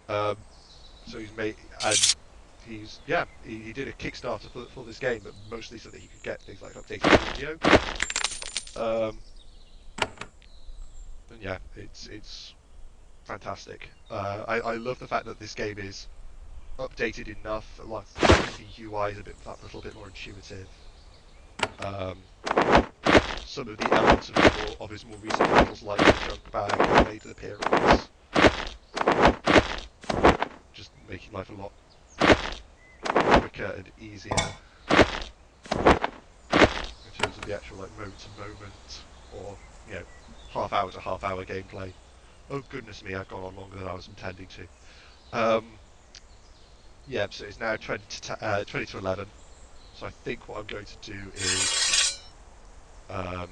S1: So he's made and he did a Kickstarter for this game, but mostly so that he could get things like updated audio. And yeah, it's fantastic. I love the fact that this game is updated enough. Like the UI is a little bit more intuitive. Some of the elements of his more recent titles, like the junk bag, made an appearance, just making life a lot quicker and easier in terms of the actual like moment to moment or half hour to half hour gameplay. Oh goodness me, I've gone on longer than I was intending to. Yeah, so it's now 20 to 11. So I think what I'm going to do is deal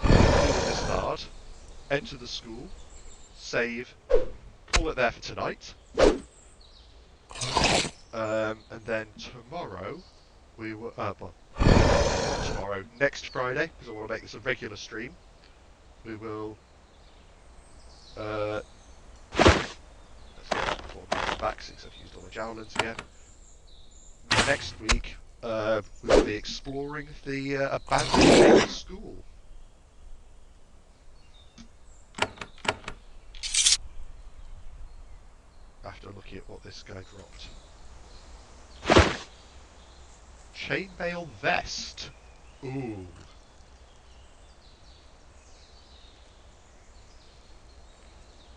S1: with this start, enter the school, save, call it there for tonight, and then tomorrow we will. Well, not tomorrow, next Friday, because I want to make this a regular stream. We will. Let's get that before I come back, since I've used all the javelins again. Next week, we'll be exploring the abandoned school. looking at what this guy dropped. Chainmail vest. Ooh.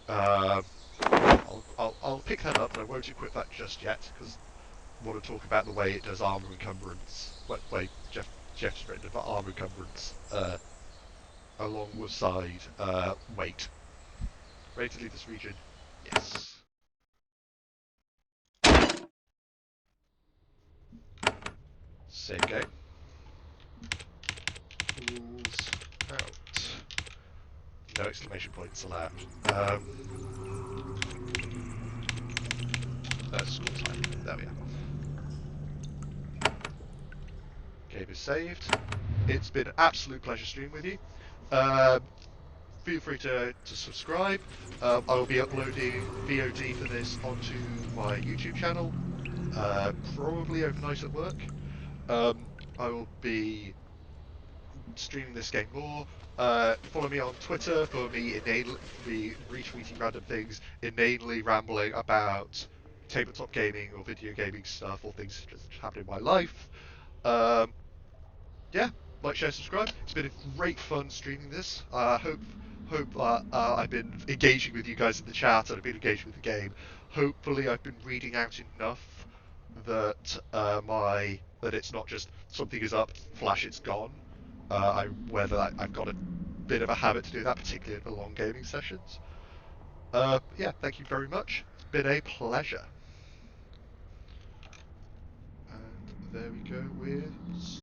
S1: Um, I'll pick that up, but I won't equip that just yet because I want to talk about the way it does armor encumbrance. What way Jeff's written about armor encumbrance alongside weight. Ready to leave this region? Yes. Save game. Rules out. No exclamation points allowed. School time. There we are. Game is saved. It's been an absolute pleasure streaming with you. Feel free to subscribe. I will be uploading VOD for this onto my YouTube channel, probably overnight at work. I will be streaming this game more. Follow me on Twitter for me retweeting random things, inanely rambling about tabletop gaming or video gaming stuff or things just happening in my life. Um, yeah, like, share, subscribe. It's been a great fun streaming this. Hope I've been engaging with you guys in the chat and I've been engaging with the game. Hopefully, I've been reading out enough that that it's not just something is up, flash, it's gone. I've got a bit of a habit to do that, particularly in the long gaming sessions. Yeah, thank you very much. It's been a pleasure. And there we go with